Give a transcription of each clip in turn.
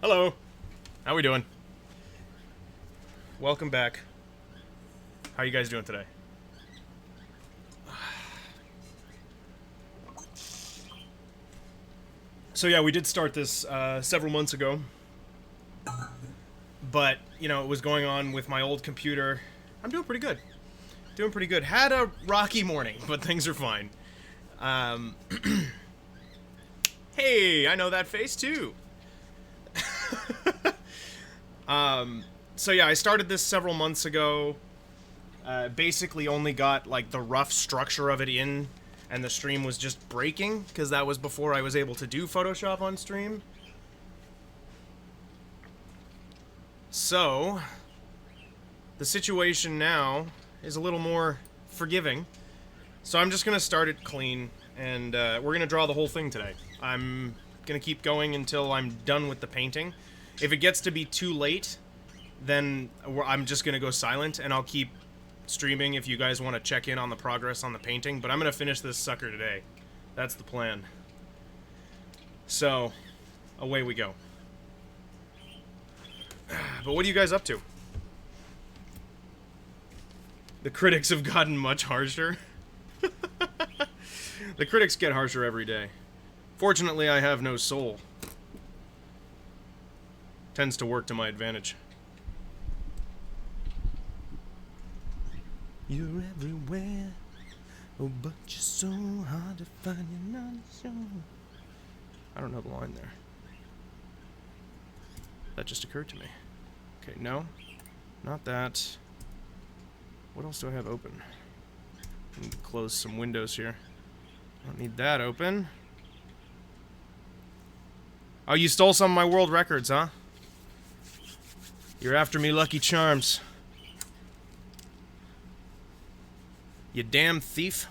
Hello. How we doing? Welcome back. How you guys doing today? So yeah, we did start this several months ago, but you know it was going on with my old computer. I'm doing pretty good. Doing pretty good. Had a rocky morning, but things are fine. Um, hey, I know that face too. So yeah, I started this several months ago. Basically only got like the rough structure of it in, and the stream was just breaking because that was before I was able to do Photoshop on stream. So the situation now is a little more forgiving. So I'm just gonna start it clean, and we're gonna draw the whole thing today. I'm gonna keep going until I'm done with the painting. If it gets to be too late, then I'm just gonna go silent, and I'll keep streaming if you guys want to check in on the progress on the painting, but I'm gonna finish this sucker today. That's the plan. So, away we go. But what are you guys up to? The critics have gotten much harsher. The critics get harsher every day. Fortunately, I have no soul. Tends to work to my advantage. You're everywhere, oh, but you're so hard to find. You're not sure. I don't know the line there. That just occurred to me. Okay, no, not that. What else do I have open? I need to close some windows here. I don't need that open. Oh, you stole some of my world records, huh? You're after me, Lucky Charms. You damn thief.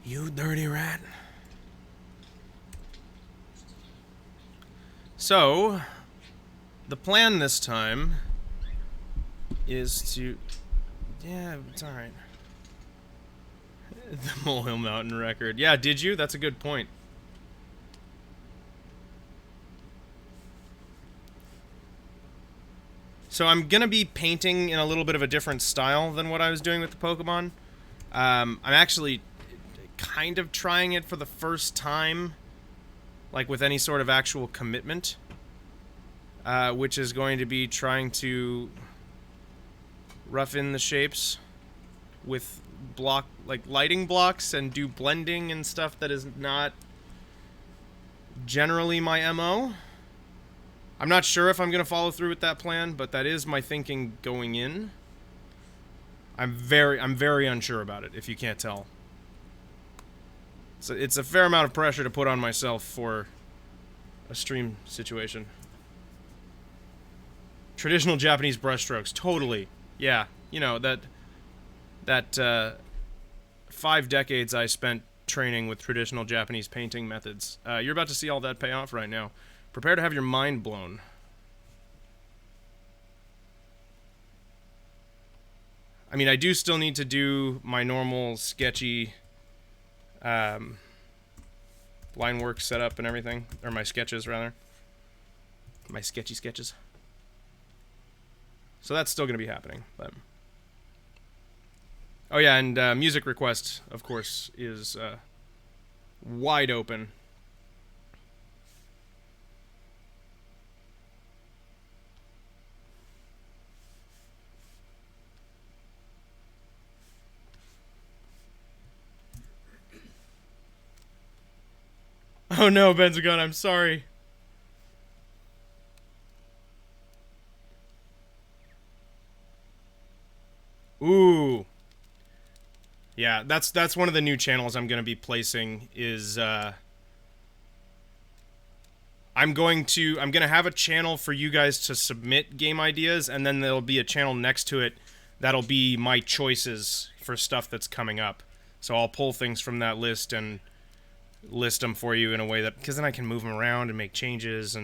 You dirty rat. So, the plan this time is to... Yeah, it's alright. The Molehill Mountain record. Yeah, did you? That's a good point. So I'm gonna be painting in a little bit of a different style than what I was doing with the Pokemon. I'm actually kind of trying it for the first time, like with any sort of actual commitment, which is going to be trying to rough in the shapes with lighting blocks and do blending and stuff that is not generally my MO. I'm not sure if I'm going to follow through with that plan, but that is my thinking going in. I'm very unsure about it, if you can't tell. So it's a fair amount of pressure to put on myself for a stream situation. Traditional Japanese brushstrokes, totally. Yeah, you know, that 5 decades I spent training with traditional Japanese painting methods. You're about to see all that pay off right now. Prepare to have your mind blown. I mean, I do still need to do my normal sketchy line work setup and everything. Or my sketches, rather. My sketchy sketches. So that's still going to be happening. But oh yeah, and music request, of course, is wide open. Oh no, Benzagon, I'm sorry. Ooh. Yeah, that's one of the new channels I'm going to be placing is I'm going to have a channel for you guys to submit game ideas, and then there'll be a channel next to it that'll be my choices for stuff that's coming up. So I'll pull things from that list and list them for you in a way that, because then I can move them around and make changes,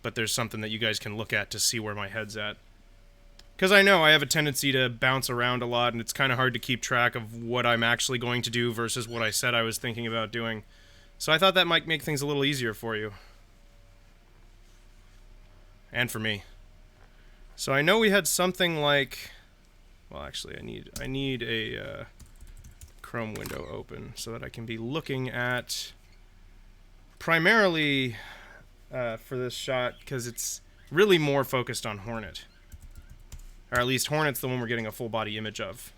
but there's something that you guys can look at to see where my head's at. Because I know I have a tendency to bounce around a lot, and it's kind of hard to keep track of what I'm actually going to do versus what I said I was thinking about doing. So I thought that might make things a little easier for you. And for me. So I know we had something like... Well, actually, I need a Chrome window open so that I can be looking at... Primarily for this shot, because it's really more focused on Hornet. Or at least Hornet's the one we're getting a full body image of.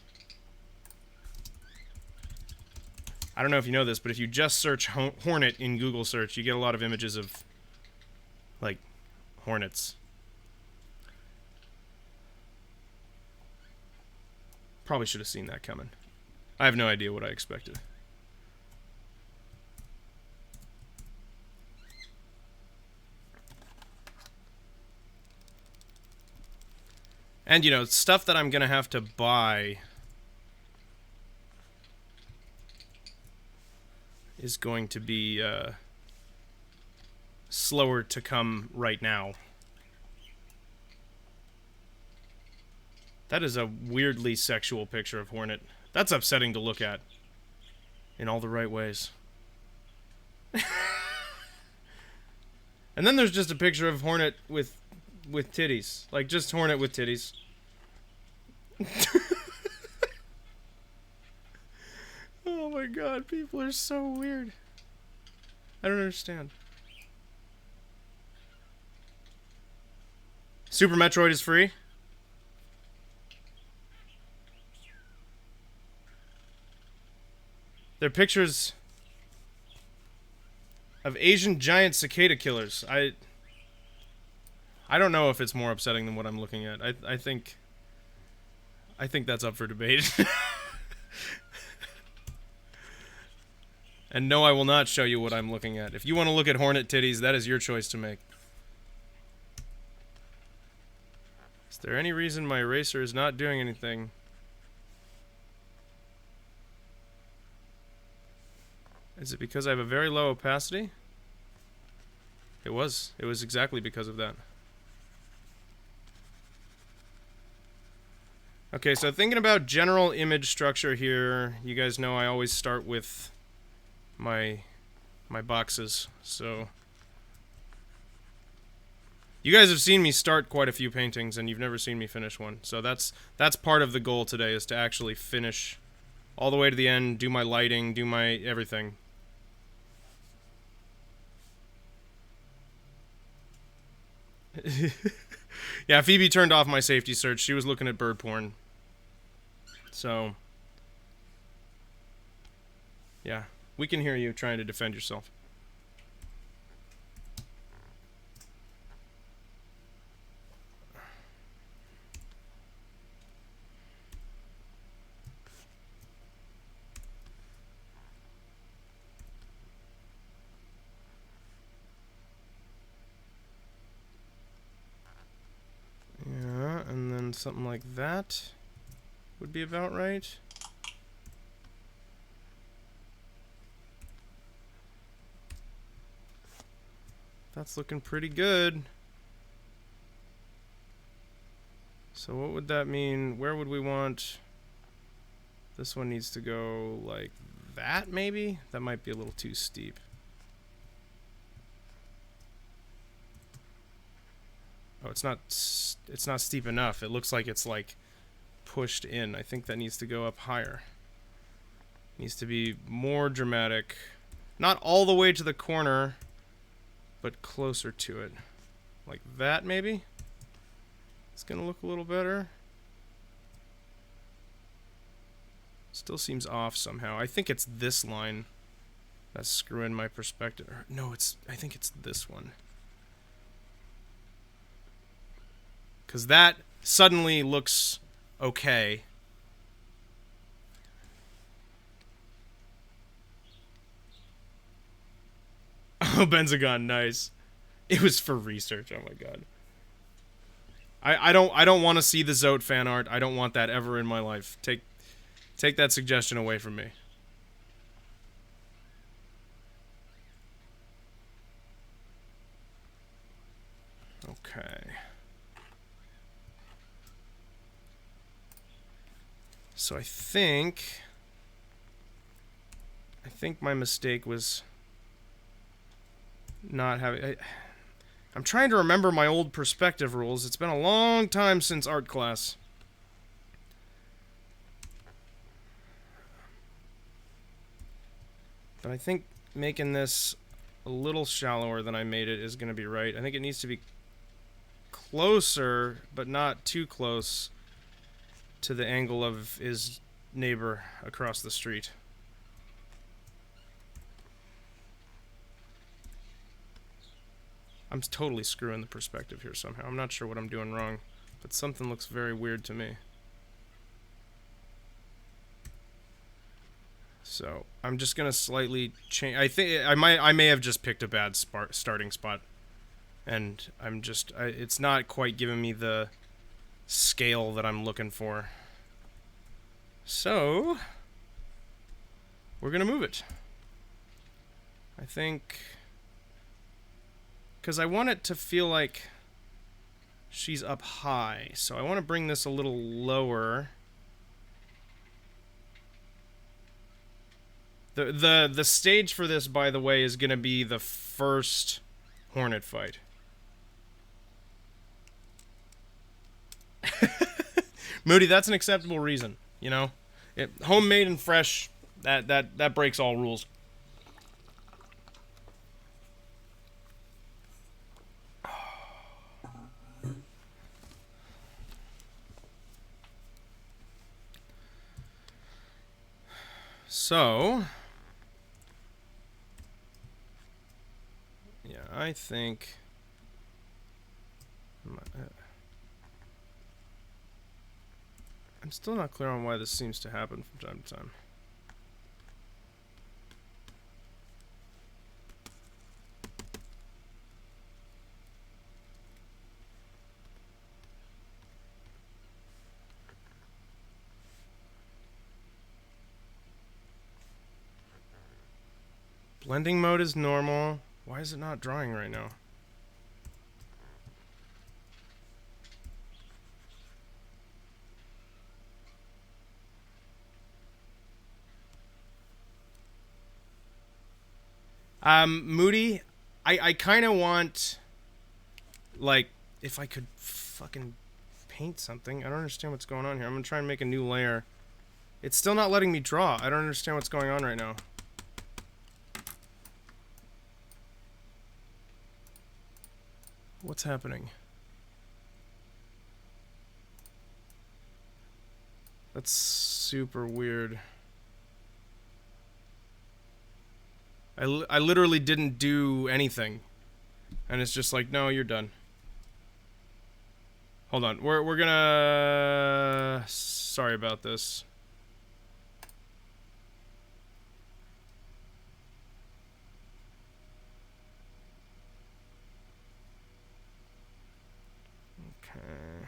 I don't know if you know this, but if you just search Hornet in Google search, you get a lot of images of, like, Hornets. Probably should have seen that coming. I have no idea what I expected. And, you know, stuff that I'm going to have to buy is going to be slower to come right now. That is a weirdly sexual picture of Hornet. That's upsetting to look at in all the right ways. And then there's just a picture of Hornet with titties. Like, just Hornet with titties. Oh my god, people are so weird. I don't understand. Super Metroid is free? They're pictures of Asian giant cicada killers. I don't know if it's more upsetting than what I'm looking at. I think that's up for debate. And no, I will not show you what I'm looking at. If you want to look at Hornet titties, that is your choice to make. Is there any reason my eraser is not doing anything? Is it because I have a very low opacity? It was. It was exactly because of that. Okay, so thinking about general image structure here, you guys know I always start with my boxes, so... You guys have seen me start quite a few paintings, and you've never seen me finish one. So that's part of the goal today, is to actually finish all the way to the end, do my lighting, do my everything. Yeah, Phoebe turned off my safety search. She was looking at bird porn. So... yeah, we can hear you trying to defend yourself. Yeah, and then something like that would be about right. That's looking pretty good. So what would that mean? Where would we want... This one needs to go like that, maybe? That might be a little too steep. Oh, it's not steep enough. It looks like it's like pushed in. I think that needs to go up higher. Needs to be more dramatic. Not all the way to the corner, but closer to it. Like that, maybe? It's gonna look a little better. Still seems off somehow. I think it's this line that's screwing my perspective. No, I think it's this one. Because that suddenly looks okay. Oh, Benzagon, nice. It was for research. Oh my god. I don't want to see the Zote fan art. I don't want that ever in my life. Take that suggestion away from me. Okay. So I think my mistake was not having... I'm trying to remember my old perspective rules. It's been a long time since art class. But I think making this a little shallower than I made it is going to be right. I think it needs to be closer, but not too close to the angle of his neighbor across the street. I'm totally screwing the perspective here somehow. I'm not sure what I'm doing wrong, but something looks very weird to me. So I'm just gonna slightly change. I think I may have just picked a bad starting spot, and it's not quite giving me the scale that I'm looking for. So we're gonna move it. I think, because I want it to feel like she's up high, so I want to bring this a little lower. The stage for this, by the way, is going to be the first Hornet fight. Moody, that's an acceptable reason, you know? Homemade and fresh, that breaks all rules. So, yeah, I think I'm still not clear on why this seems to happen from time to time. Blending mode is normal. Why is it not drawing right now? Moody, I kind of want, like, if I could fucking paint something. I don't understand what's going on here. I'm gonna try and make a new layer. It's still not letting me draw. I don't understand what's going on right now. What's happening? That's super weird. I literally didn't do anything. And it's just like, no, you're done. Hold on. We're gonna... Sorry about this. Okay.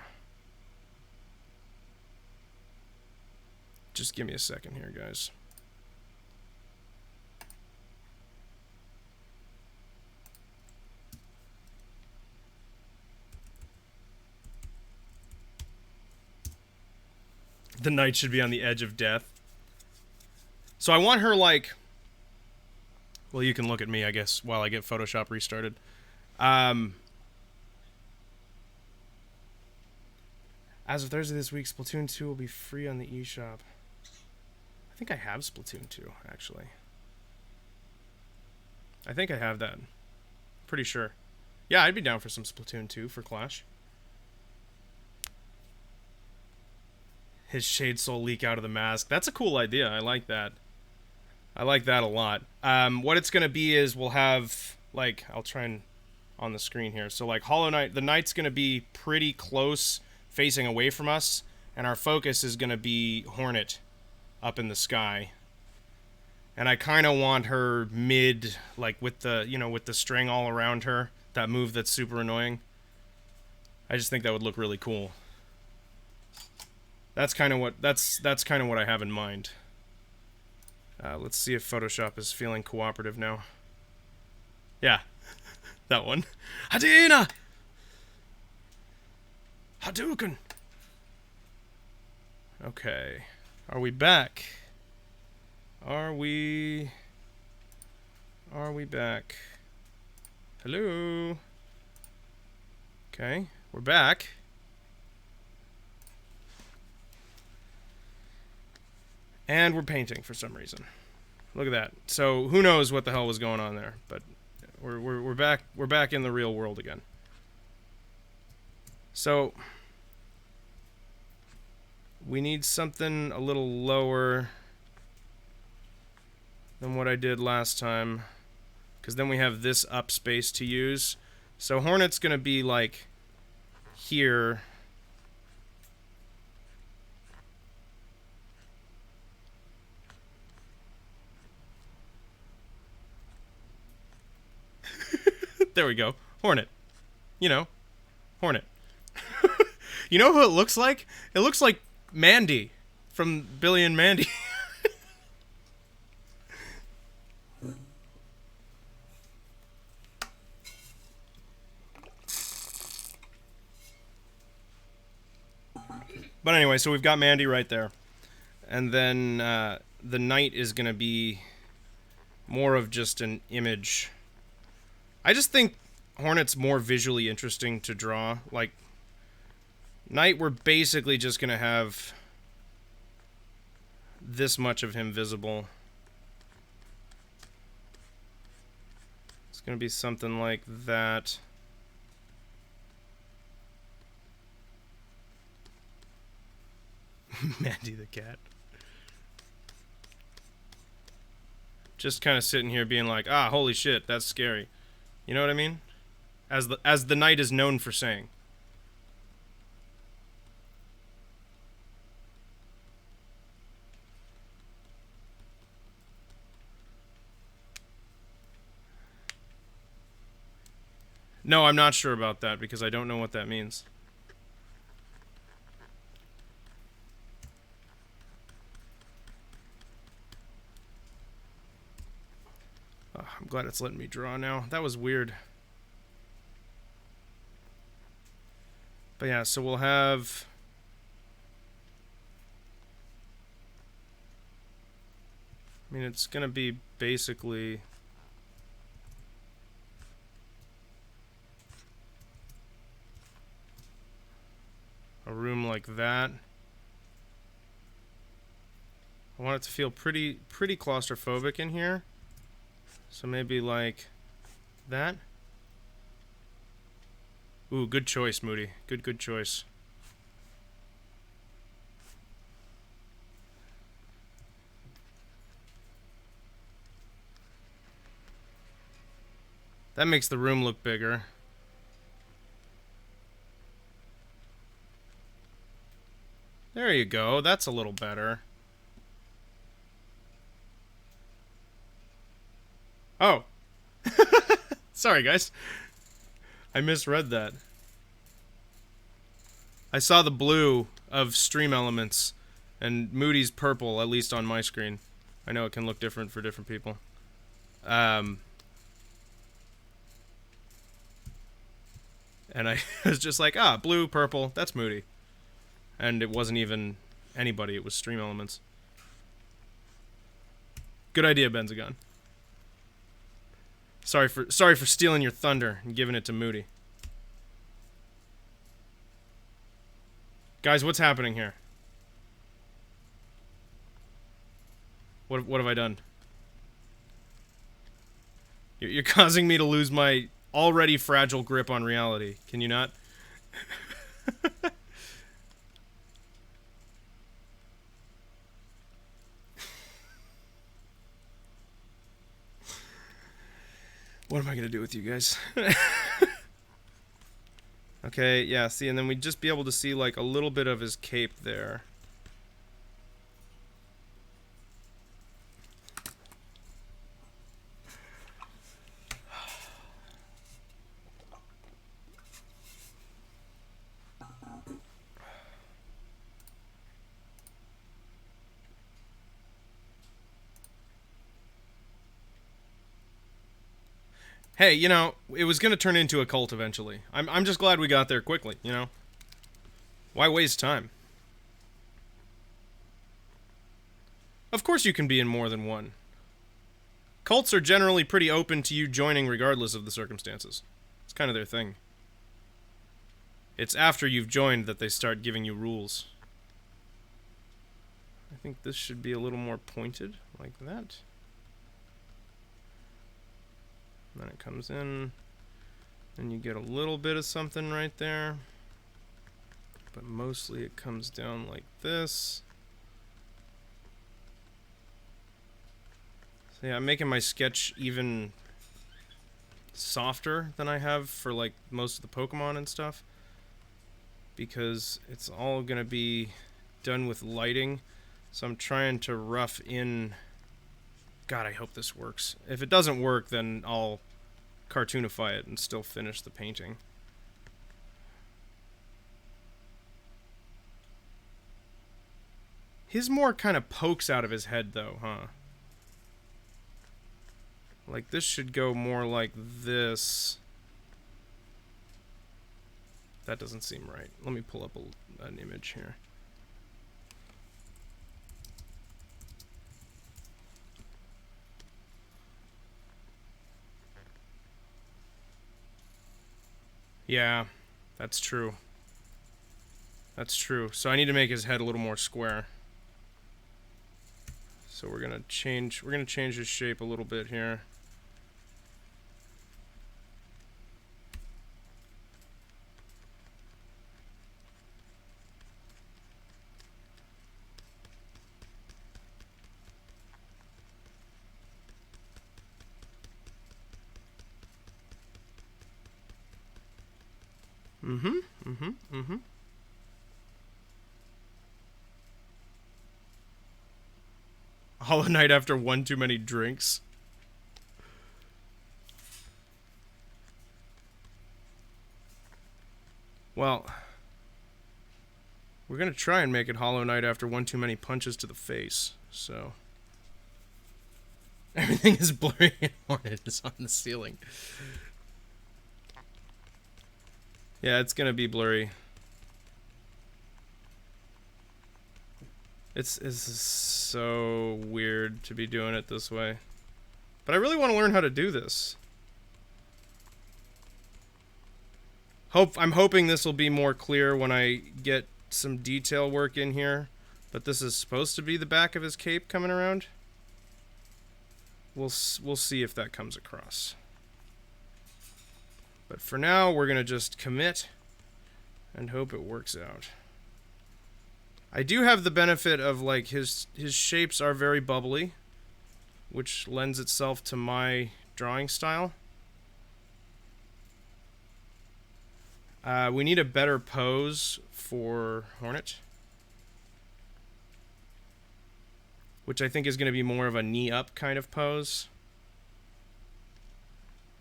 Just give me a second here, guys. The knight should be on the edge of death. So I want her, like... Well, you can look at me, I guess, while I get Photoshop restarted. As of Thursday this week, Splatoon 2 will be free on the eShop. I think I have Splatoon 2, actually. I think I have that. Pretty sure. Yeah, I'd be down for some Splatoon 2 for Clash. His Shade Soul leak out of the mask. That's a cool idea. I like that. I like that a lot. What it's going to be is we'll have, like, I'll try and on the screen here. So, like, Hollow Knight, the knight's going to be pretty close facing away from us, and our focus is going to be Hornet up in the sky. And I kind of want her mid, like, with the, you know, with the string all around her, that move that's super annoying. I just think that would look really cool. That's kind of what I have in mind. Let's see if Photoshop is feeling cooperative now. Yeah, that one. Hadina! Hadouken! Okay. Are we back? Are we back? Hello? Okay, we're back. And we're painting for some reason. Look at that. So who knows what the hell was going on there, but we're back. We're back in the real world again. So we need something a little lower than what I did last time, because then we have this up space to use. So Hornet's gonna be like here. There we go. Hornet. You know, Hornet. You know who it looks like? It looks like Mandy from Billy and Mandy. But anyway, so we've got Mandy right there. And then the knight is going to be more of just an image. I just think Hornet's more visually interesting to draw. Like, Knight, we're basically just going to have this much of him visible. It's going to be something like that. Mandy the cat. Just kind of sitting here being like, ah, holy shit, that's scary. You know what I mean? As the knight is known for saying. No, I'm not sure about that because I don't know what that means. Oh, I'm glad it's letting me draw now. That was weird. But yeah, so we'll have... I mean, it's gonna be basically... a room like that. I want it to feel pretty claustrophobic in here. So maybe like that. Ooh, good choice, Moody. Good choice. That makes the room look bigger. There you go. That's a little better. Oh. Sorry, guys. I misread that. I saw the blue of stream elements and Moody's purple, at least on my screen. I know it can look different for different people. And I was just like, ah, blue, purple, that's Moody. And it wasn't even anybody, it was stream elements. Good idea, Benzagon. Sorry for stealing your thunder and giving it to Moody. Guys, what's happening here? What have I done? You're causing me to lose my already fragile grip on reality. Can you not? What am I gonna do with you guys? Okay, yeah, see, and then we'd just be able to see, like, a little bit of his cape there. Hey, you know, it was gonna turn into a cult eventually. I'm just glad we got there quickly, you know? Why waste time? Of course you can be in more than one. Cults are generally pretty open to you joining regardless of the circumstances. It's kind of their thing. It's after you've joined that they start giving you rules. I think this should be a little more pointed, like that. And then it comes in, and you get a little bit of something right there. But mostly it comes down like this. So yeah, I'm making my sketch even softer than I have for like most of the Pokemon and stuff, because it's all gonna be done with lighting. So I'm trying to rough in. God, I hope this works. If it doesn't work, then I'll cartoonify it and still finish the painting. His more kind of pokes out of his head though, huh? Like this should go more like this. That doesn't seem right. Let me pull up an image here. Yeah, that's true. That's true. So I need to make his head a little more square. So we're gonna change his shape a little bit here. Hollow Knight after one too many drinks. Well, we're gonna try and make it Hollow Knight after one too many punches to the face, so. Everything is blurry and Hornet is on the ceiling. Yeah, it's gonna be blurry. It's so weird to be doing it this way. But I really want to learn how to do this. I'm hoping this will be more clear when I get some detail work in here. But this is supposed to be the back of his cape coming around. We'll see if that comes across. But for now, we're going to just commit and hope it works out. I do have the benefit of, like, his shapes are very bubbly, which lends itself to my drawing style. We need a better pose for Hornet, which I think is going to be more of a knee-up kind of pose.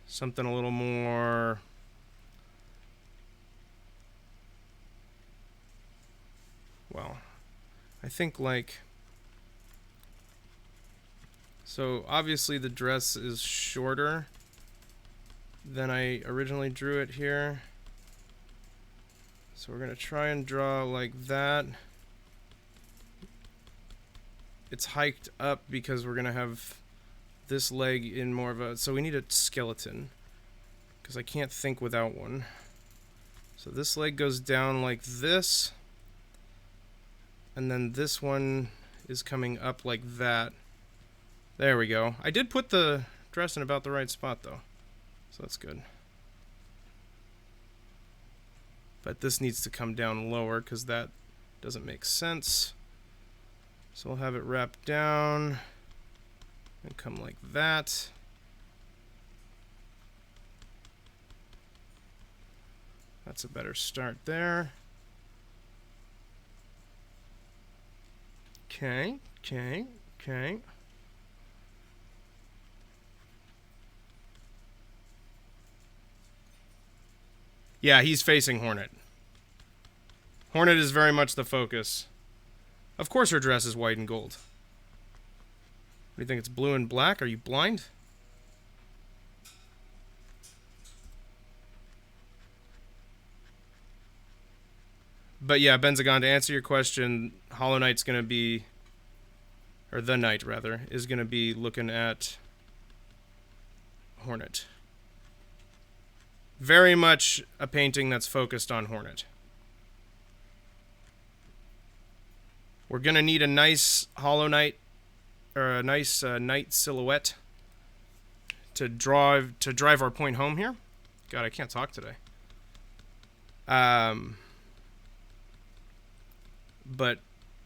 Something a little more... Well, I think like... So obviously the dress is shorter than I originally drew it here. So we're going to try and draw like that. It's hiked up because we're going to have this leg in more of a... So we need a skeleton, because I can't think without one. So this leg goes down like this. And then this one is coming up like that. There we go. I did put the dress in about the right spot, though. So that's good. But this needs to come down lower, because that doesn't make sense. So we'll have it wrapped down and come like that. That's a better start there. Okay. Yeah, he's facing Hornet. Hornet is very much the focus. Of course her dress is white and gold. What do you think, it's blue and black? Are you blind? But yeah, Benzagon, to answer your question, Hollow Knight's going to be, or the Knight rather, is going to be looking at Hornet. Very much a painting that's focused on Hornet. We're going to need a nice Hollow Knight, or a nice Knight silhouette to drive our point home here. God, I can't talk today. But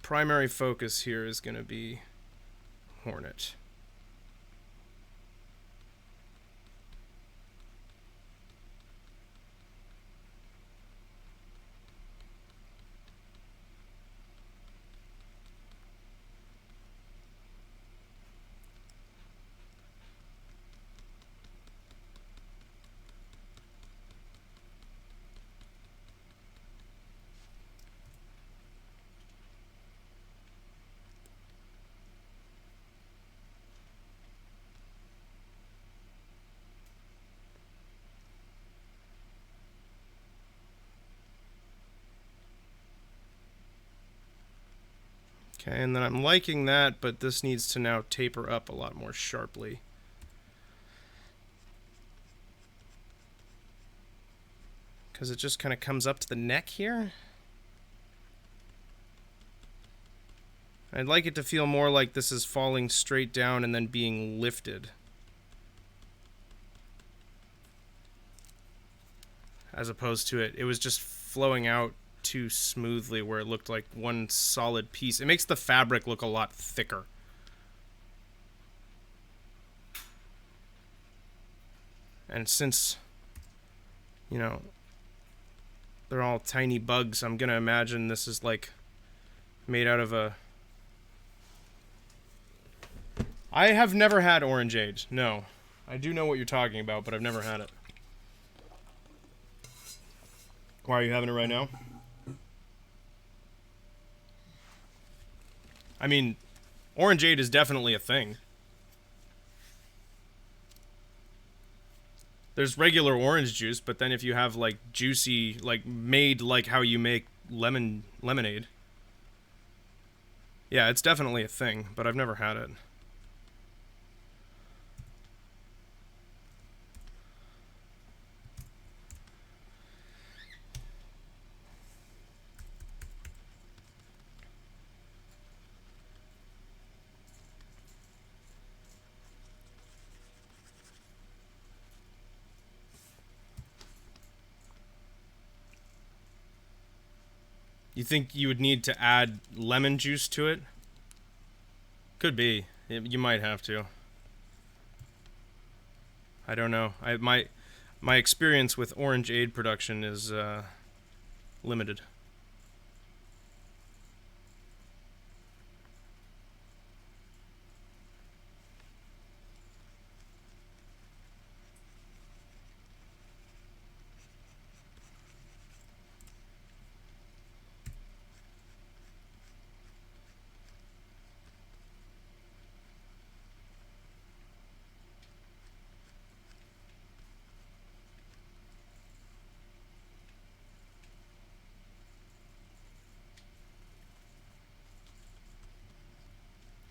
primary focus here is going to be Hornet. Okay, and then I'm liking that, but this needs to now taper up a lot more sharply. Because it just kind of comes up to the neck here. I'd like it to feel more like this is falling straight down and then being lifted. As opposed to it was just flowing out too smoothly where it looked like one solid piece. It makes the fabric look a lot thicker. And since, you know, they're all tiny bugs, I'm gonna imagine this is like made out of a... I have never had orangeade. No. I do know what you're talking about, but I've never had it. Why are you having it right now? I mean, orangeade is definitely a thing. There's regular orange juice, but then if you have like juicy, like made like how you make lemonade. Yeah, it's definitely a thing, but I've never had it. You think you would need to add lemon juice to it? Could be. You might have to. I don't know. My experience with orangeade production is limited.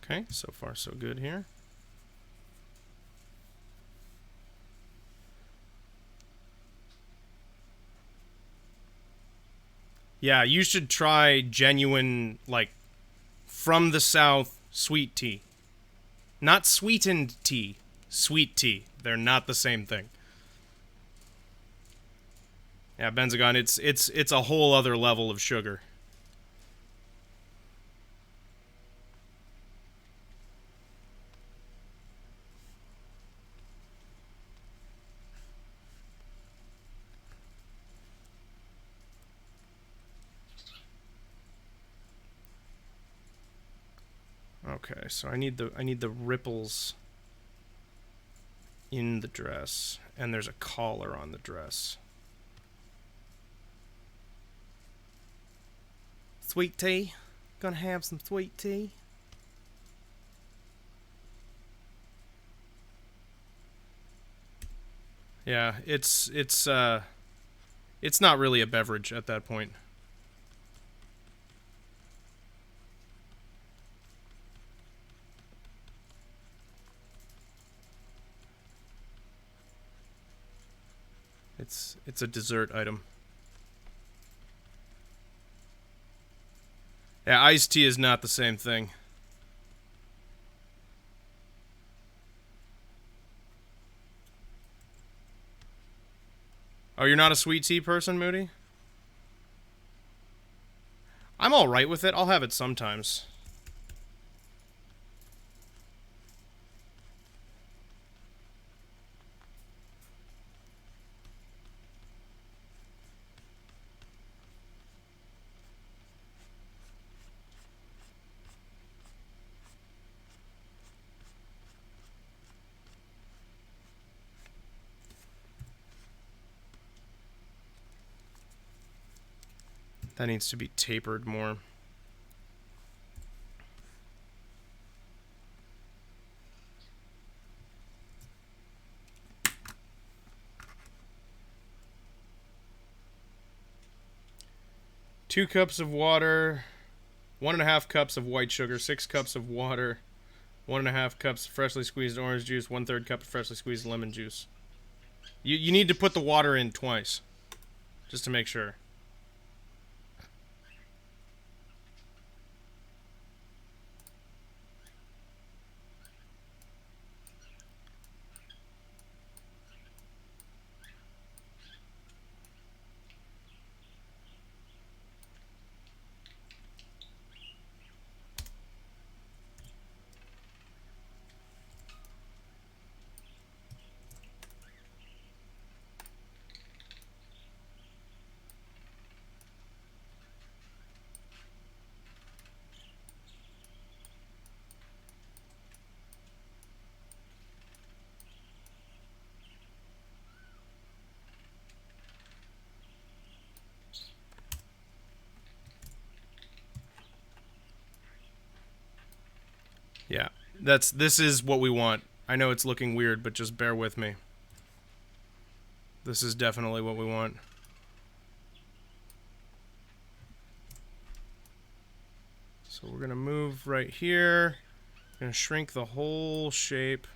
Okay, so far so good here. Yeah, you should try genuine, like, from the South sweet tea. Not sweetened tea. Sweet tea. They're not the same thing. Yeah, Benzagon, it's a whole other level of sugar. Okay, so I need the ripples in the dress, and there's a collar on the dress. Sweet tea. Gonna have some sweet tea. Yeah, it's not really a beverage at that point. It's a dessert item. Yeah, iced tea is not the same thing. Oh, you're not a sweet tea person, Moody? I'm alright with it. I'll have it sometimes. That needs to be tapered more. Two cups of water, 1.5 cups of white sugar, 6 cups of water, 1.5 cups of freshly squeezed orange juice, 1/3 cup of freshly squeezed lemon juice. You need to put the water in twice, just to make sure. Yeah, this is what we want. I know it's looking weird, but just bear with me. This is definitely what we want. So we're gonna move right here. Gonna shrink the whole shape.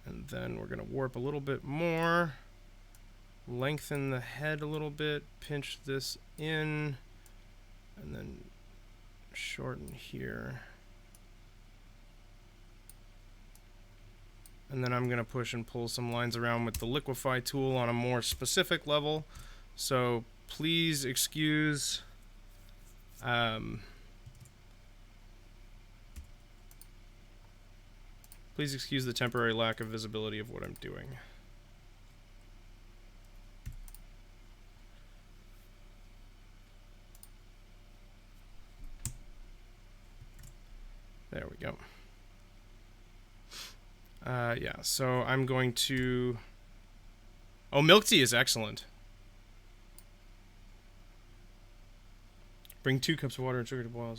And then we're gonna warp a little bit more. Lengthen the head a little bit, pinch this in, and then shorten here. And then I'm going to push and pull some lines around with the liquefy tool on a more specific level. So please excuse the temporary lack of visibility of what I'm doing. There we go. Yeah, so I'm going to... Oh, milk tea is excellent. Bring 2 cups of water and sugar to boil.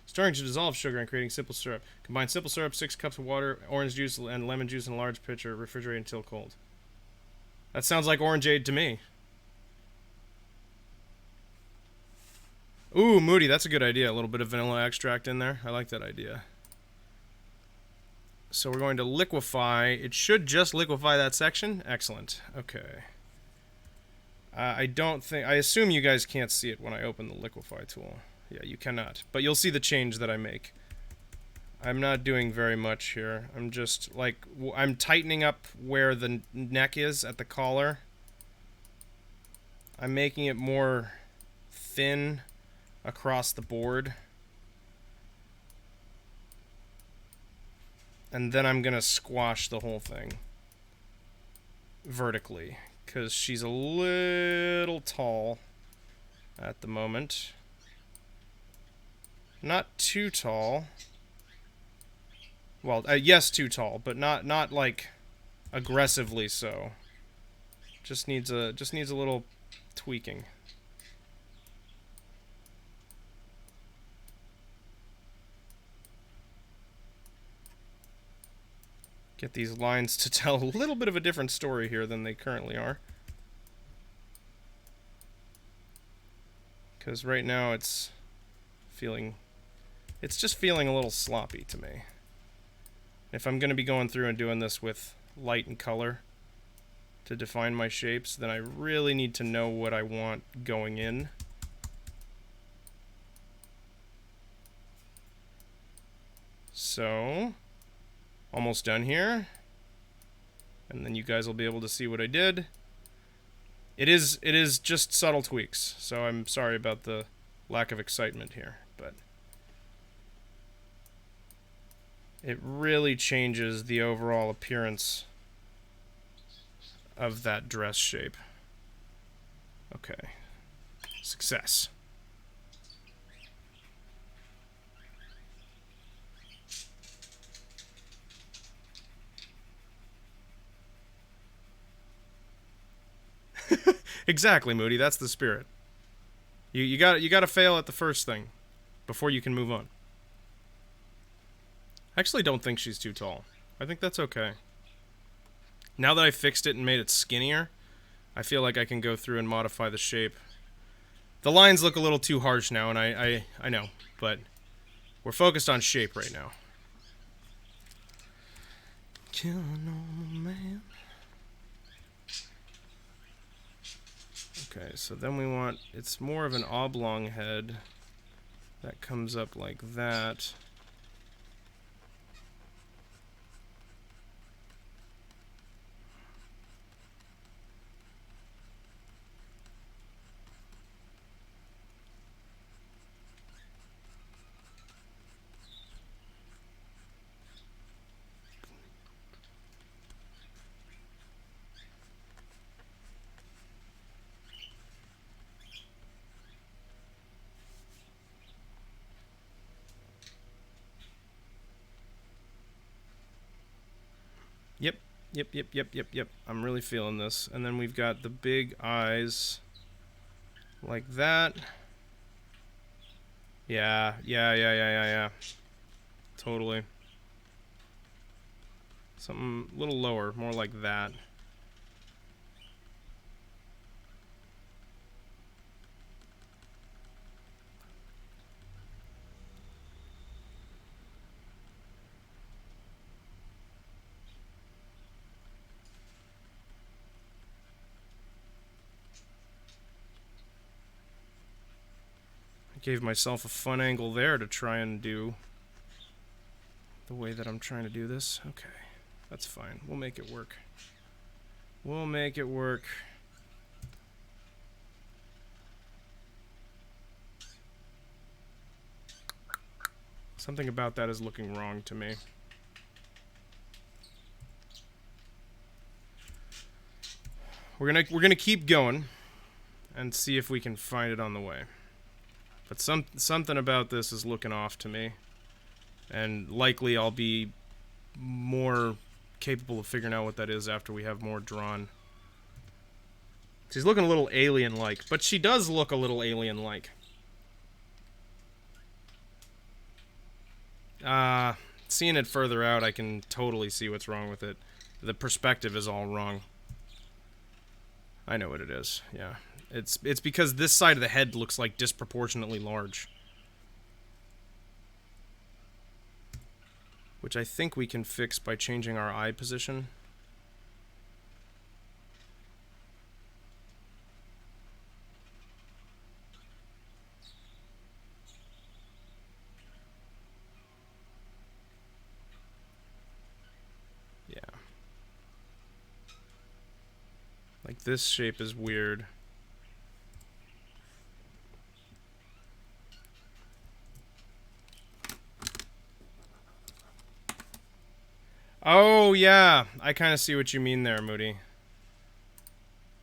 Starting to dissolve sugar and creating simple syrup. Combine simple syrup, 6 cups of water, orange juice, and lemon juice in a large pitcher. Refrigerate until cold. That sounds like orangeade to me. Ooh, Moody, that's a good idea. A little bit of vanilla extract in there. I like that idea. So we're going to liquefy. It should just liquefy that section. Excellent. Okay. I assume you guys can't see it when I open the liquefy tool. Yeah, you cannot. But you'll see the change that I make. I'm not doing very much here. I'm just, like, I'm tightening up where the neck is at the collar. I'm making it more thin across the board. And then I'm going to squash the whole thing vertically, because she's a little tall at the moment. Not too tall. Well, yes, too tall, but not like aggressively so. Just needs a little tweaking. Get these lines to tell a little bit of a different story here than they currently are. Because right now it's just feeling a little sloppy to me. If I'm going to be going through and doing this with light and color to define my shapes, then I really need to know what I want going in. So, almost done here. And then you guys will be able to see what I did. It is just subtle tweaks, so I'm sorry about the lack of excitement here, but it really changes the overall appearance of that dress shape. Okay. Success. Exactly, Moody. That's the spirit. You got to fail at the first thing before you can move on. I actually don't think she's too tall. I think that's okay. Now that I fixed it and made it skinnier, I feel like I can go through and modify the shape. The lines look a little too harsh now, and I know, but we're focused on shape right now. Killing old man. Okay, so then we want, it's more of an oblong head that comes up like that. Yep. I'm really feeling this. And then we've got the big eyes like that. Yeah. Totally. Something a little lower, more like that. Gave myself a fun angle there to try and do the way that I'm trying to do this. Okay, that's fine. We'll make it work. We'll make it work. Something about that is looking wrong to me. We're gonna keep going and see if we can find it on the way. But something about this is looking off to me. And likely I'll be more capable of figuring out what that is after we have more drawn. She's looking a little alien-like, but she does look a little alien-like. Seeing it further out, I can totally see what's wrong with it. The perspective is all wrong. I know what it is, yeah. It's because this side of the head looks like disproportionately large. Which I think we can fix by changing our eye position. Yeah. Like this shape is weird. Oh, yeah. I kind of see what you mean there, Moody.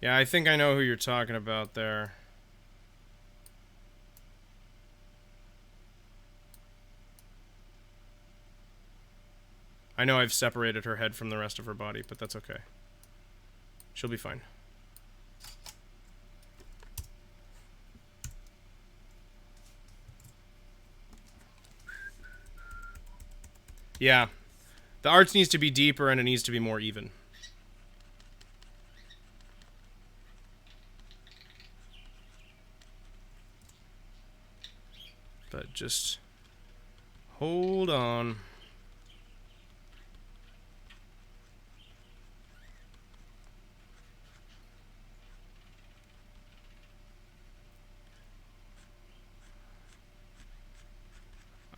Yeah, I think I know who you're talking about there. I know I've separated her head from the rest of her body, but that's okay. She'll be fine. Yeah. The arch needs to be deeper and it needs to be more even. But just hold on.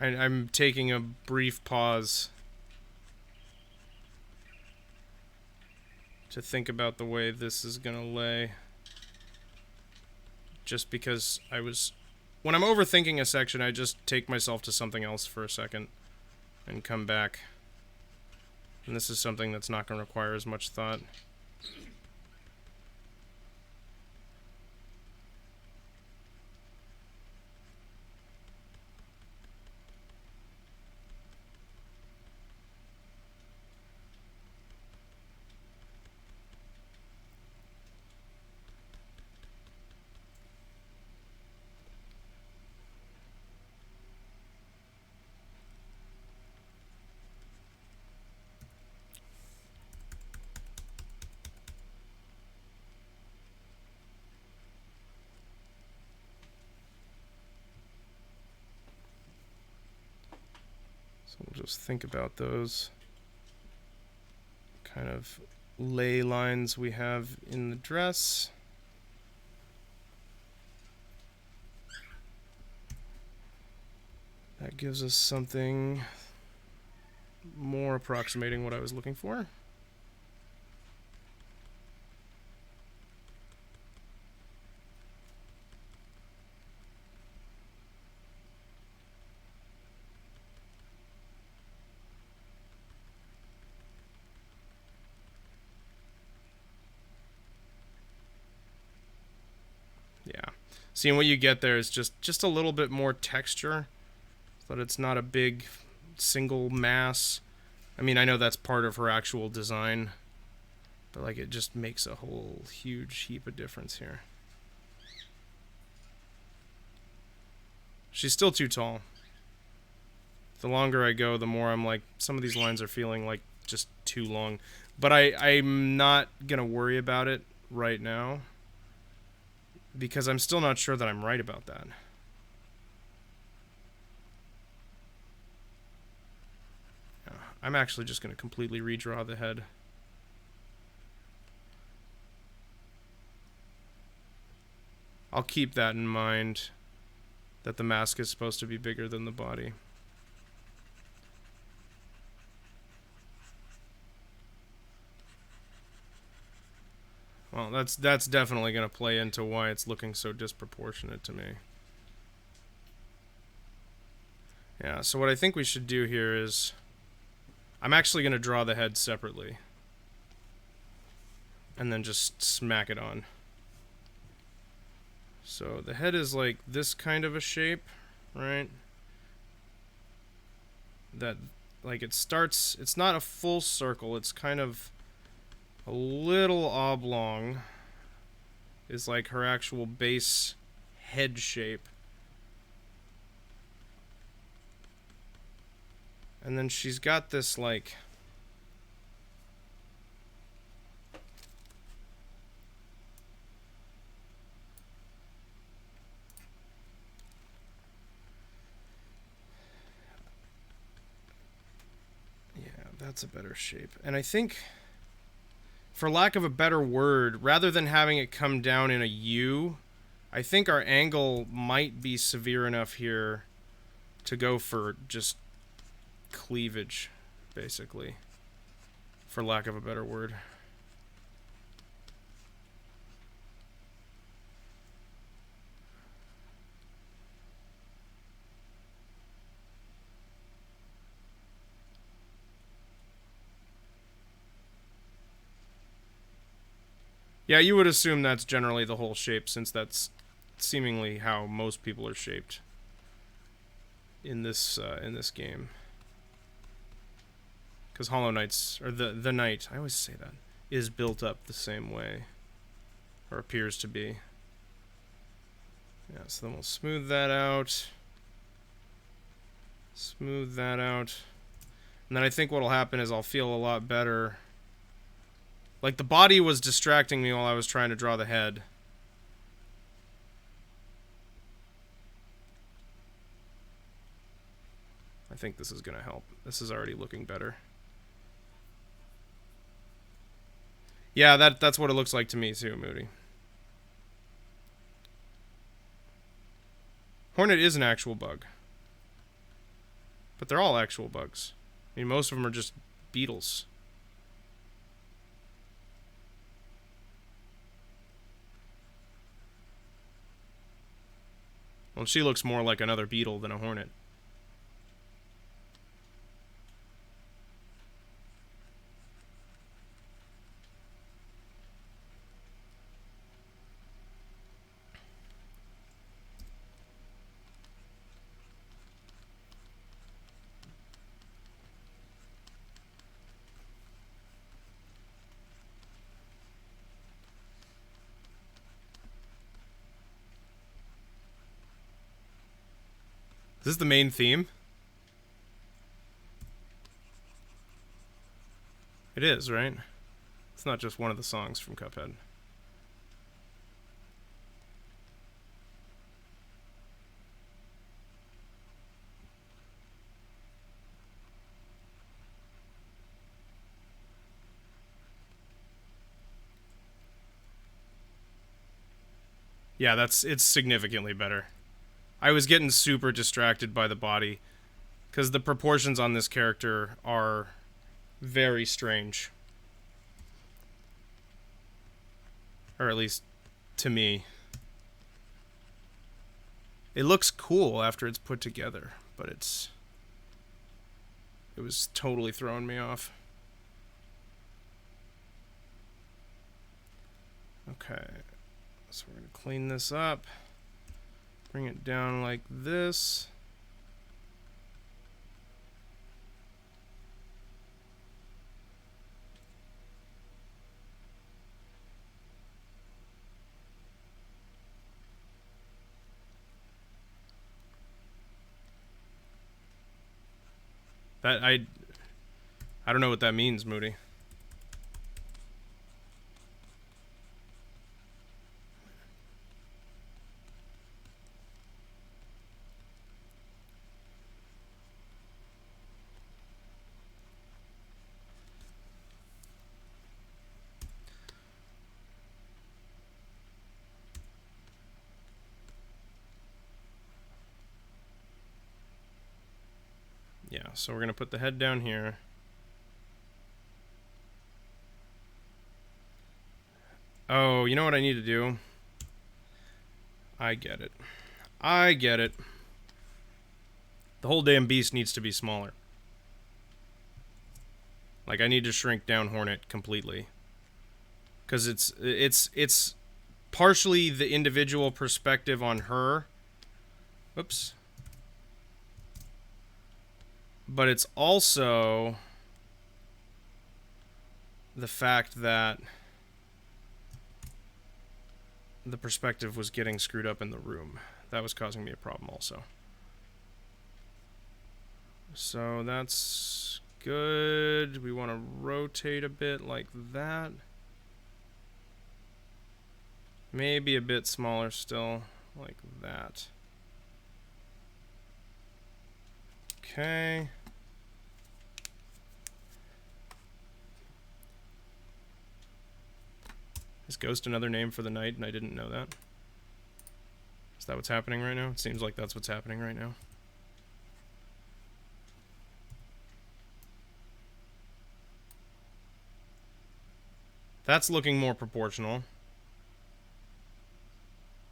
I'm taking a brief pause to think about the way this is gonna lay. Just because when I'm overthinking a section, I just take myself to something else for a second and come back. And this is something that's not going to require as much thought. So we'll just think about those kind of ley lines we have in the dress. That gives us something more approximating what I was looking for. Yeah. Seeing what you get there is just a little bit more texture, so that it's not a big single mass. I mean, I know that's part of her actual design, but like it just makes a whole huge heap of difference here. She's still too tall. The longer I go, the more I'm like, some of these lines are feeling like just too long. But I'm not gonna worry about it right now, because I'm still not sure that I'm right about that. Yeah, I'm actually just going to completely redraw the head. I'll keep that in mind, that the mask is supposed to be bigger than the body. Well, that's definitely going to play into why it's looking so disproportionate to me. Yeah, so what I think we should do here is, I'm actually going to draw the head separately. And then just smack it on. So the head is like this kind of a shape, right? That, like, it starts, it's not a full circle, it's kind of a little oblong, is like her actual base head shape. And then she's got this, like, yeah, that's a better shape. And I think, for lack of a better word, rather than having it come down in a U, I think our angle might be severe enough here to go for just cleavage, basically, for lack of a better word. Yeah, you would assume that's generally the whole shape, since that's seemingly how most people are shaped in this game. Because Hollow Knight's, or the Knight, I always say that, is built up the same way, or appears to be. Yeah, so then we'll smooth that out. Smooth that out. And then I think what'll happen is I'll feel a lot better. Like, the body was distracting me while I was trying to draw the head. I think this is going to help. This is already looking better. Yeah, that's what it looks like to me too, Moody. Hornet is an actual bug. But they're all actual bugs. I mean, most of them are just beetles. Well, she looks more like another beetle than a hornet. Is this the main theme? It is, right? It's not just one of the songs from Cuphead. Yeah, it's significantly better. I was getting super distracted by the body, because the proportions on this character are very strange. Or at least, to me. It looks cool after it's put together, but it was totally throwing me off. Okay, so we're going to clean this up. Bring it down like this. That I don't know what that means, Moody. Yeah, so we're going to put the head down here. Oh, you know what I need to do? I get it. I get it. The whole damn beast needs to be smaller. Like, I need to shrink down Hornet completely. Because it's partially the individual perspective on her. Whoops. But it's also the fact that the perspective was getting screwed up in the room. That was causing me a problem also. So that's good. We want to rotate a bit like that. Maybe a bit smaller still, like that. Okay. Is Ghost another name for the night and I didn't know that? Is that what's happening right now? It seems like that's what's happening right now. That's looking more proportional.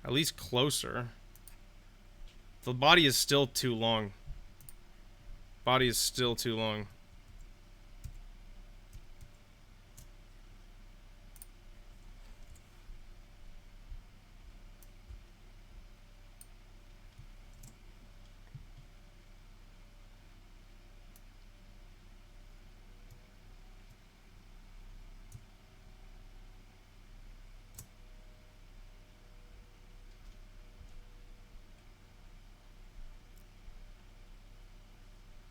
At least closer. The body is still too long. Body is still too long.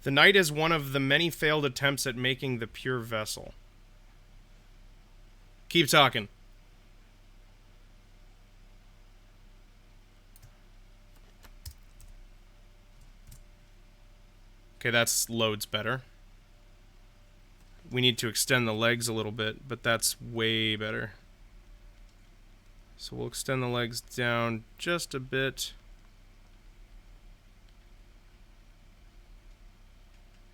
The knight is one of the many failed attempts at making the pure vessel. Keep talking. Okay, that's loads better. We need to extend the legs a little bit, but that's way better. So we'll extend the legs down just a bit.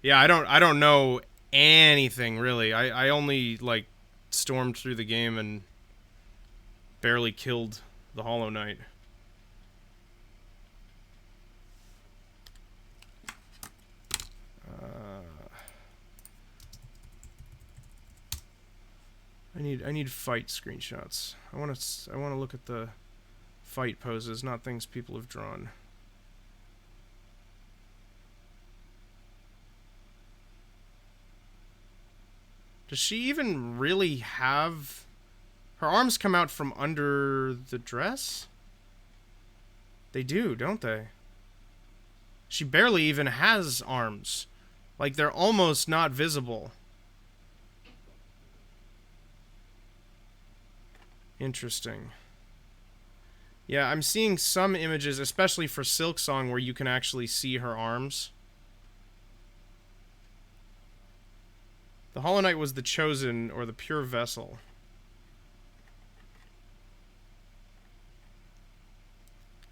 Yeah, I don't know anything really. I only like stormed through the game and barely killed the Hollow Knight. I need fight screenshots. I want to look at the fight poses, not things people have drawn. Does she even really have... Her arms come out from under the dress? They do, don't they? She barely even has arms. Like, they're almost not visible. Interesting. Yeah, I'm seeing some images, especially for Silksong, where you can actually see her arms. The Hollow Knight was the chosen, or the pure vessel.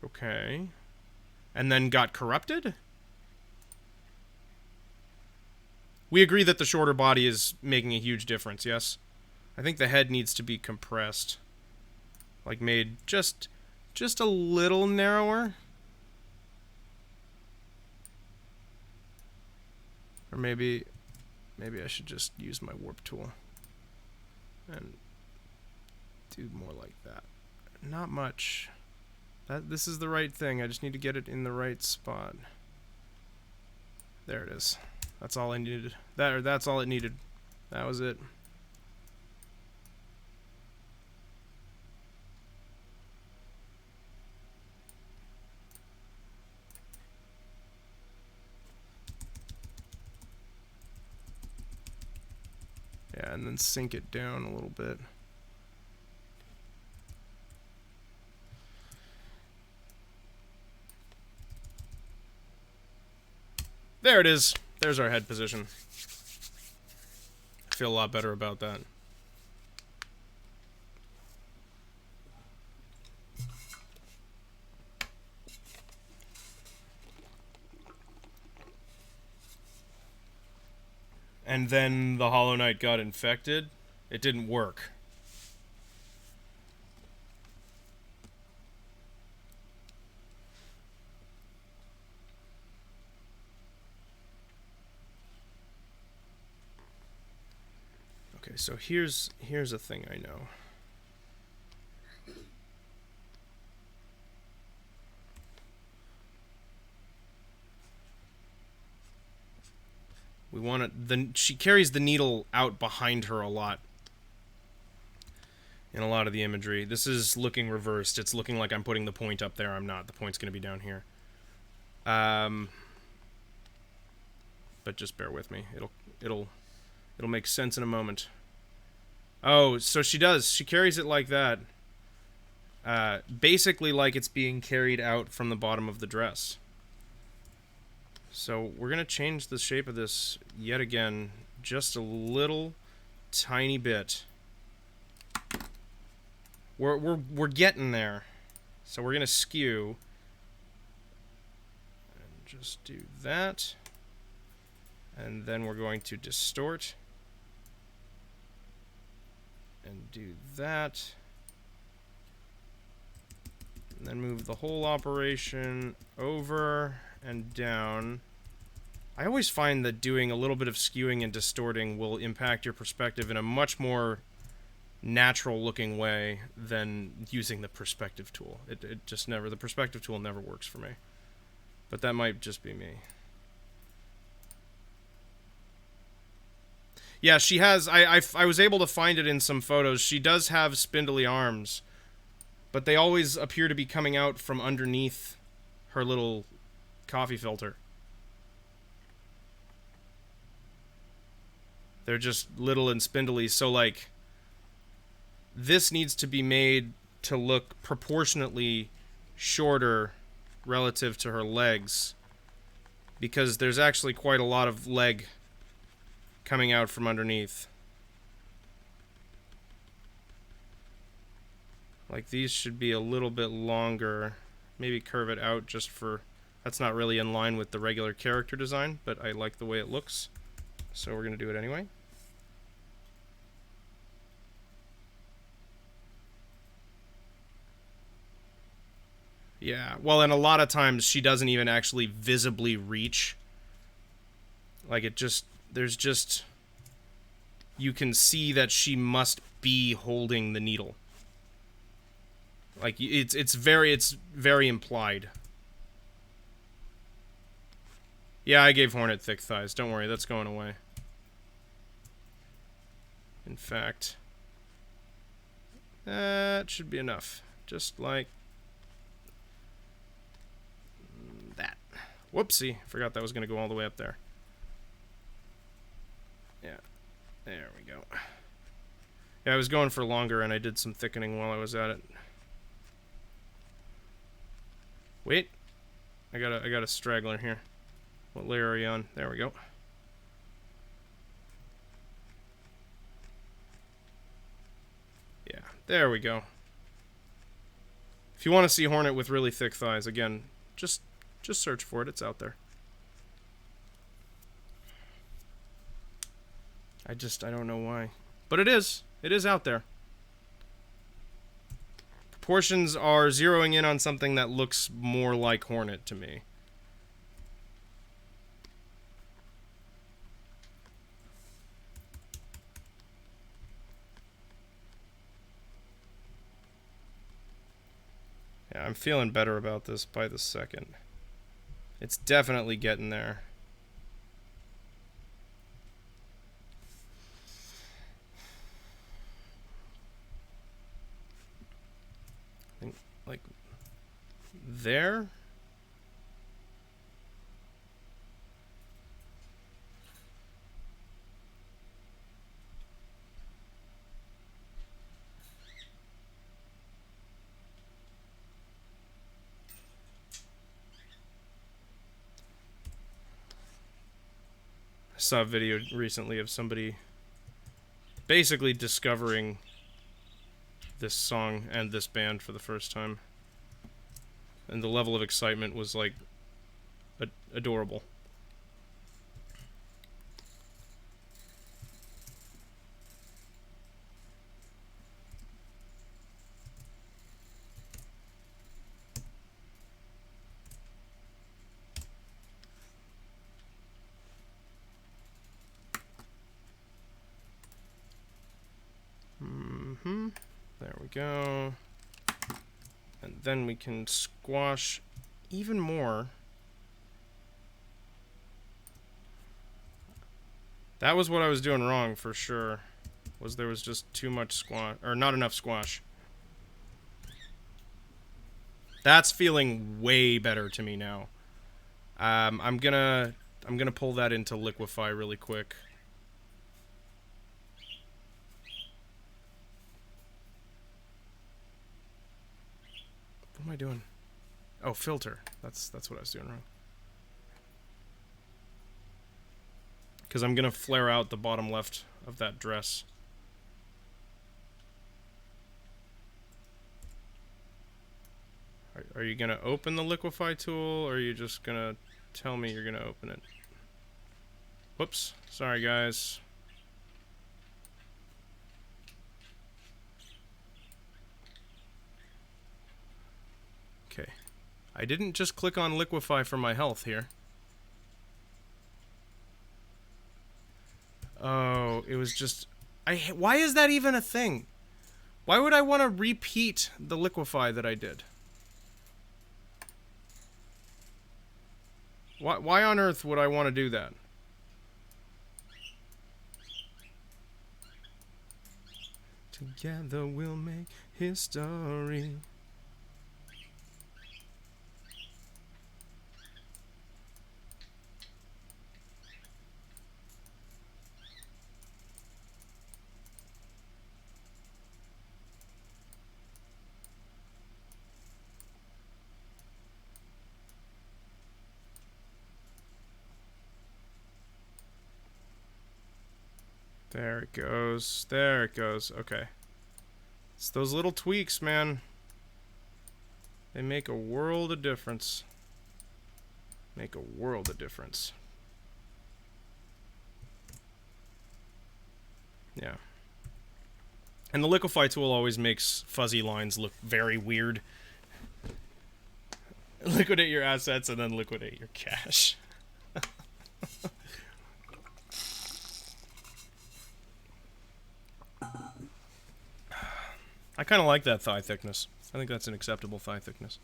Okay. And then got corrupted? We agree that the shorter body is making a huge difference, yes? I think the head needs to be compressed. Like, made just a little narrower. Or maybe I should just use my warp tool and do more like that. Not much. This is the right thing. I just need to get it in the right spot. There it is. That's all I needed. That's all it needed. That was it. Yeah, and then sink it down a little bit. There it is. There's our head position. I feel a lot better about that. And then the Hollow Knight got infected. It didn't work. Okay, so here's a thing I know. We want to... She carries the needle out behind her a lot. In a lot of the imagery. This is looking reversed. It's looking like I'm putting the point up there. I'm not. The point's going to be down here. But just bear with me. It'll make sense in a moment. Oh, so she does. She carries it like that. Basically like it's being carried out from the bottom of the dress. So we're going to change the shape of this yet again, just a little tiny bit. We're getting there. So we're going to skew. And just do that. And then we're going to distort. And do that. And then move the whole operation over and down. I always find that doing a little bit of skewing and distorting will impact your perspective in a much more natural looking way than using the perspective tool. It just never, the perspective tool never works for me. But that might just be me. Yeah, she has, I was able to find it in some photos. She does have spindly arms, but they always appear to be coming out from underneath her little coffee filter. They're just little and spindly, so like this needs to be made to look proportionately shorter relative to her legs, because there's actually quite a lot of leg coming out from underneath. Like these should be a little bit longer. Maybe curve it out just for That's not really in line with the regular character design, but I like the way it looks. So we're going to do it anyway. Yeah, well, and a lot of times she doesn't even actually visibly reach. Like, it just... There's just... You can see that she must be holding the needle. Like, it's very implied. Yeah, I gave Hornet thick thighs. Don't worry, that's going away. In fact, that should be enough. Just like that. Whoopsie, forgot that was going to go all the way up there. Yeah, there we go. Yeah, I was going for longer, and I did some thickening while I was at it. Wait, I got a straggler here. What layer are you on? There we go. Yeah, there we go. If you want to see Hornet with really thick thighs, again, just search for it. It's out there. I don't know why. But it is. It is out there. Proportions are zeroing in on something that looks more like Hornet to me. Yeah, I'm feeling better about this by the second. It's definitely getting there. I think, like, there? I saw a video recently of somebody basically discovering this song and this band for the first time. And the level of excitement was, like, adorable. There we go. And then we can squash even more. That was what I was doing wrong for sure. Was there was just too much squash, or not enough squash. That's feeling way better to me now. I'm gonna pull that into liquefy really quick. What am I doing? Oh, filter. That's what I was doing wrong. Because I'm gonna flare out the bottom left of that dress. Are you gonna open the liquefy tool, or are you just gonna tell me you're gonna open it? Whoops. Sorry, guys. Okay. I didn't just click on liquefy for my health here. Oh, it was just... why is that even a thing? Why would I want to repeat the liquefy that I did? Why on earth would I want to do that? Together we'll make history. There it goes. There it goes. Okay. It's those little tweaks, man. They make a world of difference. make a world of difference. Yeah. And the liquefy tool always makes fuzzy lines look very weird. Liquidate your assets and then liquidate your cash. I kind of like that thigh thickness. I think that's an acceptable thigh thickness.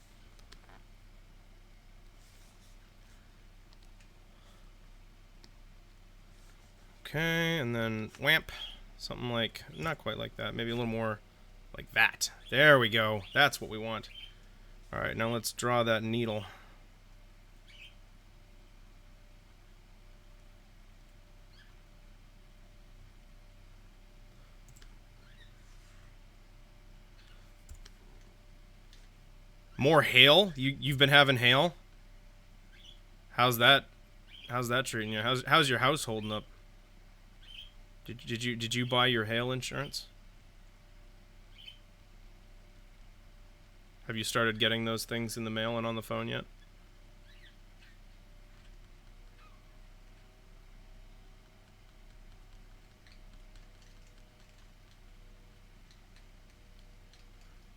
Okay, and then whamp. Something like, not quite like that. Maybe a little more like that. There we go. That's what we want. Alright, now let's draw that needle. More hail? You've been having hail? How's that treating you? How's your house holding up? Did you buy your hail insurance? Have you started getting those things in the mail and on the phone yet?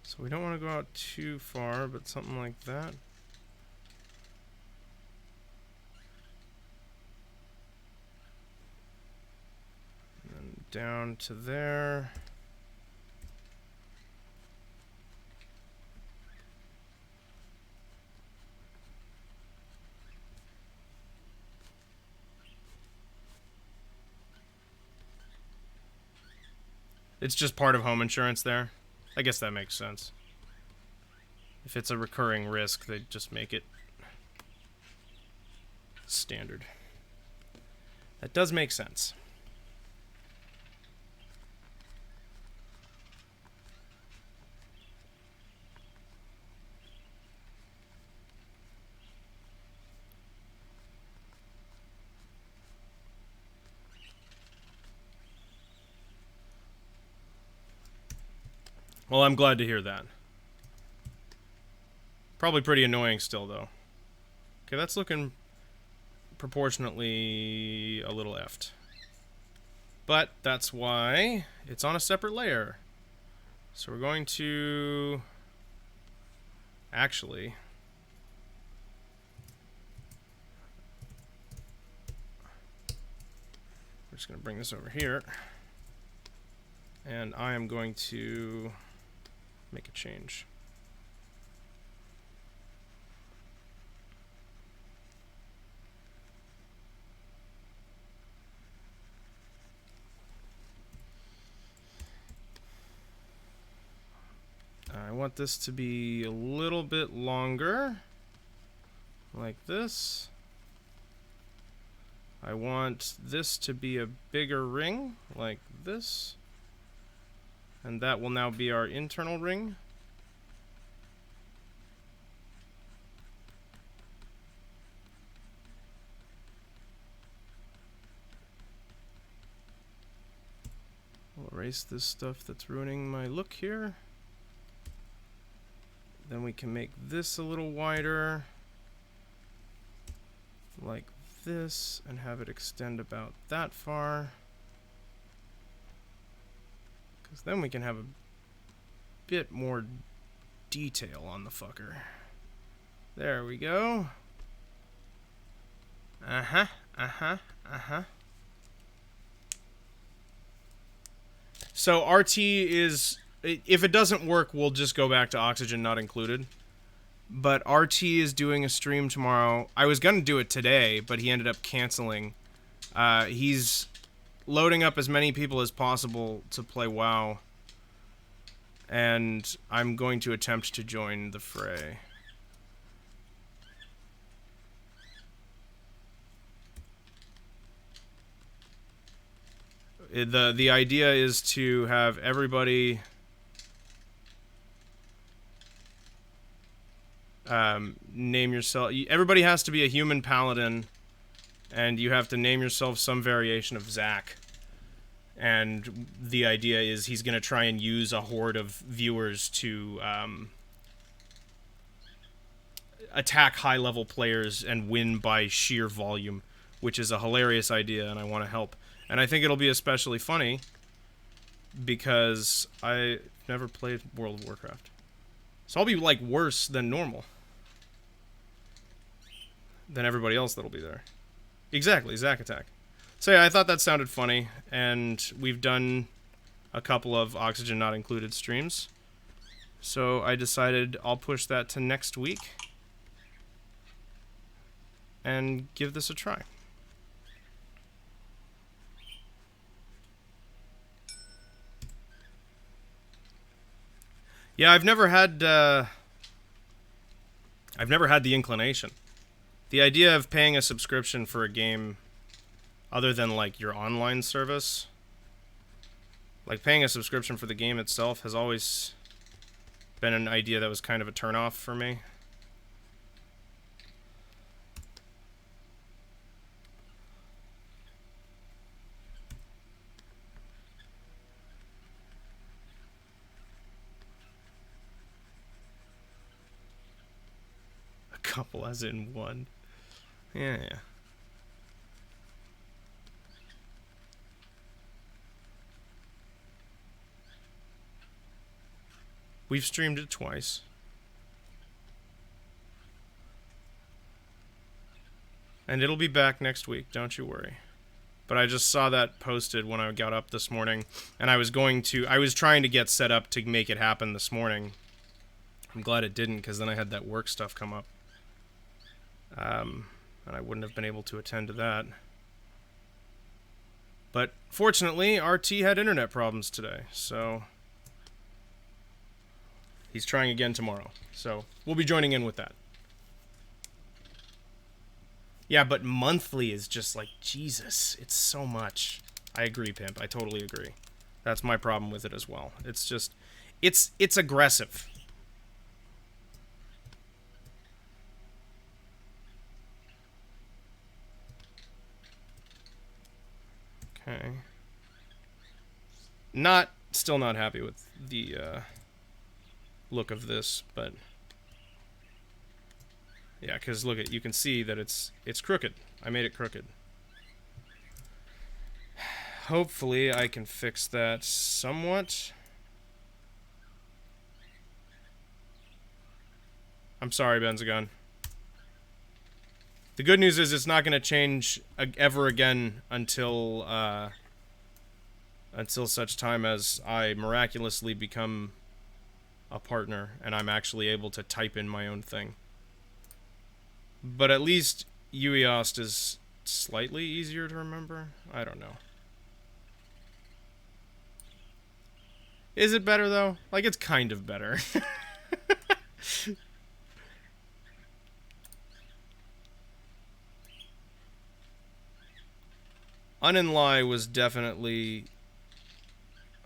So we don't want to go out too far, but something like that. And then down to there. It's just part of home insurance there. I guess that makes sense. If it's a recurring risk, they just make it standard. That does make sense. Well, I'm glad to hear that. Probably pretty annoying still, though. Okay, that's looking proportionately a little effed. But that's why it's on a separate layer. So we're going to... Actually... We're just going to bring this over here. And I am going to... make a change. I want this to be a little bit longer, like this. I want this to be a bigger ring, like this. And that will now be our internal ring. We'll erase this stuff that's ruining my look here. Then we can make this a little wider, like this, and have it extend about that far. Because then we can have a bit more detail on the fucker. There we go. Uh-huh, uh-huh, uh-huh. So RT is... If it doesn't work, we'll just go back to oxygen not included. But RT is doing a stream tomorrow. I was going to do it today, but he ended up canceling. He's loading up as many people as possible to play WoW. And I'm going to attempt to join the fray. The idea is to have everybody... name yourself. Everybody has to be a human paladin, and you have to name yourself some variation of Zac. And the idea is he's going to try and use a horde of viewers to attack high-level players and win by sheer volume, which is a hilarious idea, and I want to help. And I think it'll be especially funny because I never played World of Warcraft. So I'll be, like, worse than normal. Than everybody else that'll be there. Exactly, Zack Attack. So yeah, I thought that sounded funny, and we've done a couple of Oxygen Not Included streams. So I decided I'll push that to next week and give this a try. Yeah, I've never had the inclination. The idea of paying a subscription for a game other than, like, your online service, like, paying a subscription for the game itself has always been an idea that was kind of a turnoff for me. A couple as in one. Yeah. We've streamed it twice. And it'll be back next week, don't you worry. But I just saw that posted when I got up this morning, and I was trying to get set up to make it happen this morning. I'm glad it didn't, because then I had that work stuff come up. And I wouldn't have been able to attend to that. But fortunately, RT had internet problems today, so he's trying again tomorrow. So we'll be joining in with that. Yeah, but monthly is just like, Jesus, it's so much. I agree, Pimp. I totally agree. That's my problem with it as well. It's just, it's aggressive. Okay. Still not happy with the look of this, but yeah, because look at, you can see that it's crooked. I made it crooked. Hopefully I can fix that somewhat. I'm sorry, Benzagon. The good news is it's not going to change ever again until such time as I miraculously become a partner and I'm actually able to type in my own thing. But at least Ueost is slightly easier to remember. I don't know. Is it better, though? Like, it's kind of better. Unenlightened was definitely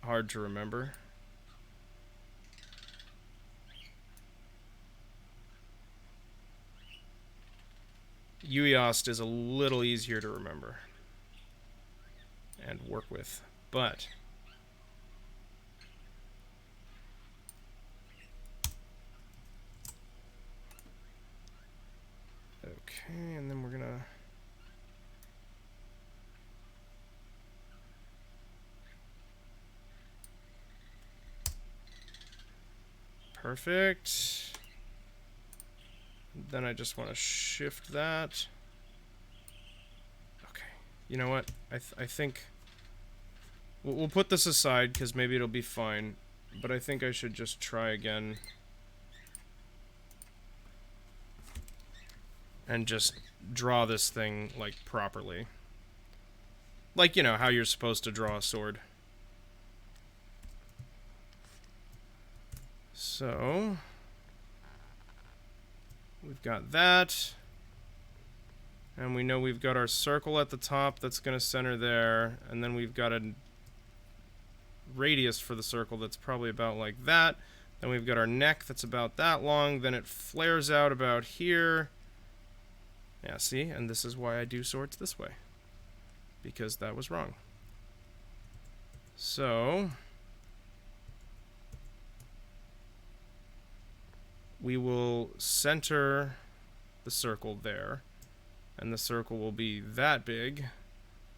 hard to remember. Ueost is a little easier to remember and work with, but okay, and then we're gonna perfect. Then I just want to shift that. Okay, you know what? I think we'll put this aside because maybe it'll be fine. But I think I should just try again and just draw this thing like properly, like, you know, how you're supposed to draw a sword. So we've got that, and we know we've got our circle at the top that's going to center there, and then we've got a radius for the circle that's probably about like that. Then we've got our neck that's about that long, then it flares out about here. Yeah, see? And this is why I do swords this way, because that was wrong. So we will center the circle there. And the circle will be that big.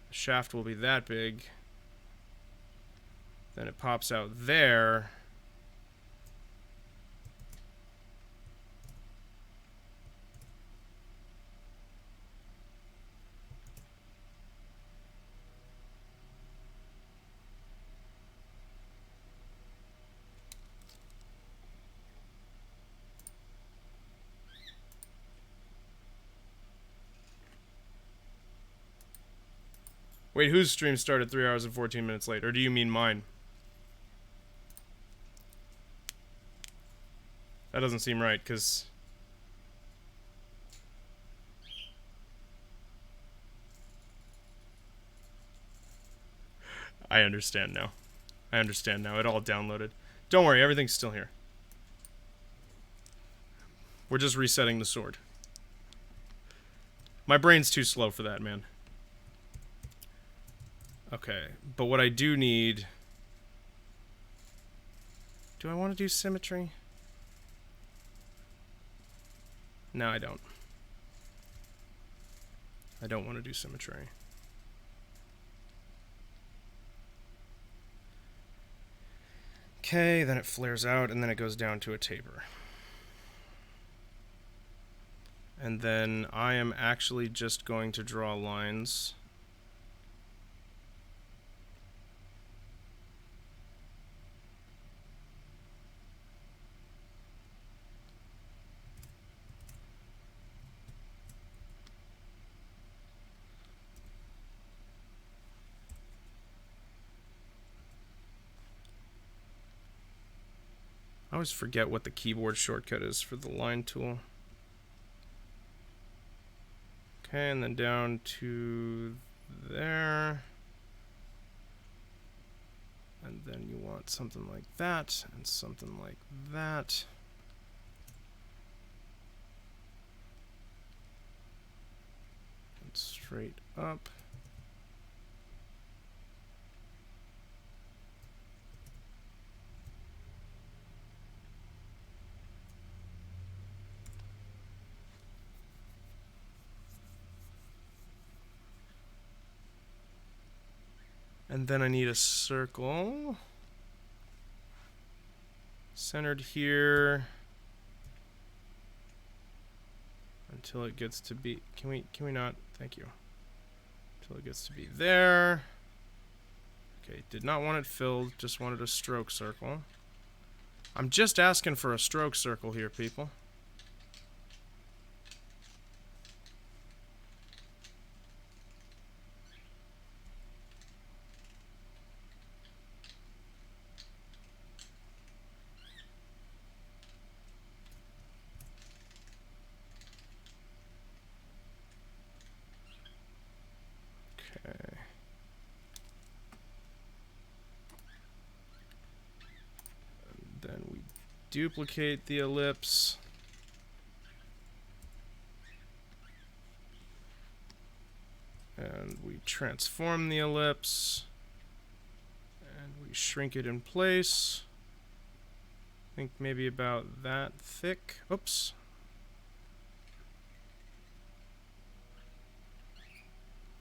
The shaft will be that big. Then it pops out there. Wait, whose stream started 3 hours and 14 minutes late? Or do you mean mine? That doesn't seem right, because... I understand now. I understand now. It all downloaded. Don't worry, everything's still here. We're just resetting the sword. My brain's too slow for that, man. Okay, but what I do need... Do I want to do symmetry? No, I don't. I don't want to do symmetry. Okay, then it flares out, and then it goes down to a taper. And then I am actually just going to draw lines. I always forget what the keyboard shortcut is for the line tool. Okay, and then down to there. And then you want something like that, and something like that. And straight up. And then I need a circle centered here until it gets to be, can we not, thank you, until it gets to be there. Okay, did not want it filled, just wanted a stroke circle. I'm just asking for a stroke circle here, people. Duplicate the ellipse. And we transform the ellipse. And we shrink it in place. I think maybe about that thick. Oops.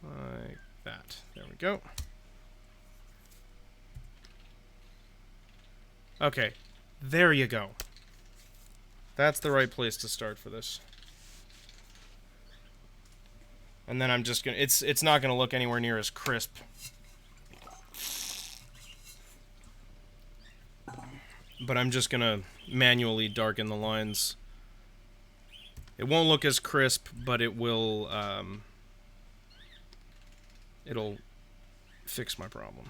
Like that. There we go. Okay. There you go. That's the right place to start for this. And then I'm just gonna, it's not gonna look anywhere near as crisp. But I'm just gonna manually darken the lines. It won't look as crisp, but it will, it'll fix my problem.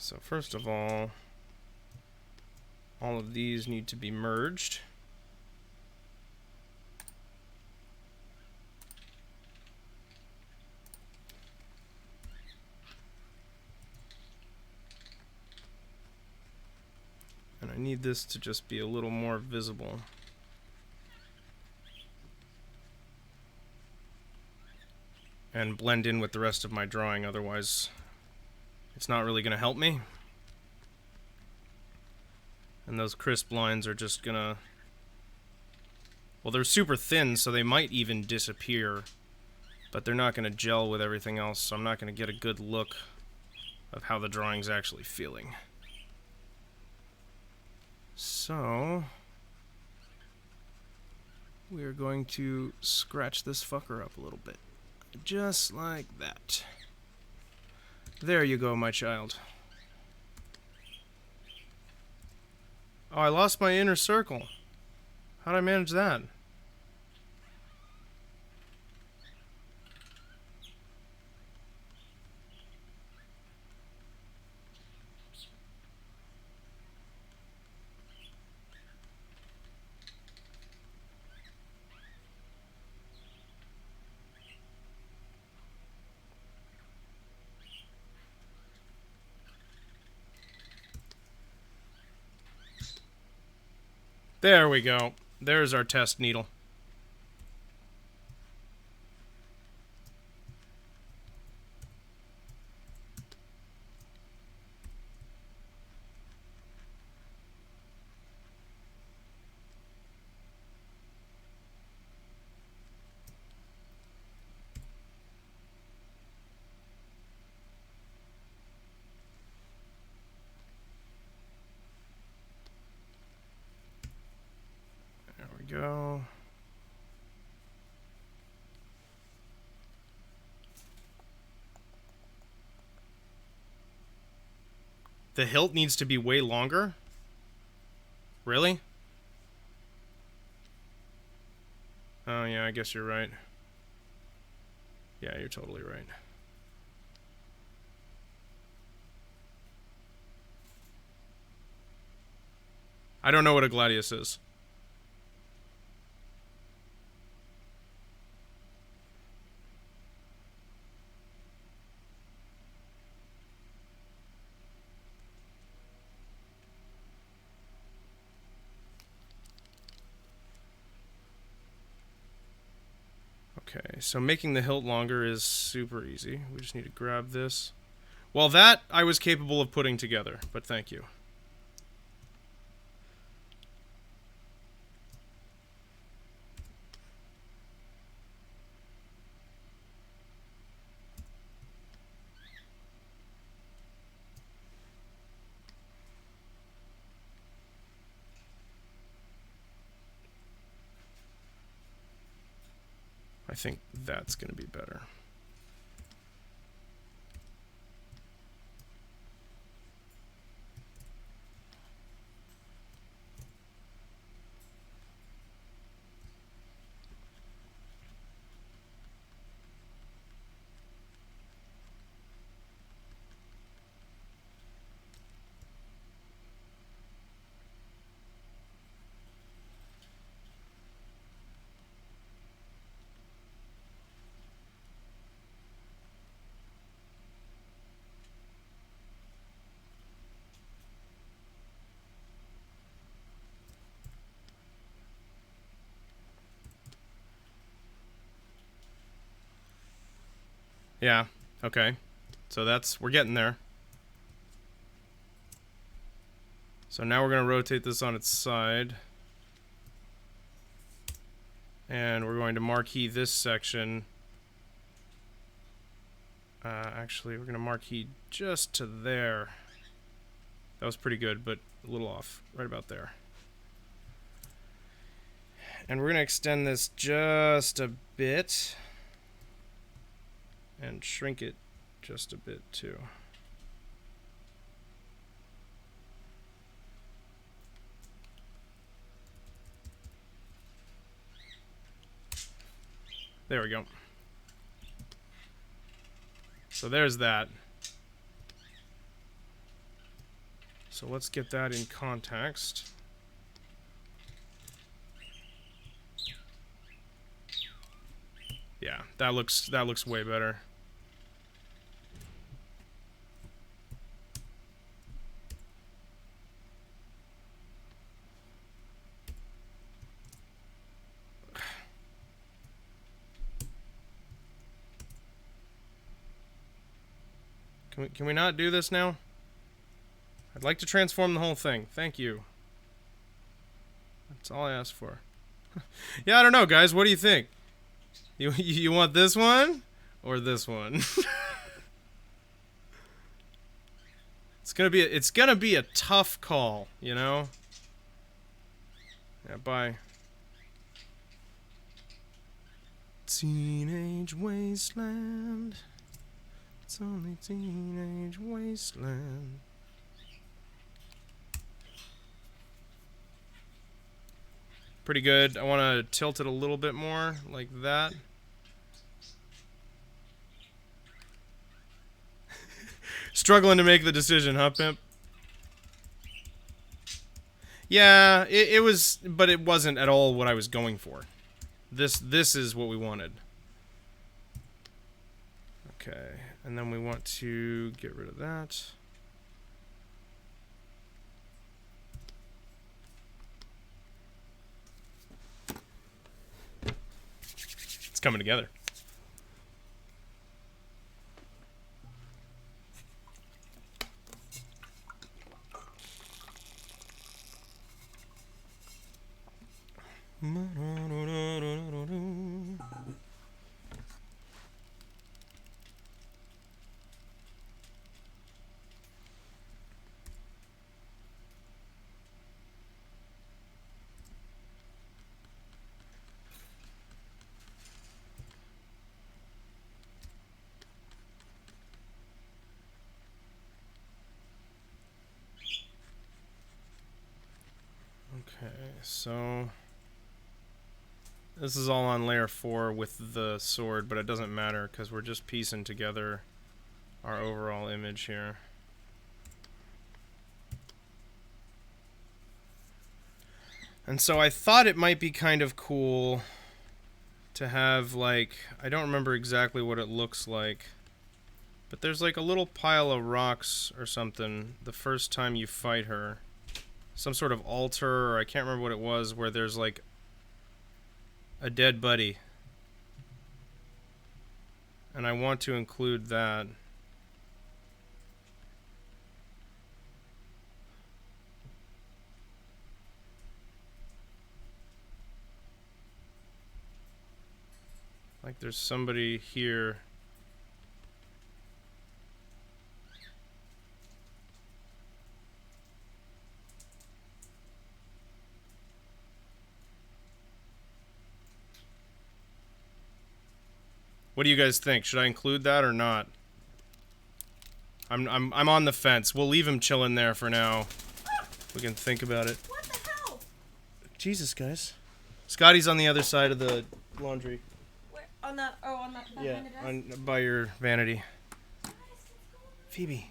So first of all of these need to be merged. And I need this to just be a little more visible. And blend in with the rest of my drawing, otherwise it's not really going to help me. And those crisp lines are just gonna... Well, they're super thin, so they might even disappear. But they're not gonna gel with everything else, so I'm not gonna get a good look of how the drawing's actually feeling. So... we are going to scratch this fucker up a little bit. Just like that. There you go, my child. Oh, I lost my inner circle. How'd I manage that? There we go. There's our test needle. There we go. The hilt needs to be way longer? Really? Oh yeah, I guess you're right. Yeah, you're totally right. I don't know what a gladius is. Okay, so making the hilt longer is super easy. We just need to grab this. Well, that I was capable of putting together, but thank you. I think that's going to be better. Yeah, okay. So we're getting there. So now we're going to rotate this on its side. And we're going to marquee this section. Actually, we're going to marquee just to there. That was pretty good, but a little off. Right about there. And we're going to extend this just a bit. And shrink it just a bit, too. There we go. So there's that. So let's get that in context. Yeah, that looks way better. Can we not do this now? I'd like to transform the whole thing. Thank you. That's all I asked for. Yeah, I don't know, guys. What do you think? You want this one or this one? It's gonna be a tough call, you know? Yeah, bye. Teenage wasteland. It's only teenage wasteland. Pretty good. I want to tilt it a little bit more, like that. Struggling to make the decision, huh, Pimp? Yeah, it was, but it wasn't at all what I was going for. This is what we wanted. Okay, and then we want to get rid of that. It's coming together. Okay, so this is all on layer 4 with the sword, but it doesn't matter because we're just piecing together our overall image here. And so I thought it might be kind of cool to have, like, I don't remember exactly what it looks like, but there's like a little pile of rocks or something the first time you fight her. Some sort of altar, or I can't remember what it was, where there's like a dead buddy. And I want to include that. Like there's somebody here. What do you guys think? Should I include that or not? I'm on the fence. We'll leave him chilling there for now. We can think about it. What the hell? Jesus, guys. Scotty's on the other side of the laundry. Where? On the Yeah, behind by your vanity. Phoebe,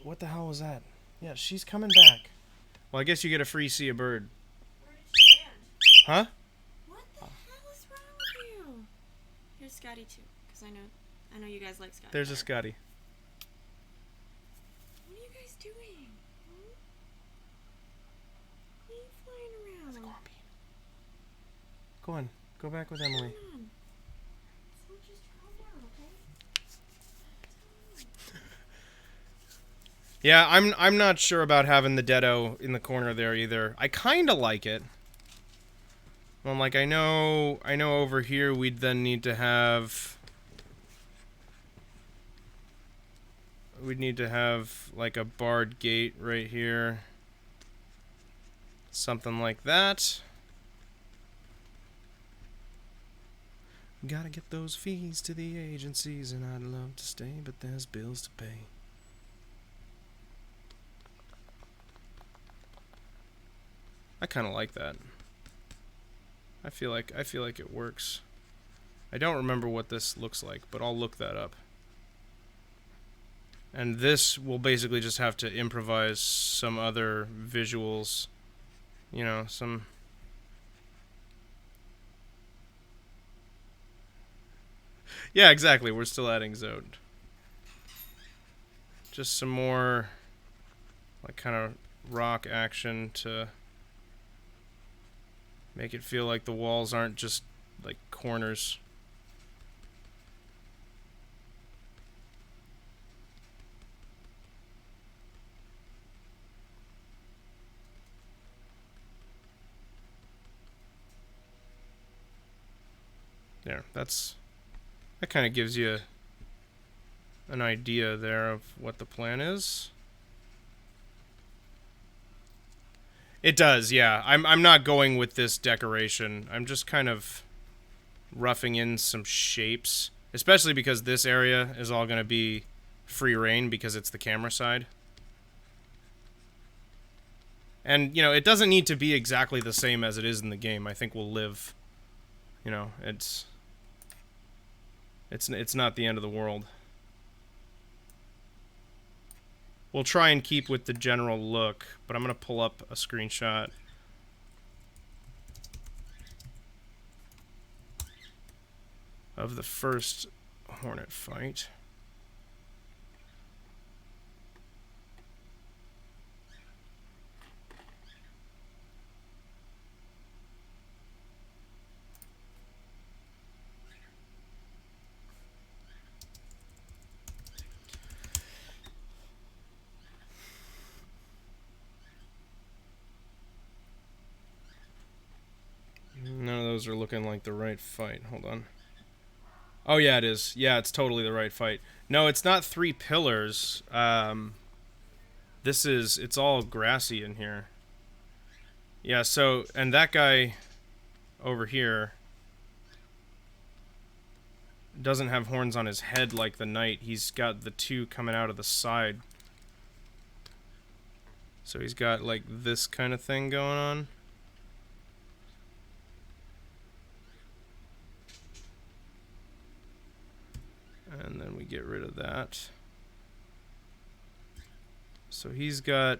what the hell was that? Yeah, she's coming back. Well, I guess you get a free see a bird. Where did she land? Huh? What the hell is wrong with you? Here's Scotty too, because I know you guys like Scotty. There's a Scotty. What are you guys doing? What are you flying around? Go on. Go back with Emily. Come on. So just calm down, okay? Yeah, I'm not sure about having the Deado in the corner there either. I kind of like it. Well, like I know over here we'd then need to have like a barred gate right here. Something like that. Gotta get those fees to the agencies, and I'd love to stay, but there's bills to pay. I kind of like that. I feel like it works. I don't remember what this looks like, but I'll look that up. And this will basically just have to improvise some other visuals, you know, some... Yeah, exactly, we're still adding Zode. Just some more, like, kind of rock action to make it feel like the walls aren't just, like, corners. There, that kind of gives you an idea there of what the plan is. It does, yeah. I'm not going with this decoration. I'm just kind of roughing in some shapes, especially because this area is all going to be free reign because it's the camera side. And, you know, it doesn't need to be exactly the same as it is in the game. I think we'll live, you know, it's not the end of the world. We'll try and keep with the general look, but I'm going to pull up a screenshot. Of the first Hornet fight. None of those are looking like the right fight. Hold on. Oh, yeah, it is. Yeah, it's totally the right fight. No, it's not 3 pillars. It's all grassy in here. Yeah, so, and that guy over here doesn't have horns on his head like the knight. He's got the 2 coming out of the side. So he's got, like, this kind of thing going on. And then we get rid of that. So he's got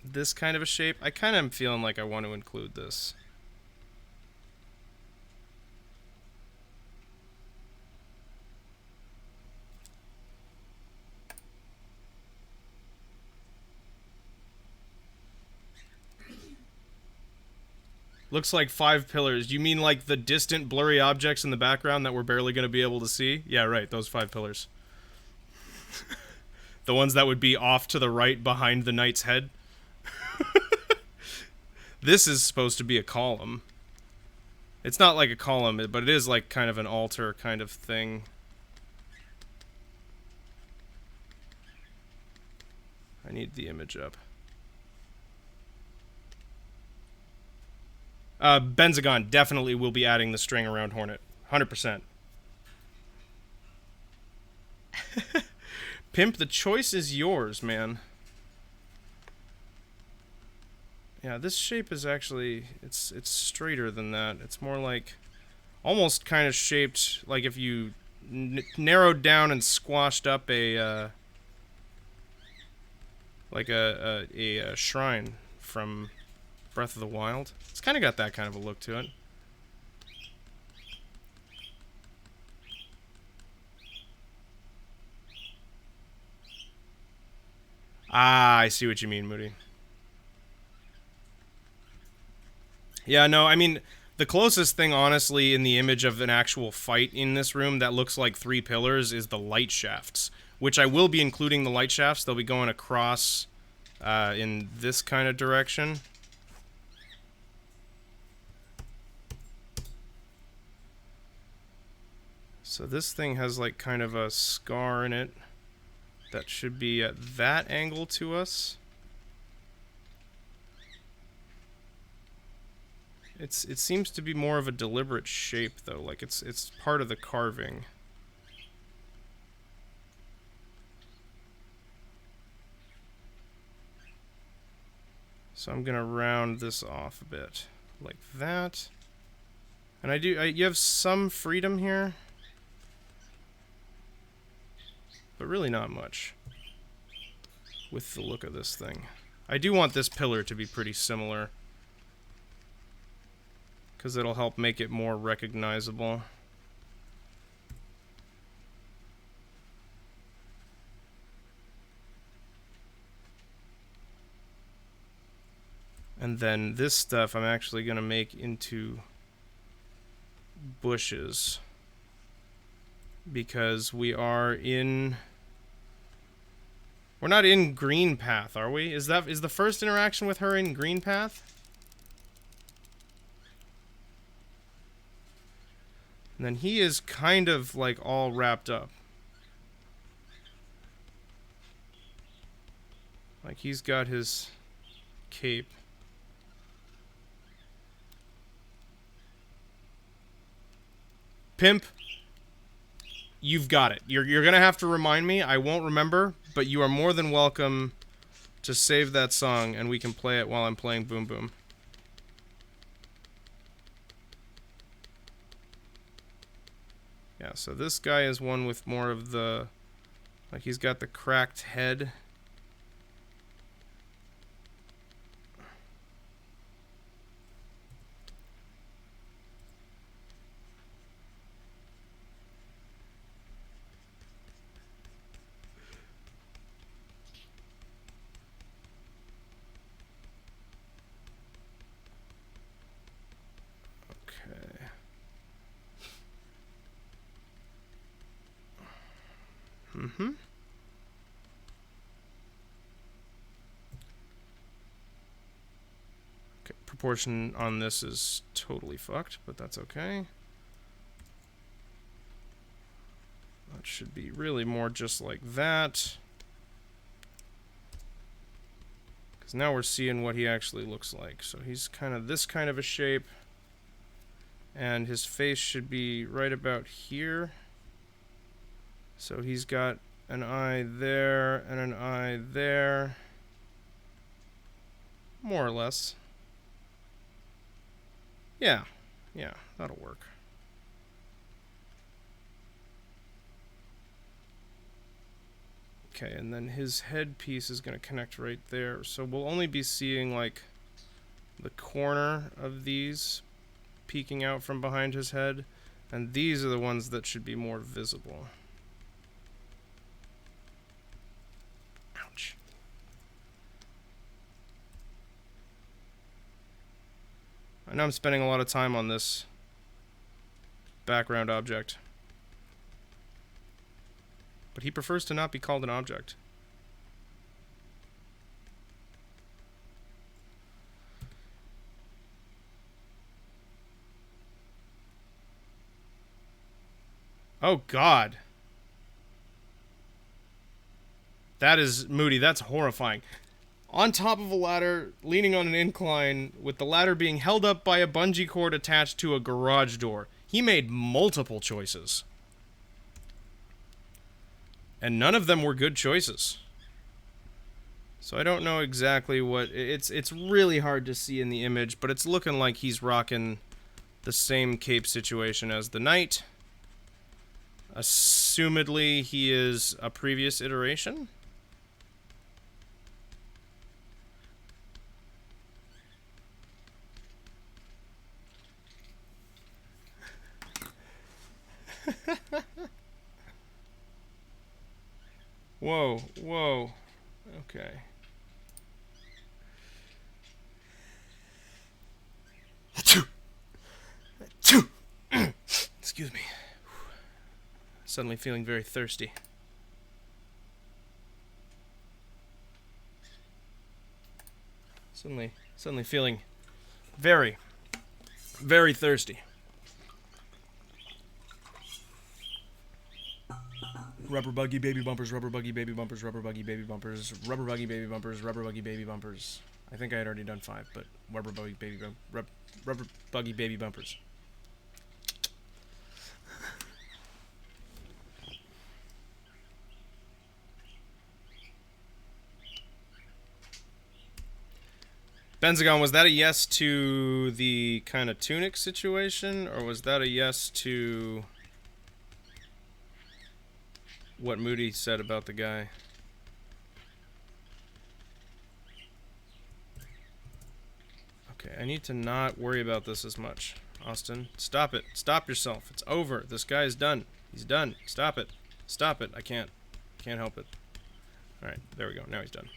this kind of a shape. I kind of am feeling like I want to include this. Looks like 5 pillars. You mean like the distant blurry objects in the background that we're barely going to be able to see? Yeah, right, those 5 pillars. The ones that would be off to the right behind the knight's head. This is supposed to be a column. It's not like a column, but it is like kind of an altar kind of thing. I need the image up. Benzagon definitely will be adding the string around Hornet. 100%. Pimp, the choice is yours, man. Yeah, this shape is actually... It's straighter than that. It's more like... Almost kind of shaped like if you narrowed down and squashed up a... like a shrine from Breath of the Wild. It's kind of got that kind of a look to it. Ah, I see what you mean, Moody. Yeah, no, I mean, the closest thing, honestly, in the image of an actual fight in this room that looks like 3 pillars is the light shafts, which I will be including the light shafts. They'll be going across in this kind of direction. So this thing has like kind of a scar in it that should be at that angle to us. It seems to be more of a deliberate shape though, like it's part of the carving. So I'm gonna round this off a bit, like that. And you have some freedom here, but really not much with the look of this thing. I do want this pillar to be pretty similar, because it'll help make it more recognizable. And then this stuff I'm actually going to make into bushes, because we're not in Green Path, are we? Is the first interaction with her in Green Path? And then he is kind of like all wrapped up. Like he's got his cape. Pimp, you've got it. You're gonna have to remind me. I won't remember, but you are more than welcome to save that song and we can play it while I'm playing Boom Boom. Yeah, so this guy is one with more of the... Like, he's got the cracked head. Mm-hmm. Okay, proportion on this is totally fucked, but that's okay. That should be really more just like that. Because now we're seeing what he actually looks like. So he's kind of this kind of a shape. And his face should be right about here. So he's got an eye there and an eye there. More or less. Yeah, that'll work. Okay, and then his headpiece is going to connect right there. So we'll only be seeing like the corner of these peeking out from behind his head. And these are the ones that should be more visible. Ouch. I know I'm spending a lot of time on this background object. But he prefers to not be called an object. Oh, God. That is, Moody, that's horrifying. On top of a ladder, leaning on an incline, with the ladder being held up by a bungee cord attached to a garage door. He made multiple choices. And none of them were good choices. So I don't know exactly what... It's really hard to see in the image, but it's looking like he's rocking the same cape situation as the knight. Assumedly, he is a previous iteration. Whoa, whoa. Okay. Excuse me. Suddenly feeling very thirsty. Suddenly feeling very, very thirsty. Rubber buggy baby bumpers, rubber buggy baby bumpers, rubber buggy baby bumpers, rubber buggy baby bumpers, rubber buggy baby bumpers. I think I had already done 5, but rubber buggy baby rubber buggy baby bumpers. Benzagon, was that a yes to the kind of tunic situation, or was that a yes to what Moody said about the guy? Okay, I need to not worry about this as much. Austin, stop it. Stop yourself. It's over. This guy is done. He's done. Stop it. Stop it. I can't help it. Alright, there we go. Now he's done.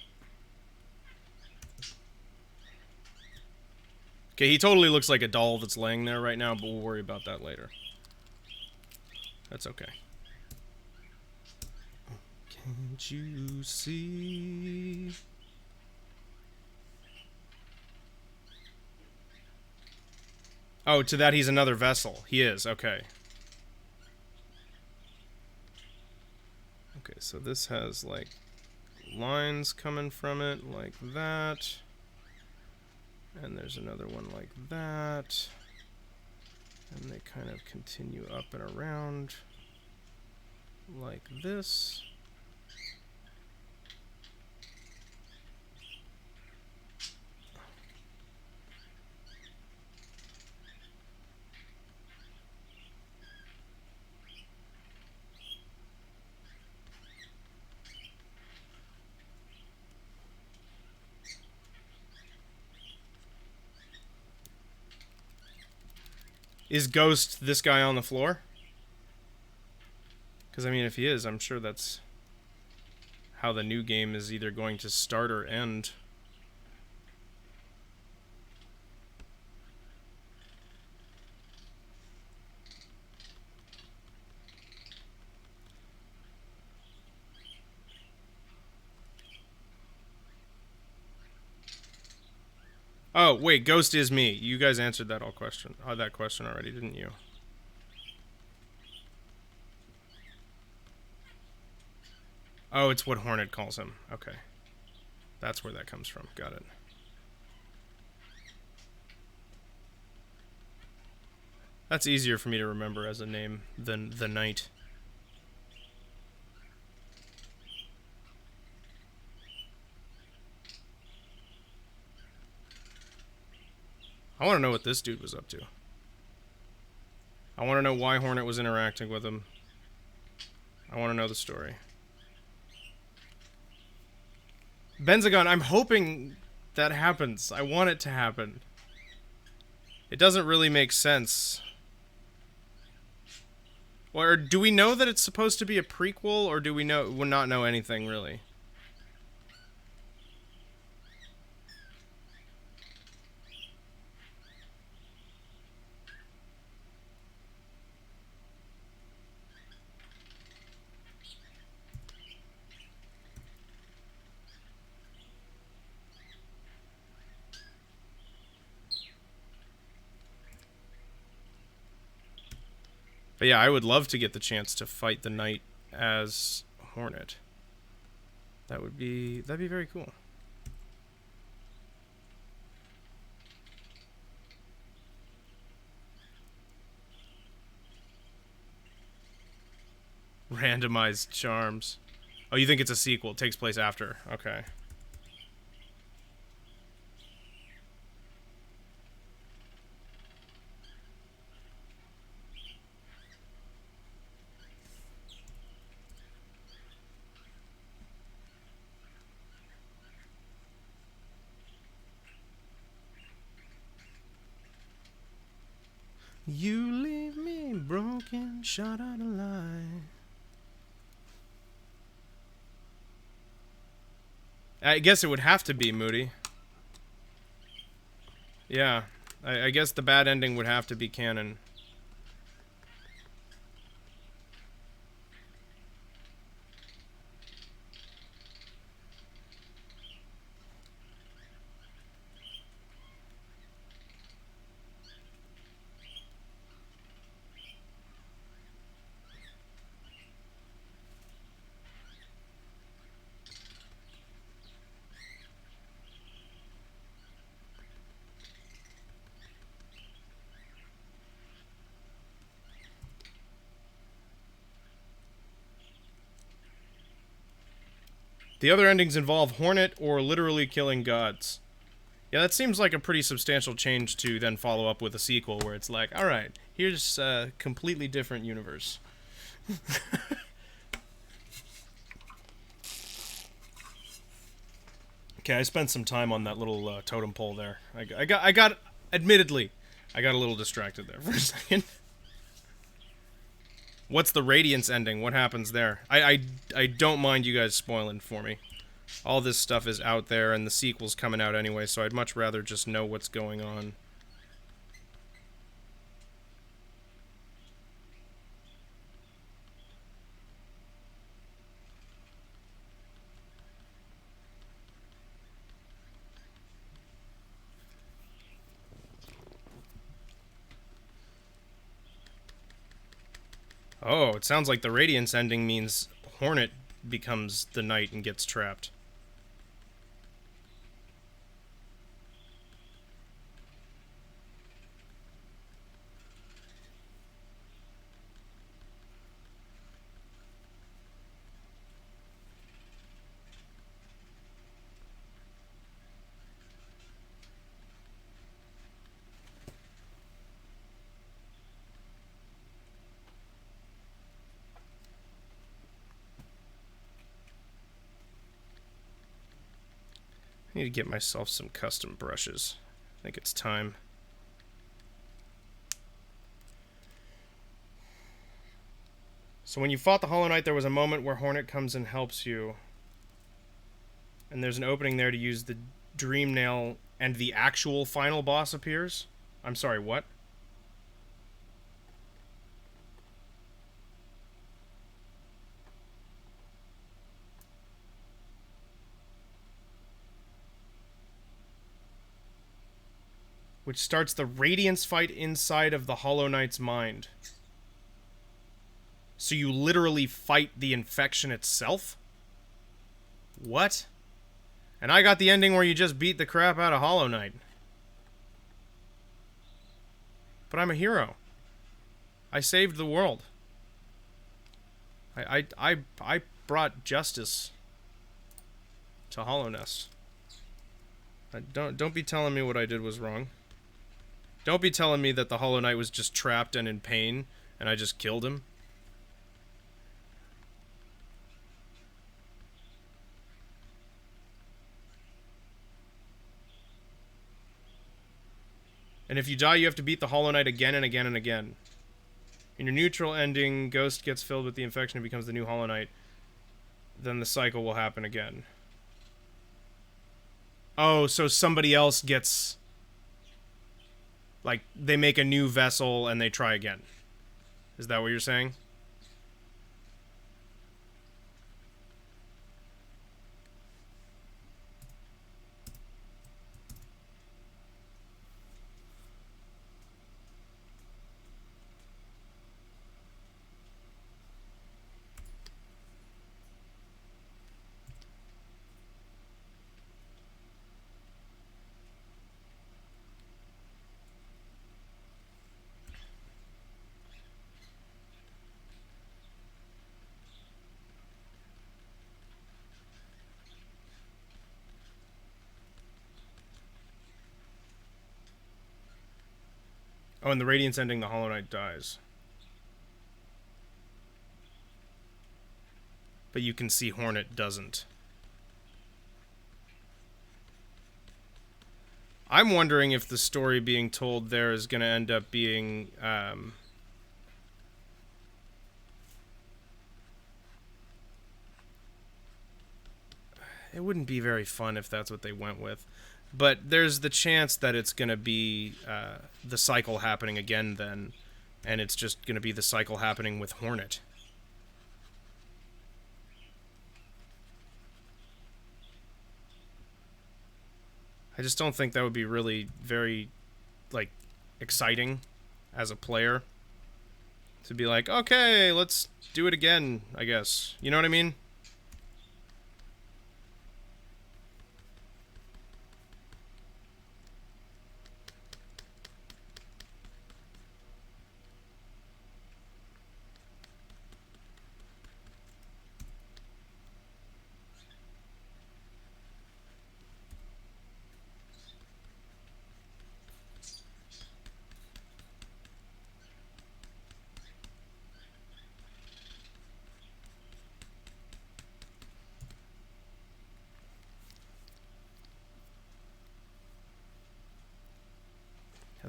Okay, he totally looks like a doll that's laying there right now, but we'll worry about that later. That's okay. Can't you see? Oh, to that he's another vessel. He is, okay. so this has like lines coming from it like that. And there's another one like that. And they kind of continue up and around like this. Is Ghost this guy on the floor? Because, I mean, if he is, I'm sure that's how the new game is either going to start or end. Oh, wait, Ghost is me. You guys answered that question already, didn't you? Oh, it's what Hornet calls him. Okay. That's where that comes from. Got it. That's easier for me to remember as a name than the Knight. I want to know what this dude was up to. I want to know why Hornet was interacting with him. I want to know the story. Benzagon, I'm hoping that happens. I want it to happen. It doesn't really make sense. Or do we know that it's supposed to be a prequel, or do we not know anything really? But yeah, I would love to get the chance to fight the Knight as Hornet. That'd be very cool. Randomized charms. Oh, you think it's a sequel? It takes place after. Okay. You leave me broken, shot out of line. I guess it would have to be Moody. Yeah, I guess the bad ending would have to be canon. The other endings involve Hornet or literally killing gods. Yeah, that seems like a pretty substantial change to then follow up with a sequel where it's like, alright, here's a completely different universe. Okay, I spent some time on that little totem pole there. Admittedly, I got a little distracted there for a second. What's the Radiance ending? What happens there? I don't mind you guys spoiling for me. All this stuff is out there, and the sequel's coming out anyway, so I'd much rather just know what's going on. Oh, it sounds like the Radiance ending means Hornet becomes the knight and gets trapped. I need to get myself some custom brushes. I think it's time. So when you fought the Hollow Knight, there was a moment where Hornet comes and helps you. And there's an opening there to use the Dream Nail, and the actual final boss appears? I'm sorry, what? Which starts the Radiance fight inside of the Hollow Knight's mind. So you literally fight the infection itself? What? And I got the ending where you just beat the crap out of Hollow Knight. But I'm a hero. I saved the world. I brought justice to Hollow Nest. Don't be telling me what I did was wrong. Don't be telling me that the Hollow Knight was just trapped and in pain, and I just killed him. And if you die, you have to beat the Hollow Knight again and again and again. In your neutral ending, Ghost gets filled with the infection and becomes the new Hollow Knight. Then the cycle will happen again. Oh, so somebody else gets... Like, they make a new vessel and they try again. Is that what you're saying? Oh, in the Radiance Ending, the Hollow Knight dies. But you can see Hornet doesn't. I'm wondering if the story being told there is going to end up being... It wouldn't be very fun if that's what they went with. But there's the chance that it's going to be the cycle happening again then. And it's just going to be the cycle happening with Hornet. I just don't think that would be really very, like, exciting as a player. To be like, okay, let's do it again, I guess. You know what I mean?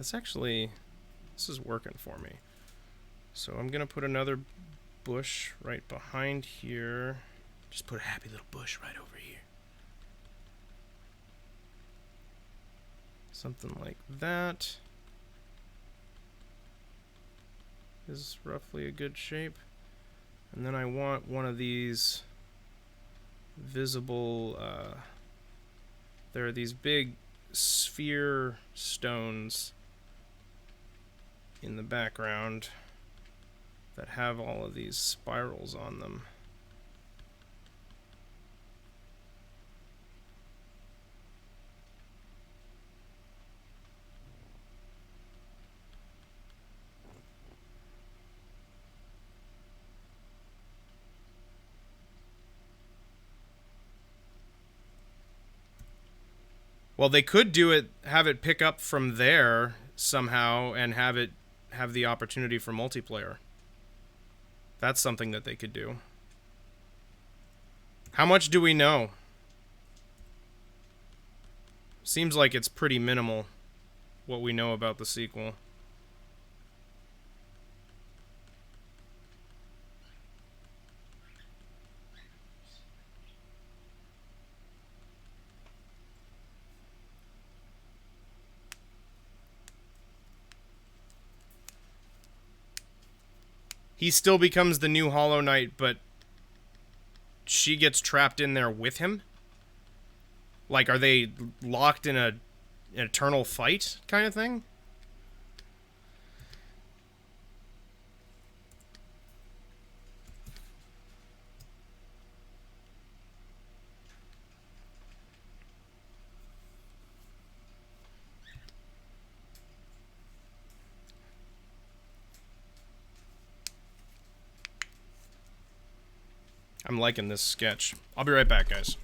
This is working for me. So I'm gonna put another bush right behind here. Just put a happy little bush right over here. Something like that is roughly a good shape. And then I want one of these visible, there are these big sphere stones in the background that have all of these spirals on them. Well, they could do it, have it pick up from there somehow, and have the opportunity for multiplayer. That's something that they could do. How much do we know? Seems like it's pretty minimal, what we know about the sequel. He still becomes the new Hollow Knight, but she gets trapped in there with him? Like, are they locked in an eternal fight kind of thing? I'm liking this sketch. I'll be right back, guys.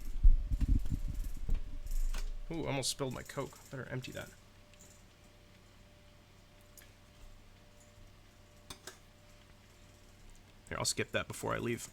Ooh, almost spilled my Coke. Better empty that. Here, I'll skip that before I leave.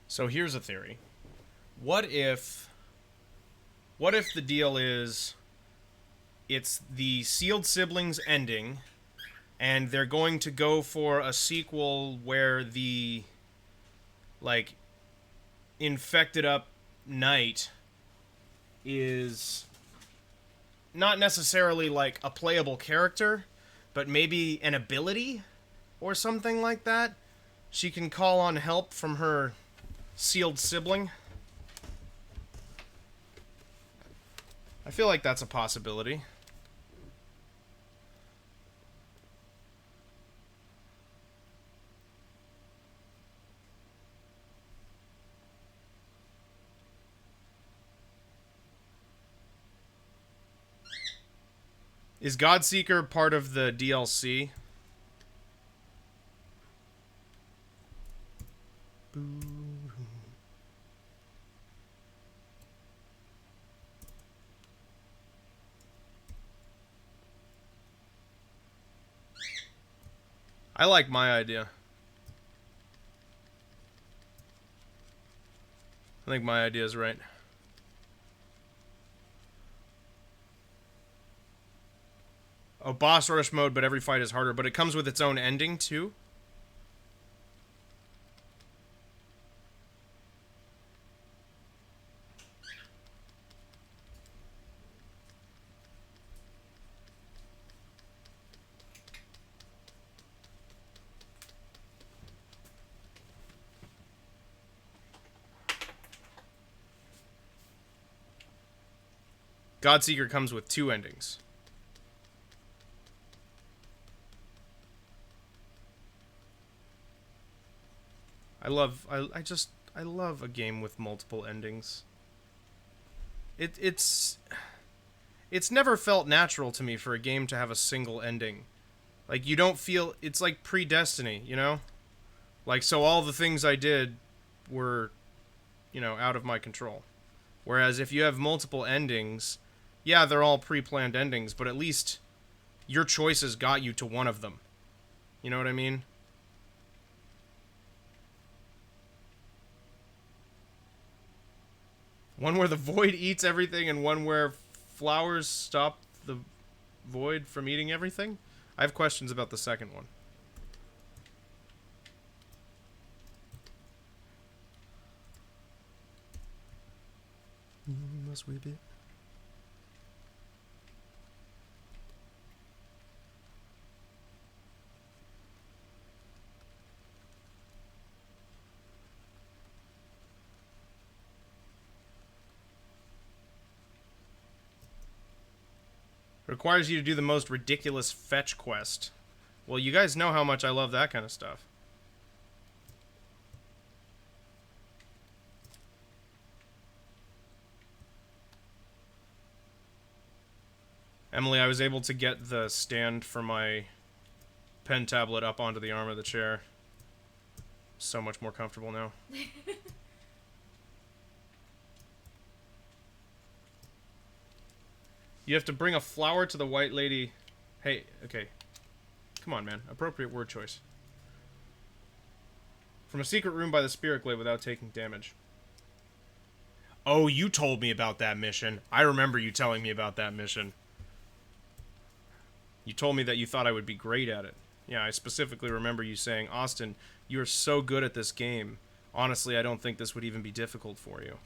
So here's a theory. What if the deal is it's the Sealed Siblings ending and they're going to go for a sequel where the like infected up knight is not necessarily like a playable character, but maybe an ability or something like that. She can call on help from her sealed sibling. I feel like that's a possibility. Is Godseeker part of the DLC? I like my idea. I think my idea is right. Oh, boss rush mode, but every fight is harder. But it comes with its own ending, too? Godseeker comes with 2 endings. I love a game with multiple endings. It's never felt natural to me for a game to have a single ending. Like, you don't feel, it's like pre-Destiny, you know? Like, so all the things I did were, you know, out of my control. Whereas if you have multiple endings, yeah, they're all pre-planned endings, but at least your choices got you to one of them. You know what I mean? One where the void eats everything and one where flowers stop the void from eating everything? I have questions about the second one. Must we be? Requires you to do the most ridiculous fetch quest. Well, you guys know how much I love that kind of stuff. Emily, I was able to get the stand for my pen tablet up onto the arm of the chair. So much more comfortable now. You have to bring a flower to the white lady. Hey, okay. Come on, man. Appropriate word choice. From a secret room by the spirit glade without taking damage. Oh, you told me about that mission. I remember you telling me about that mission. You told me that you thought I would be great at it. Yeah, I specifically remember you saying, Austin, you are so good at this game. Honestly, I don't think this would even be difficult for you.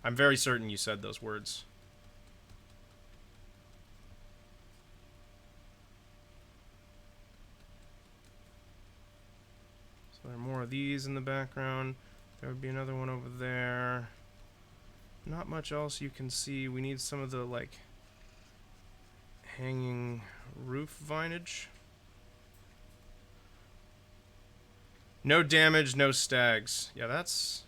I'm very certain you said those words. So there are more of these in the background. There would be another one over there. Not much else you can see. We need some of the, like, hanging roof vinage. No damage, no stags. Yeah, that's...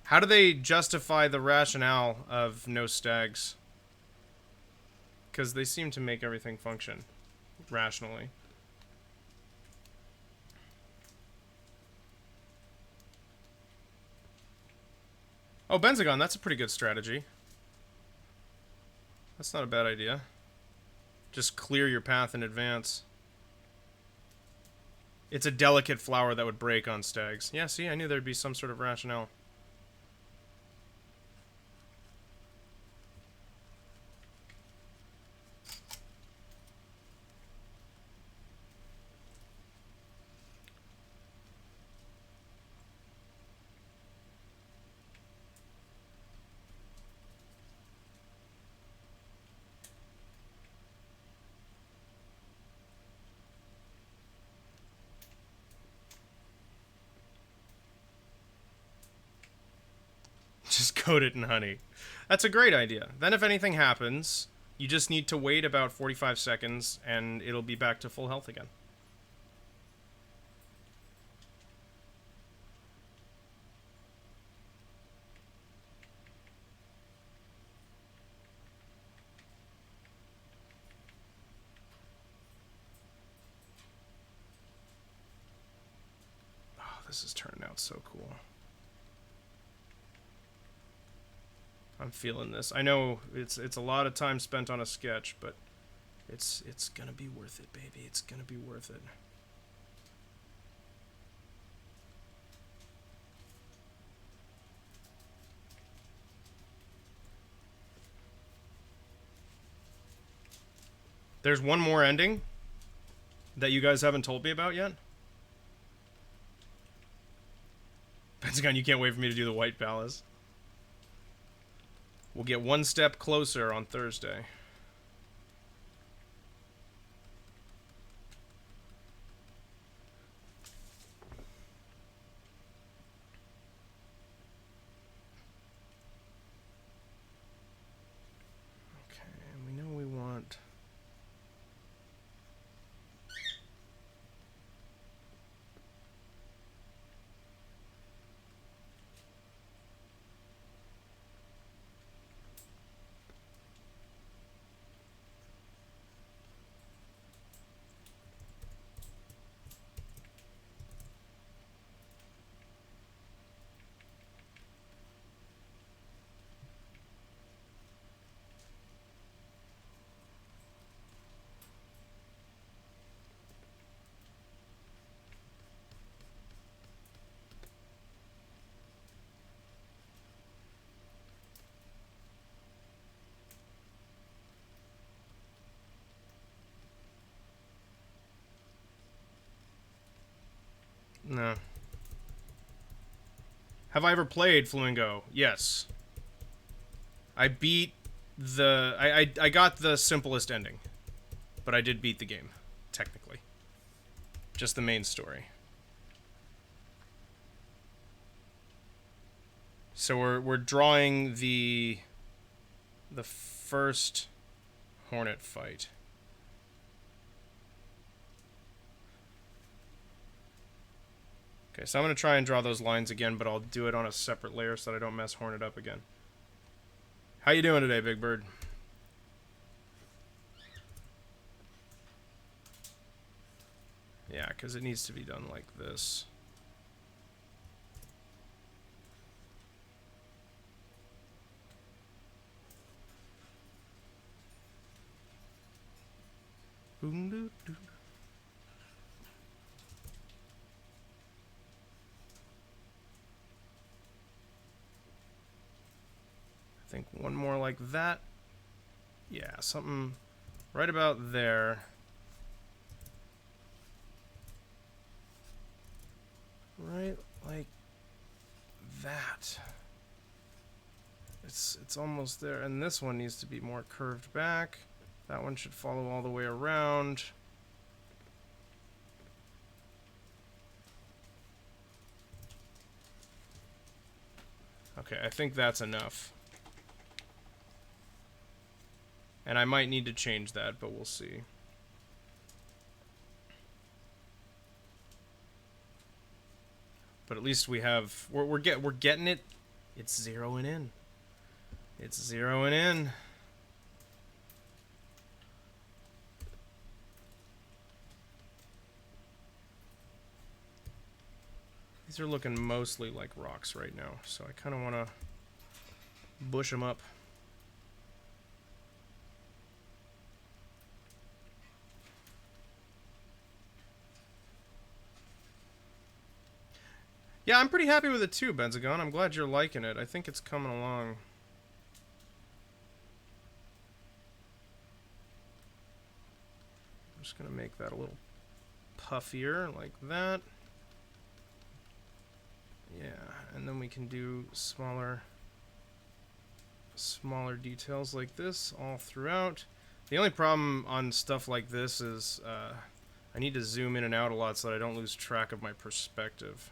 How do they justify the rationale of no stags? Because they seem to make everything function rationally. Oh, Benzagon, that's a pretty good strategy. That's not a bad idea. Just clear your path in advance. It's a delicate flower that would break on stags. Yeah, see, I knew there'd be some sort of rationale. Just coat it in honey. That's a great idea. Then if anything happens, you just need to wait about 45 seconds and it'll be back to full health again. Oh, this is turning out so cool. I'm feeling this. I know it's a lot of time spent on a sketch, but It's gonna be worth it, baby. It's gonna be worth it. There's one more ending that you guys haven't told me about yet. Pentagon, you can't wait for me to do the White Palace. We'll get one step closer on Thursday. Okay, and we know we want... No. Have I ever played Flamingo? Yes. I beat the... I got the simplest ending. But I did beat the game, technically. Just the main story. So we're drawing the first Hornet fight. Okay, so I'm going to try and draw those lines again, but I'll do it on a separate layer so that I don't mess Hornet up again. How you doing today, Big Bird? Yeah, because it needs to be done like this. Boom, doo, doo. I think one more like that. Yeah, something right about there. Right like that. It's almost there, and this one needs to be more curved back. That one should follow all the way around. Okay, I think that's enough. And I might need to change that, but we'll see. But at least we have... We're getting it. It's zeroing in. It's zeroing in. These are looking mostly like rocks right now, so I kind of want to bush them up. Yeah, I'm pretty happy with it too, Benzagon. I'm glad you're liking it. I think it's coming along. I'm just going to make that a little puffier, like that. Yeah, and then we can do smaller details like this all throughout. The only problem on stuff like this is I need to zoom in and out a lot so that I don't lose track of my perspective.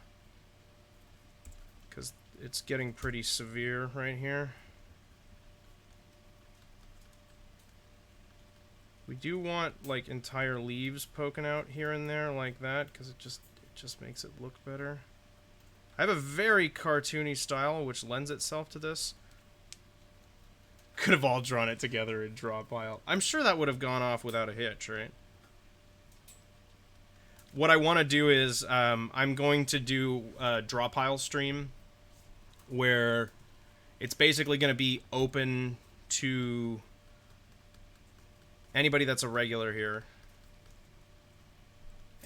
Because it's getting pretty severe right here. We do want like entire leaves poking out here and there like that, because it just makes it look better. I have a very cartoony style which lends itself to this. Could have all drawn it together in draw pile. I'm sure that would have gone off without a hitch, right? What I want to do is I'm going to do a draw pile stream where it's basically going to be open to anybody that's a regular here.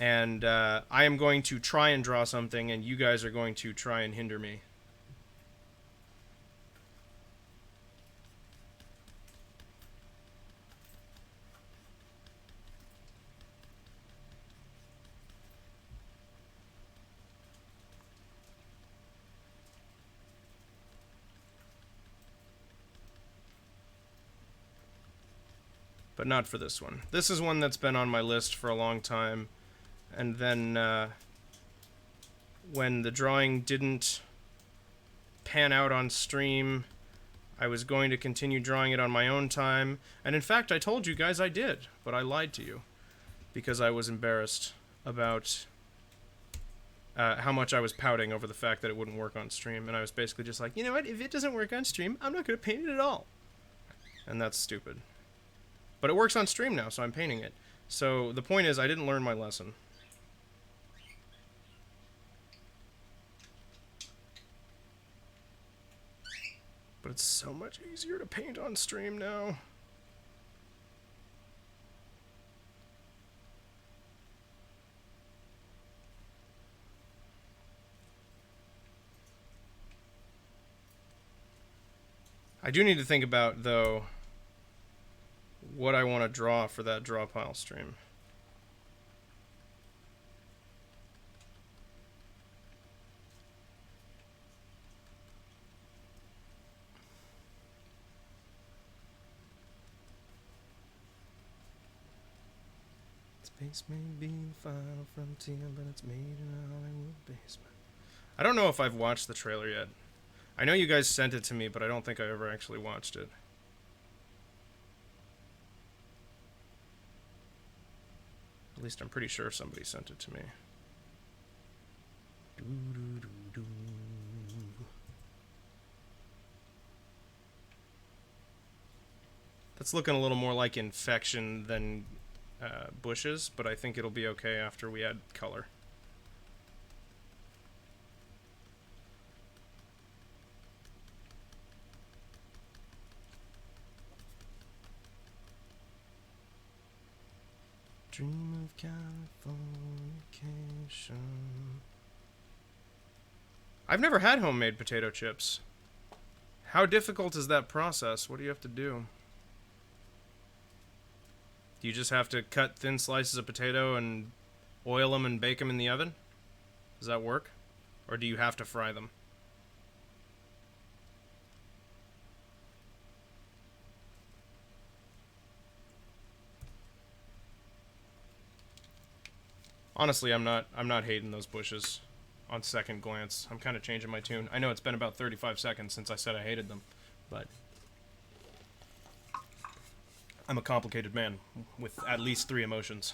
And I am going to try and draw something, and you guys are going to try and hinder me. But not for this one. This is one that's been on my list for a long time. And then when the drawing didn't pan out on stream, I was going to continue drawing it on my own time. And in fact, I told you guys I did, but I lied to you because I was embarrassed about how much I was pouting over the fact that it wouldn't work on stream. And I was basically just like, you know what, if it doesn't work on stream, I'm not going to paint it at all. And that's stupid. But it works on stream now, so I'm painting it. So the point is, I didn't learn my lesson. But it's so much easier to paint on stream now. I do need to think about, though, what I want to draw for that draw pile stream. Space may be far from frontier, but it's made in a Hollywood basement. I don't know if I've watched the trailer yet. I know you guys sent it to me, but I don't think I ever actually watched it. At least I'm pretty sure somebody sent it to me. That's looking a little more like infection than bushes, but I think it'll be okay after we add color. Dream of Californication. I've never had homemade potato chips. How difficult is that process? What do you have to do? Do you just have to cut thin slices of potato and oil them and bake them in the oven? Does that work? Or do you have to fry them? Honestly, I'm not hating those bushes on second glance. I'm kind of changing my tune. I know it's been about 35 seconds since I said I hated them, but I'm a complicated man with at least 3 emotions.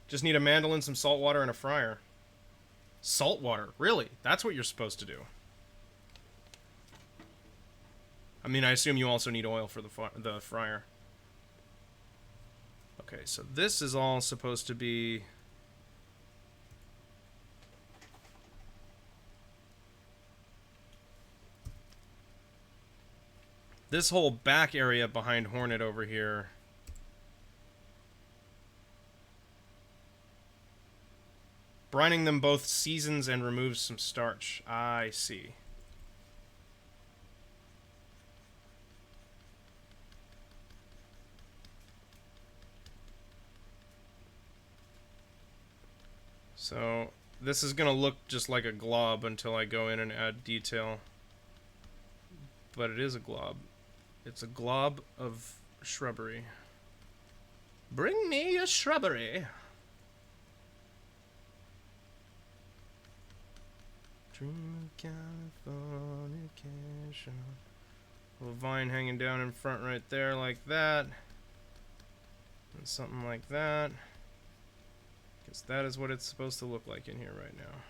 Just need a mandolin, some salt water, and a fryer. Salt water? Really? That's what you're supposed to do. I mean, I assume you also need oil for the fryer. Okay, so this is all supposed to be... This whole back area behind Hornet over here... Brining them both seasons and removes some starch. I see. So, this is going to look just like a glob until I go in and add detail. But it is a glob. It's a glob of shrubbery. Bring me a shrubbery. Dream of Californication. Little vine hanging down in front right there like that. And something like that. Because that is what it's supposed to look like in here right now.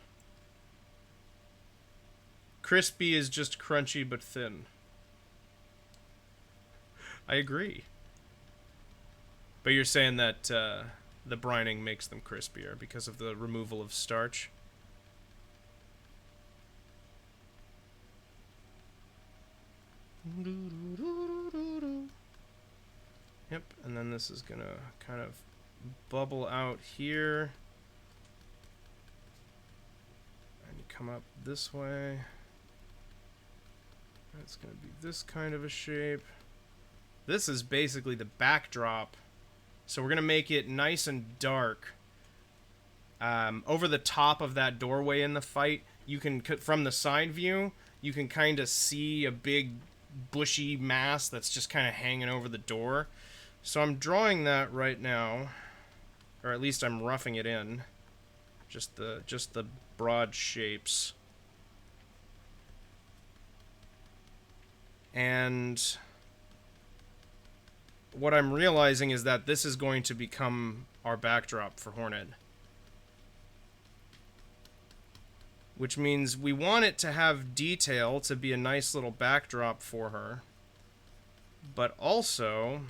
Crispy is just crunchy but thin. I agree. But you're saying that the brining makes them crispier because of the removal of starch? Yep, and then this is gonna kind of bubble out here. And you come up this way. It's gonna be this kind of a shape. This is basically the backdrop. So we're gonna make it nice and dark. Over the top of that doorway in the fight, you can, from the side view, you can kind of see a big bushy mass that's just kind of hanging over the door. So I'm drawing that right now, or at least I'm roughing it in. Just the broad shapes. And what I'm realizing is that this is going to become our backdrop for Hornet. Which means we want it to have detail to be a nice little backdrop for her. But also,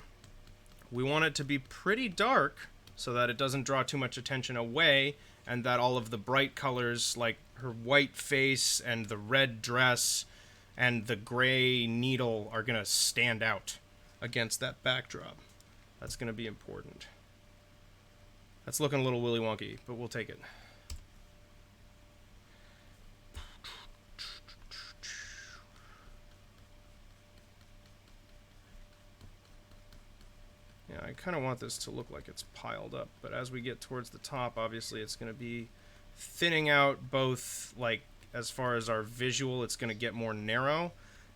we want it to be pretty dark so that it doesn't draw too much attention away, and that all of the bright colors, like her white face and the red dress and the gray needle, are going to stand out against that backdrop. That's going to be important. That's looking a little willy wonky, but we'll take it. Yeah, I kind of want this to look like it's piled up, but as we get towards the top, obviously it's going to be thinning out both, like, as far as our visual, it's going to get more narrow,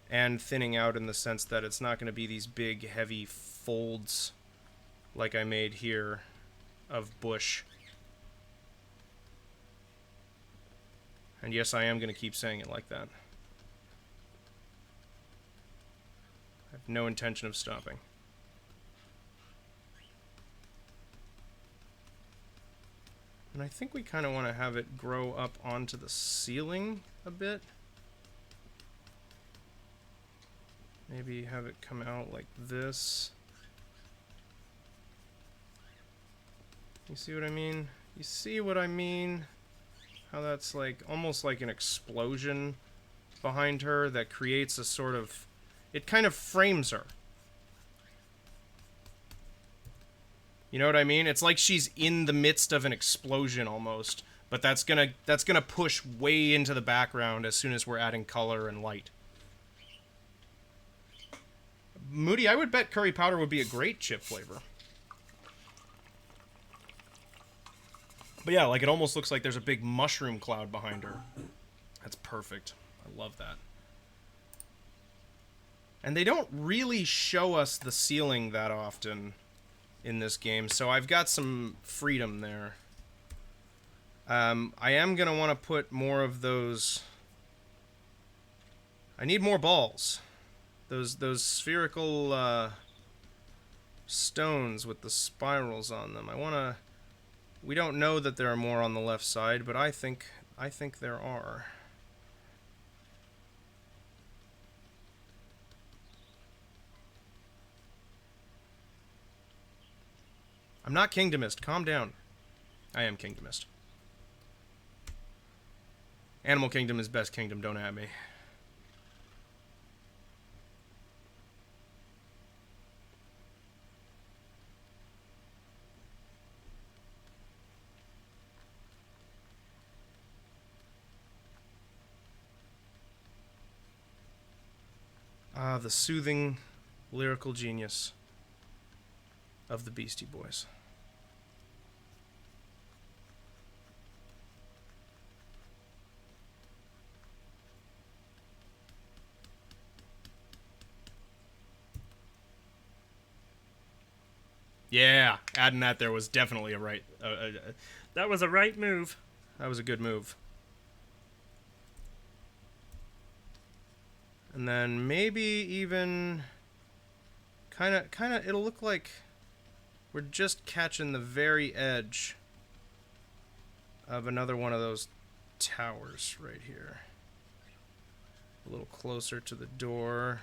and thinning out in the sense that it's not going to be these big, heavy folds like I made here of bush. And yes, I am going to keep saying it like that. I have no intention of stopping. And I think we kind of want to have it grow up onto the ceiling a bit. Maybe have it come out like this. You see what I mean? You see what I mean? How that's like almost like an explosion behind her that creates a sort of... It kind of frames her. You know what I mean? It's like she's in the midst of an explosion almost, but that's gonna push way into the background as soon as we're adding color and light. Moody, I would bet curry powder would be a great chip flavor. But yeah, like it almost looks like there's a big mushroom cloud behind her. That's perfect. I love that. And they don't really show us the ceiling that often in this game, so I've got some freedom there. I am going to want to put more of those... I need more balls. Those spherical stones with the spirals on them. I want to... We don't know that there are more on the left side, but I think there are. I'm not Kingdomist. Calm down. I am Kingdomist. Animal Kingdom is best kingdom. Don't at me. Ah, the soothing lyrical genius of the Beastie Boys. Yeah, adding that there was definitely a right... that was a right move. That was a good move. And then maybe even... Kind of, it'll look like we're just catching the very edge of another one of those towers right here. A little closer to the door.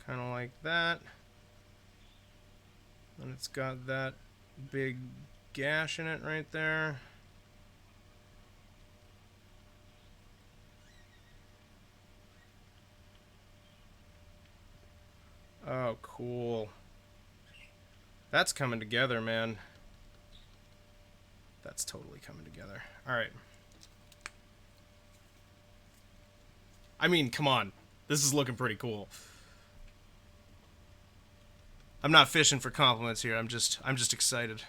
Kind of like that. And it's got that big gash in it right there. how cool. That's coming together, man. That's totally coming together. Alright. I mean, come on. This is looking pretty cool. I'm not fishing for compliments here. I'm just excited.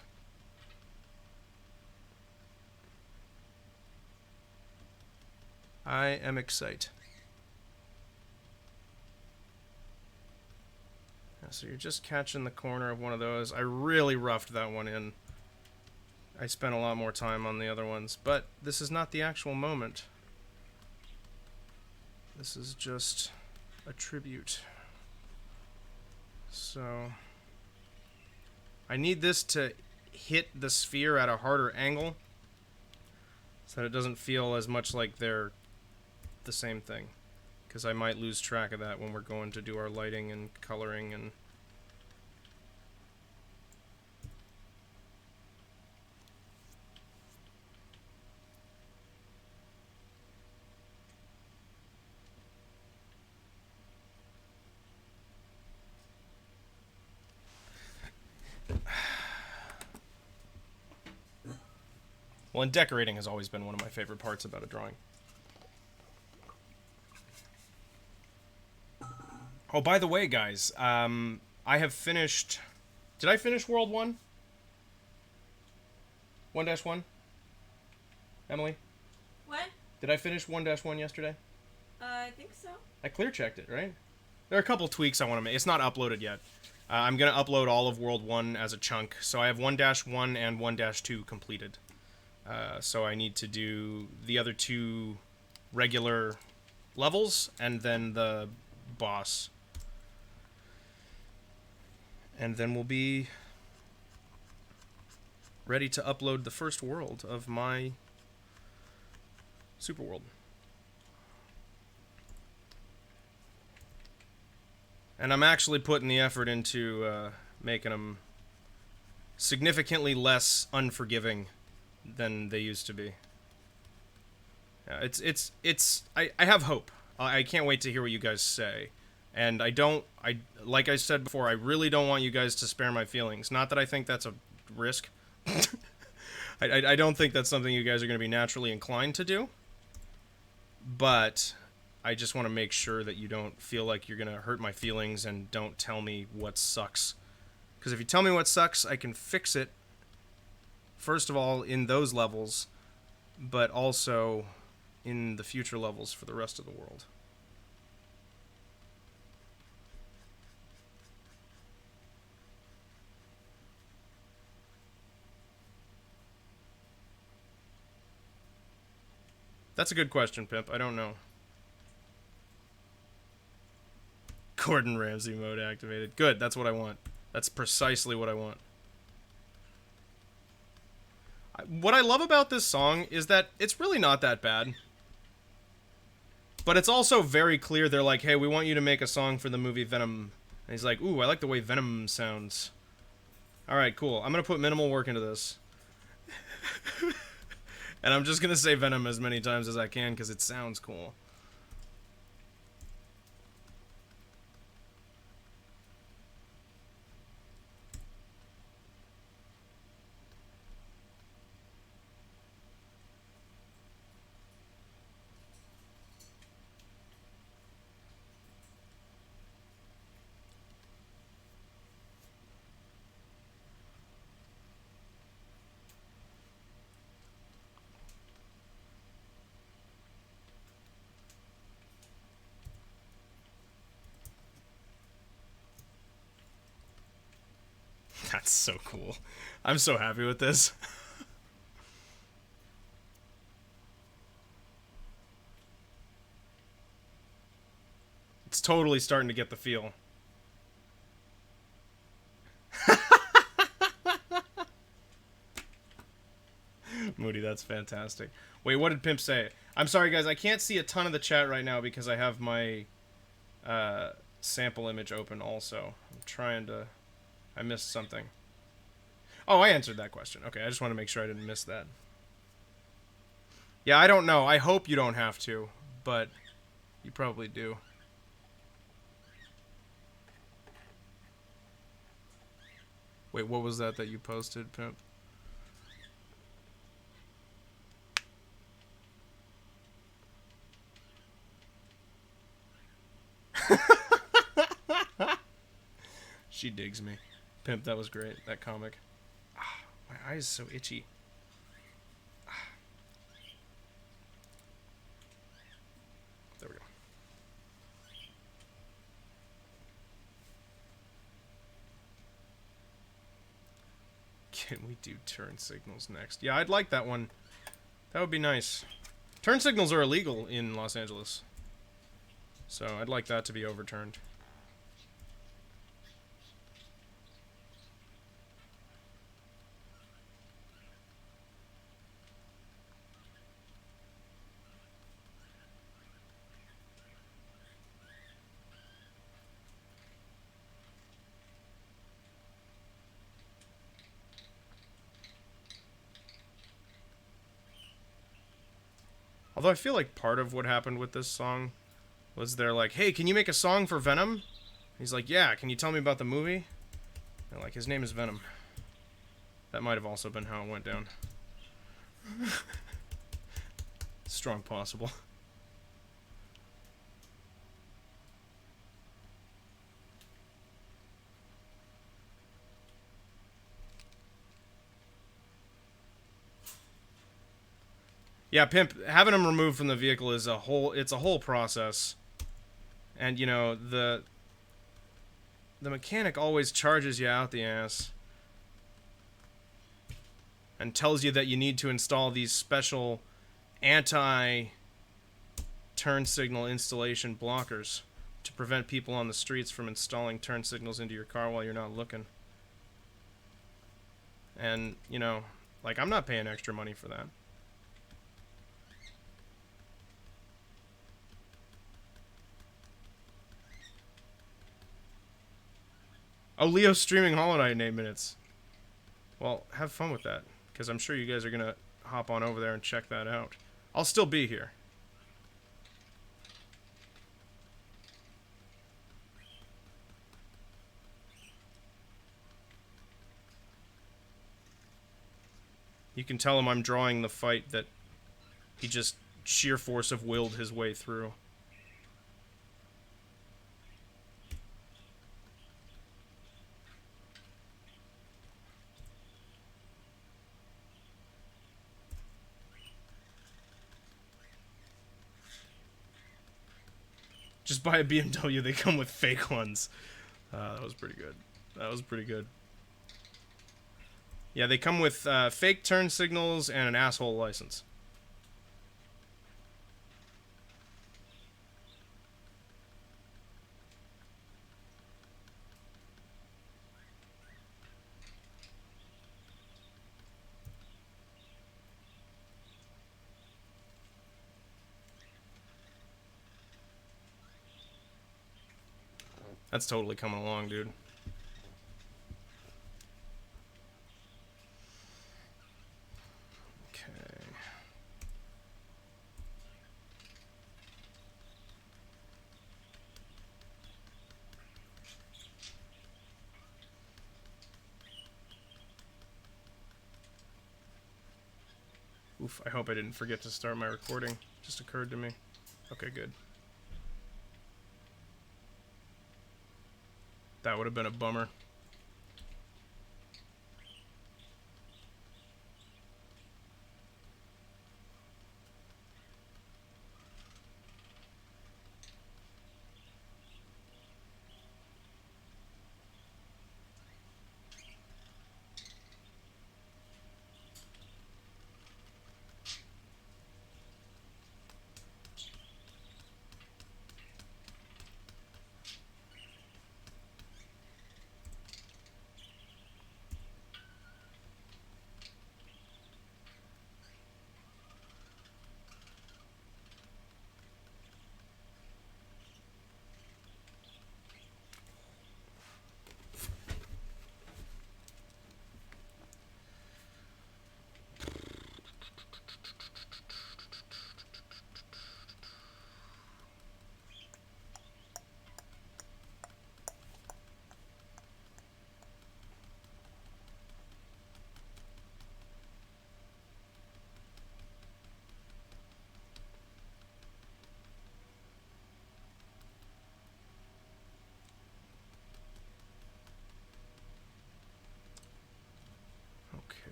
I am excited. So you're just catching the corner of one of those. I really roughed that one in. I spent a lot more time on the other ones, but this is not the actual moment. This is just a tribute. So I need this to hit the sphere at a harder angle so that it doesn't feel as much like they're the same thing, because I might lose track of that when we're going to do our lighting and coloring and well, and decorating has always been one of my favorite parts about a drawing. Oh, by the way, guys, I have finished... Did I finish World 1? 1-1? Emily? What? Did I finish 1-1 yesterday? I think so. I clear-checked it, right? There are a couple tweaks I want to make. It's not uploaded yet. I'm going to upload all of World 1 as a chunk, so I have 1-1 and 1-2 completed. So I need to do the other 2 regular levels, and then the boss. And then we'll be ready to upload the first world of my super world. And I'm actually putting the effort into making them significantly less unforgiving than they used to be. Yeah, I have hope. I can't wait to hear what you guys say. And like I said before, I really don't want you guys to spare my feelings. Not that I think that's a risk. I don't think that's something you guys are going to be naturally inclined to do. But I just want to make sure that you don't feel like you're going to hurt my feelings and don't tell me what sucks. Because if you tell me what sucks, I can fix it, first of all, in those levels, but also in the future levels for the rest of the world. That's a good question, Pimp. I don't know. Gordon Ramsay mode activated. Good, that's what I want. That's precisely what I want. What I love about this song is that it's really not that bad. But it's also very clear they're like, hey, we want you to make a song for the movie Venom. And he's like, ooh, I like the way Venom sounds. Alright, cool. I'm gonna put minimal work into this. And I'm just gonna say Venom as many times as I can because it sounds cool. That's so cool. I'm so happy with this. It's totally starting to get the feel. Moody, that's fantastic. Wait, what did Pimp say? I'm sorry, guys. I can't see a ton of the chat right now because I have my sample image open also. I'm trying to... I missed something. Oh, I answered that question. Okay, I just want to make sure I didn't miss that. Yeah, I don't know. I hope you don't have to, but you probably do. Wait, what was that you posted, Pimp? She digs me. Pimp, that was great, that comic. Ah, my eye is so itchy. Ah. There we go. Can we do turn signals next? Yeah, I'd like that one. That would be nice. Turn signals are illegal in Los Angeles. So I'd like that to be overturned. Although I feel like part of what happened with this song was they're like, hey, can you make a song for Venom? He's like, yeah, can you tell me about the movie? They're like, his name is Venom. That might have also been how it went down. Strong possible. Yeah, Pimp, having him removed from the vehicle is it's a whole process. And, you know, the mechanic always charges you out the ass and tells you that you need to install these special anti-turn signal installation blockers to prevent people on the streets from installing turn signals into your car while you're not looking. And, you know, like, I'm not paying extra money for that. Oh, Leo's streaming Hollow Knight in 8 minutes. Well, have fun with that, because I'm sure you guys are going to hop on over there and check that out. I'll still be here. You can tell him I'm drawing the fight that he just sheer force of willed his way through. Just buy a BMW, they come with fake ones. That was pretty good. That was pretty good. Yeah, they come with fake turn signals and an asshole license. That's totally coming along, dude. Okay. Oof, I hope I didn't forget to start my recording. Just occurred to me. Okay, good. That would have been a bummer.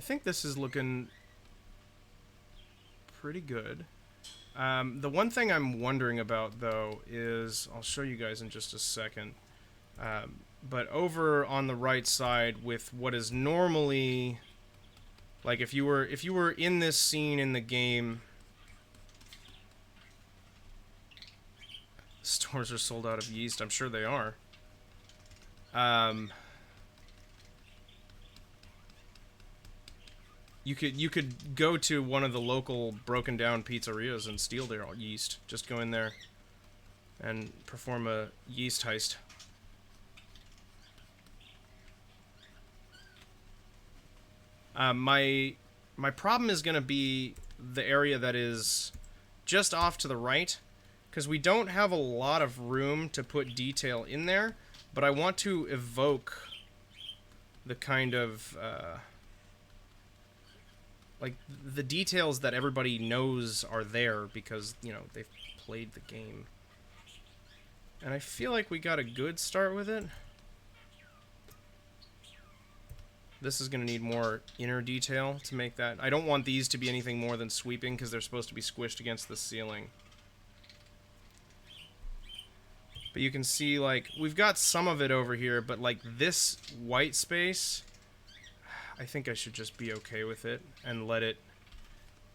I think this is looking pretty good. The one thing I'm wondering about, though, is... I'll show you guys in just a second. But over on the right side with what is normally... Like, if you were in this scene in the game... Stores are sold out of yeast. I'm sure they are. You could go to one of the local broken down pizzerias and steal their yeast. Just go in there and perform a yeast heist. My problem is going to be the area that is just off to the right, because we don't have a lot of room to put detail in there, but I want to evoke the kind of like the details that everybody knows are there because, you know, they've played the game. And I feel like we got a good start with it. This is going to need more inner detail to make that. I don't want these to be anything more than sweeping because they're supposed to be squished against the ceiling. But you can see, like, we've got some of it over here, but, like, this white space, I think I should just be okay with it and let it...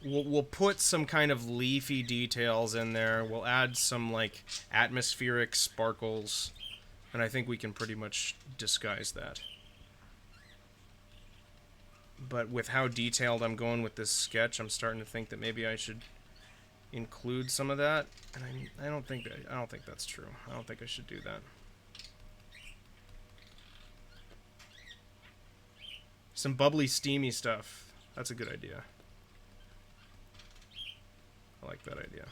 We'll put some kind of leafy details in there. We'll add some, like, atmospheric sparkles. And I think we can pretty much disguise that. But with how detailed I'm going with this sketch, I'm starting to think that maybe I should include some of that. And I don't think that's true. I don't think I should do that. Some bubbly, steamy stuff. That's a good idea. I like that idea.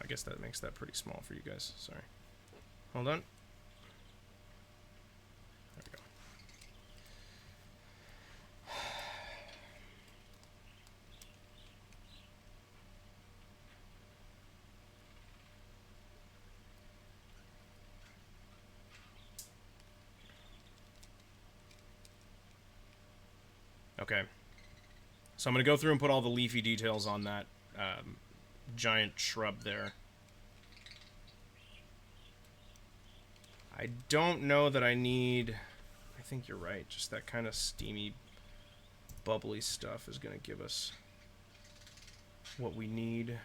I guess that makes that pretty small for you guys. Sorry. Hold on. There we go. Okay. So I'm going to go through and put all the leafy details on that giant shrub there. I don't know that I need... I think you're right. Just that kind of steamy, bubbly stuff is going to give us what we need.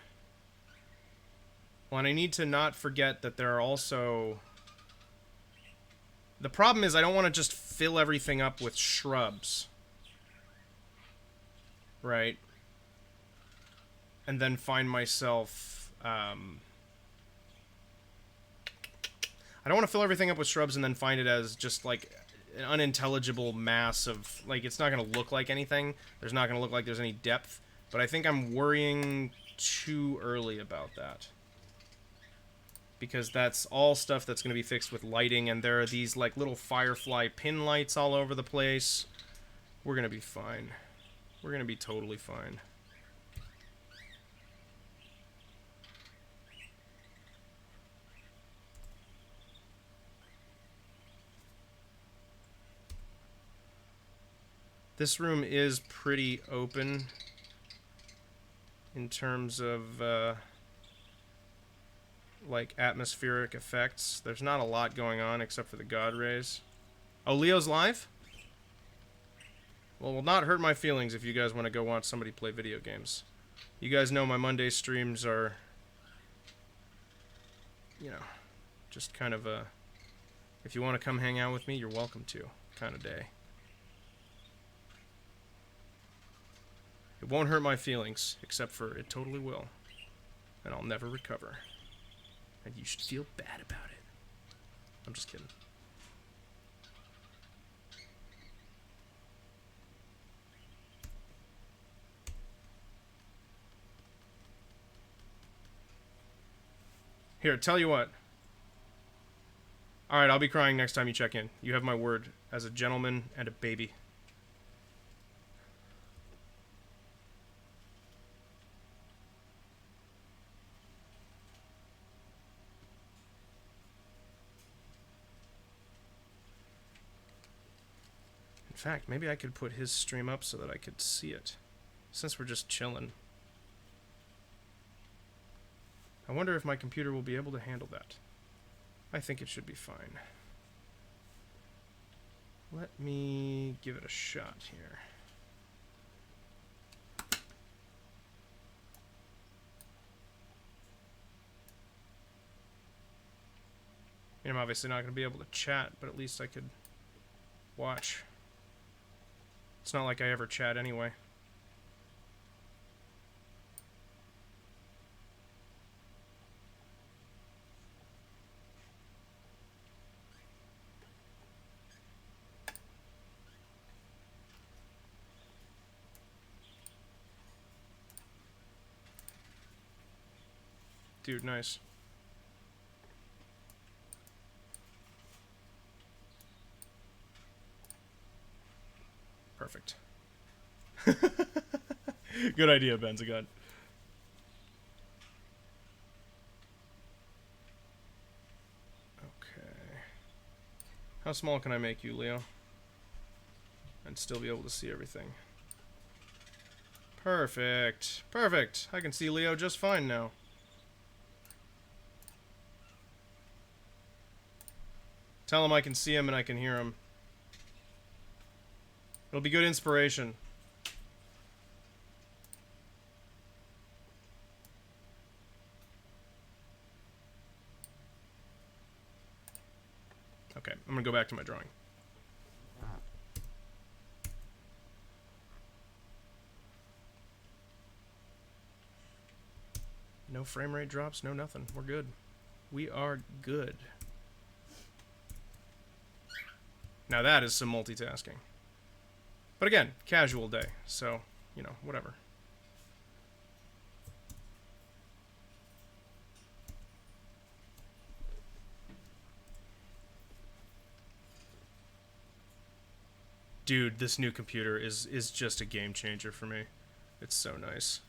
Well, and I need to not forget that there are also... The problem is I don't want to just fill everything up with shrubs. Right? And then find myself... I don't want to fill everything up with shrubs and then find it as just, like, an unintelligible mass of... Like, it's not going to look like anything. There's not going to look like there's any depth. But I think I'm worrying too early about that. Because that's all stuff that's going to be fixed with lighting, and there are these, like, little firefly pin lights all over the place. We're going to be fine. We're going to be totally fine. This room is pretty open in terms of, like, atmospheric effects. There's not a lot going on except for the God rays. Oh, Leo's live? Well, it will not hurt my feelings if you guys want to go watch somebody play video games. You guys know my Monday streams are, you know, just kind of a, if you want to come hang out with me, you're welcome to, kind of day. It won't hurt my feelings, except for it totally will. And I'll never recover. And you should feel bad about it. I'm just kidding. Here, tell you what. Alright, I'll be crying next time you check in. You have my word as a gentleman and a baby. In fact, maybe I could put his stream up so that I could see it. Since we're just chilling. I wonder if my computer will be able to handle that. I think it should be fine. Let me give it a shot here. I'm obviously not going to be able to chat, but at least I could watch. It's not like I ever chat anyway. Dude, nice. Perfect. Good idea, Benzagun. Okay. How small can I make you, Leo? And still be able to see everything. Perfect. Perfect. I can see Leo just fine now. Tell him I can see him and I can hear him. It'll be good inspiration. Okay, I'm gonna go back to my drawing. No frame rate drops, no nothing. We're good. We are good. Now that is some multitasking. But again, casual day, so, you know, whatever. Dude, this new computer is just a game changer for me. It's so nice.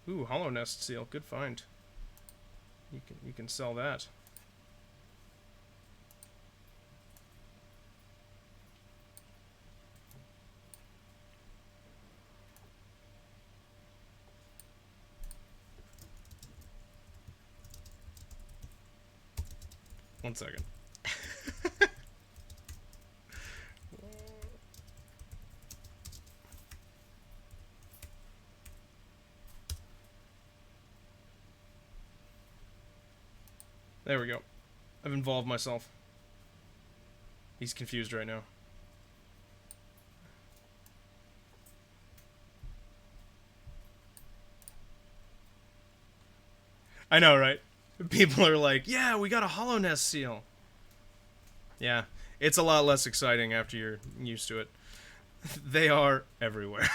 Ooh, Hollow Nest seal. Good find. You can sell that. One second. There we go. I've involved myself. He's confused right now. I know, right? People are like, yeah, we got a Hollow Nest seal. Yeah, it's a lot less exciting after you're used to it. They are everywhere.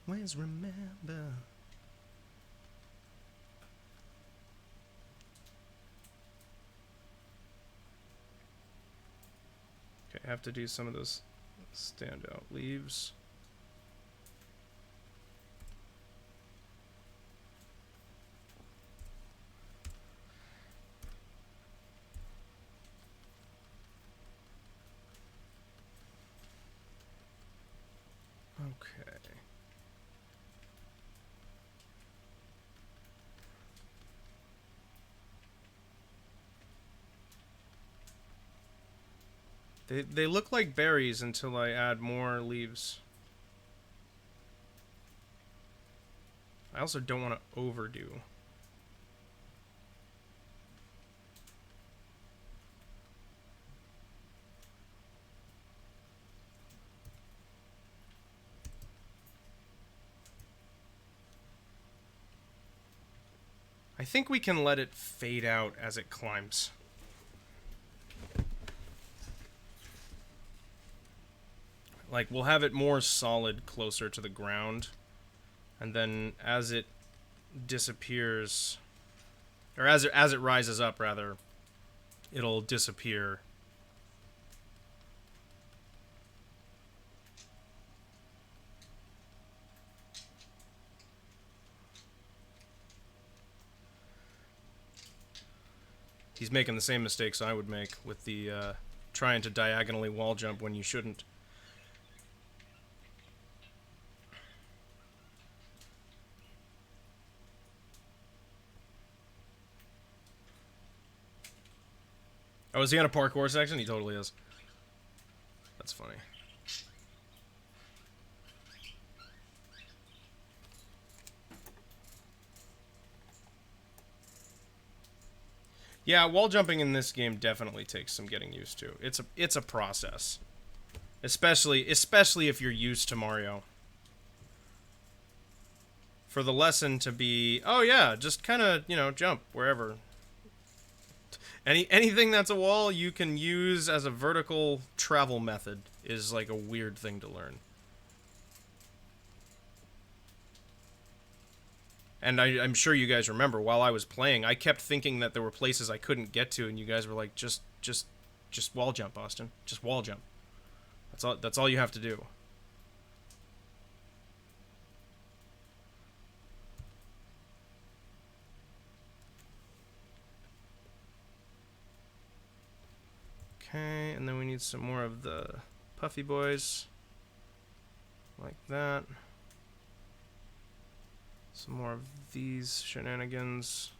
Always remember. Okay, I have to do some of those standout leaves. Okay. They look like berries until I add more leaves. I also don't want to overdo. I think we can let it fade out as it climbs. Like, we'll have it more solid closer to the ground. And then as it disappears, or as it rises up, rather, it'll disappear. He's making the same mistakes I would make with the trying to diagonally wall jump when you shouldn't. Oh, is he on a parkour section? He totally is. That's funny. Yeah, wall jumping in this game definitely takes some getting used to. It's a process. Especially if you're used to Mario. For the lesson to be, oh yeah, just kind of, you know, jump wherever. Anything that's a wall you can use as a vertical travel method is like a weird thing to learn. And I'm sure you guys remember, while I was playing, I kept thinking that there were places I couldn't get to, and you guys were like, just wall jump, Austin. Just wall jump. That's all you have to do. Okay, and then we need some more of the puffy boys. Like that. Some more of these shenanigans.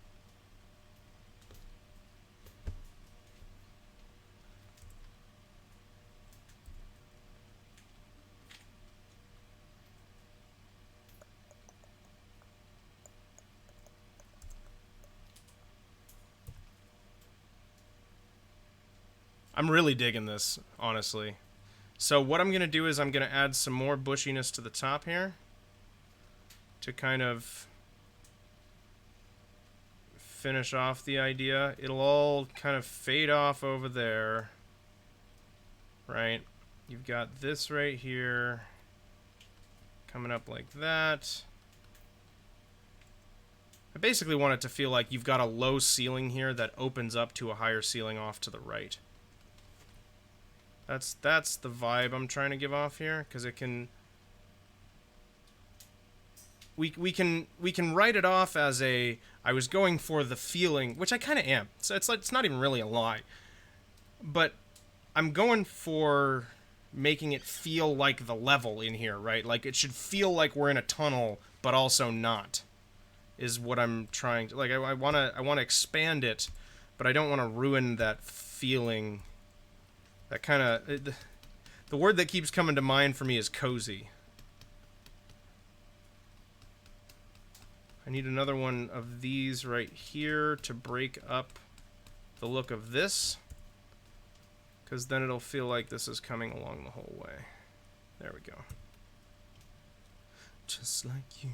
I'm really digging this, honestly. So what I'm going to do is I'm going to add some more bushiness to the top here. To kind of finish off the idea. It'll all kind of fade off over there. Right? You've got this right here. Coming up like that. I basically want it to feel like you've got a low ceiling here that opens up to a higher ceiling off to the right. That's the vibe I'm trying to give off here, because it can... We can write it off as a... I was going for the feeling, which I kind of am. So it's not even really a lie. But I'm going for making it feel like the level in here, right? Like, it should feel like we're in a tunnel, but also not. Is what I'm trying to... Like, I want to expand it, but I don't want to ruin that feeling... That kind of... The word that keeps coming to mind for me is cozy. I need another one of these right here to break up the look of this. Because then it'll feel like this is coming along the whole way. There we go. Just like you.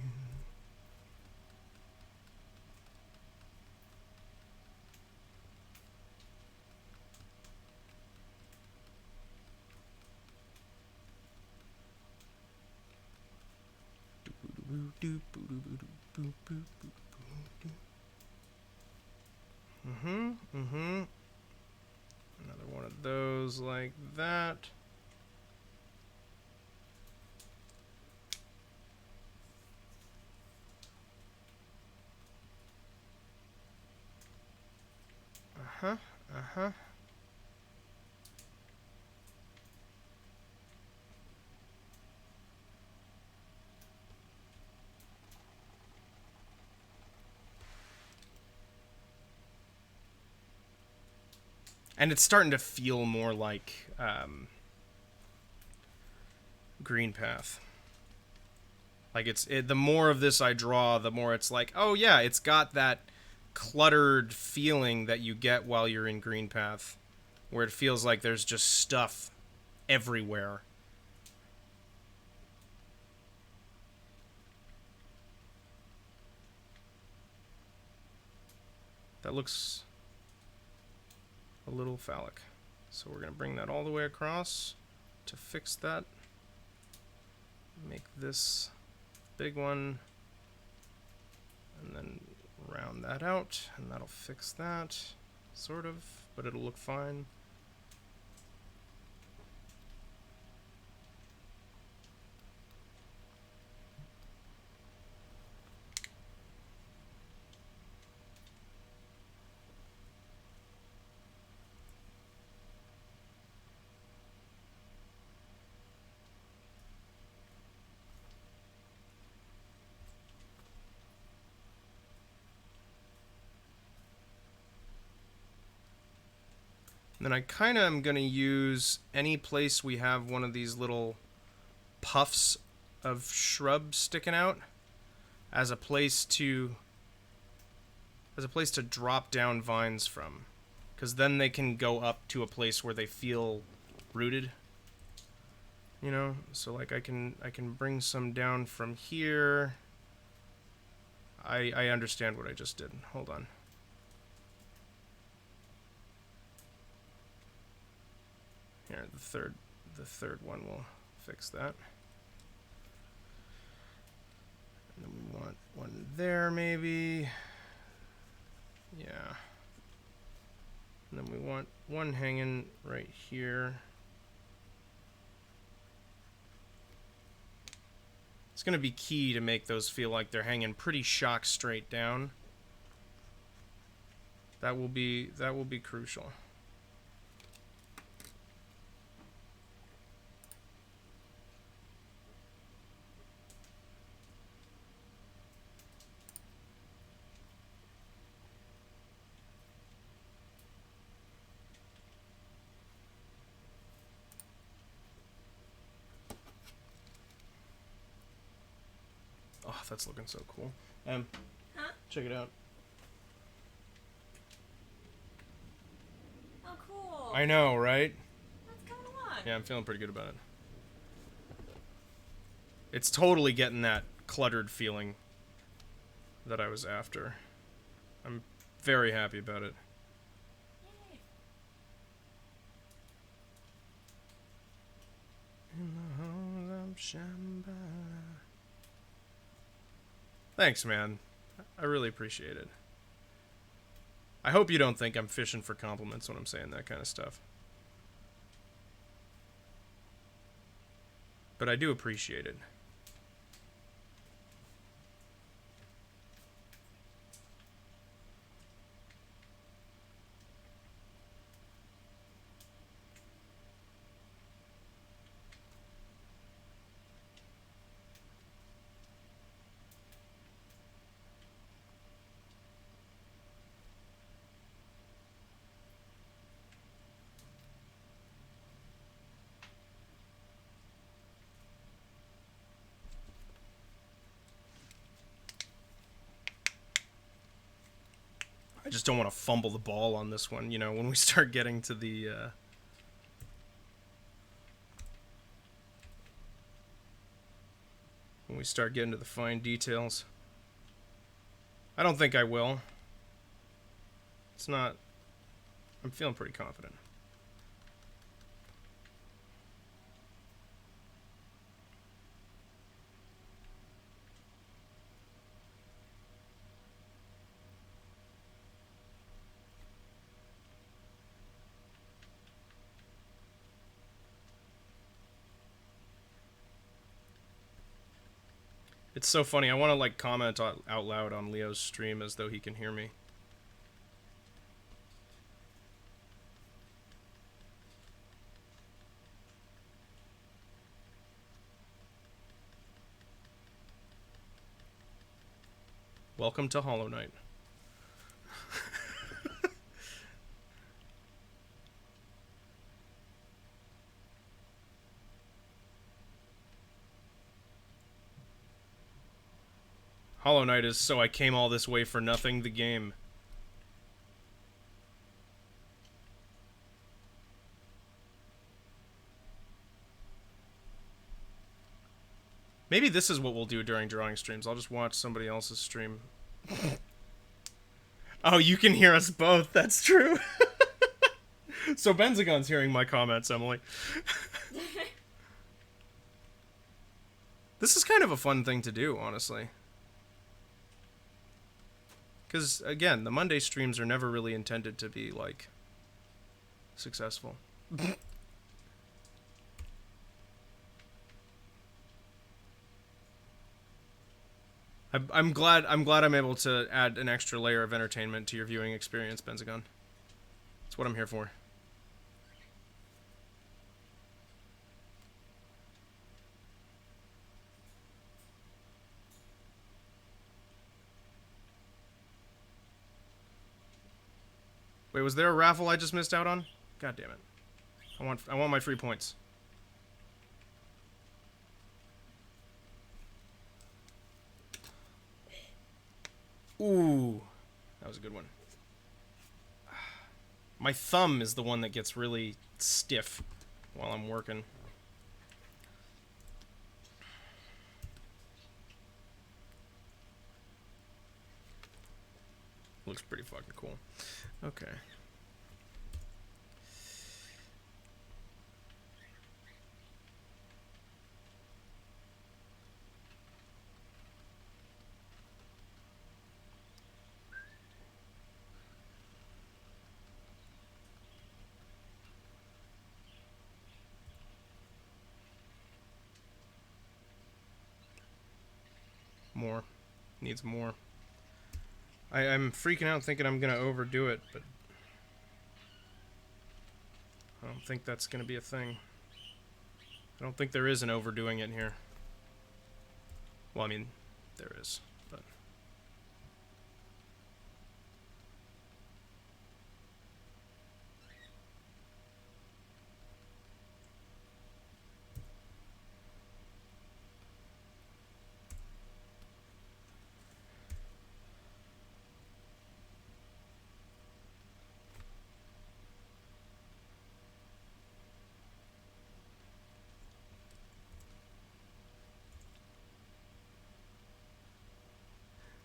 Another one of those like that. And it's starting to feel more like Green Path. Like the more of this I draw, the more it's like, oh yeah, it's got that cluttered feeling that you get while you're in Green Path, where it feels like there's just stuff everywhere. That looks a little phallic. So we're going to bring that all the way across to fix that make this big one, and then round that out, and that'll fix that, sort of, but it'll look fine. Then I kind of am going to use any place we have one of these little puffs of shrub sticking out as a place to drop down vines from, because then they can go up to a place where they feel rooted, you know. So like I can bring some down from here. I understand what I just did. Hold on. Here, the third one will fix that. And then we want one there, maybe. Yeah. And then we want one hanging right here. It's going to be key to make those feel like they're hanging pretty shock straight down. That will be crucial. Oh, that's looking so cool. Huh? Check it out. Oh, cool. I know, right? What's going on? Yeah, I'm feeling pretty good about it. It's totally getting that cluttered feeling that I was after. I'm very happy about it. Yay. In the halls of Shambhala. Thanks, man. I really appreciate it. I hope you don't think I'm fishing for compliments when I'm saying that kind of stuff. But I do appreciate it. I just don't want to fumble the ball on this one, you know, when we start getting to the, when we start getting to the fine details. I don't think I will. It's not... I'm feeling pretty confident. It's so funny. I want to, like, comment out loud on Leo's stream as though he can hear me. Welcome to Hollow Knight. Hollow Knight is So I Came All This Way for Nothing, the game. Maybe this is what we'll do during drawing streams. I'll just watch somebody else's stream. Oh, you can hear us both. That's true. So Benzagon's hearing my comments, Emily. This is kind of a fun thing to do, honestly. Because, again, the Monday streams are never really intended to be, like, successful. I'm glad I'm able to add an extra layer of entertainment to your viewing experience, Benzagon. That's what I'm here for. Wait, was there a raffle I just missed out on? God damn it. I want my free points. Ooh. That was a good one. My thumb is the one that gets really stiff while I'm working. Looks pretty fucking cool. Okay. More. Needs more. I'm freaking out thinking I'm gonna overdo it, but I don't think that's gonna be a thing. I don't think there is an overdoing it here. Well, I mean, there is, but...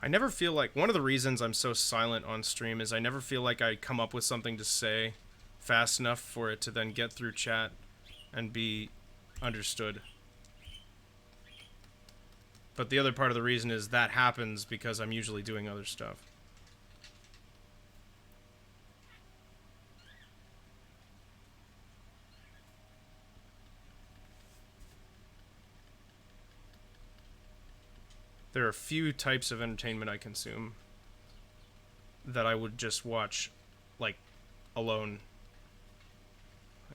I never feel like... One of the reasons I'm so silent on stream is I never feel like I come up with something to say fast enough for it to then get through chat and be understood. But the other part of the reason is that happens because I'm usually doing other stuff. There are a few types of entertainment I consume that I would just watch, like, alone.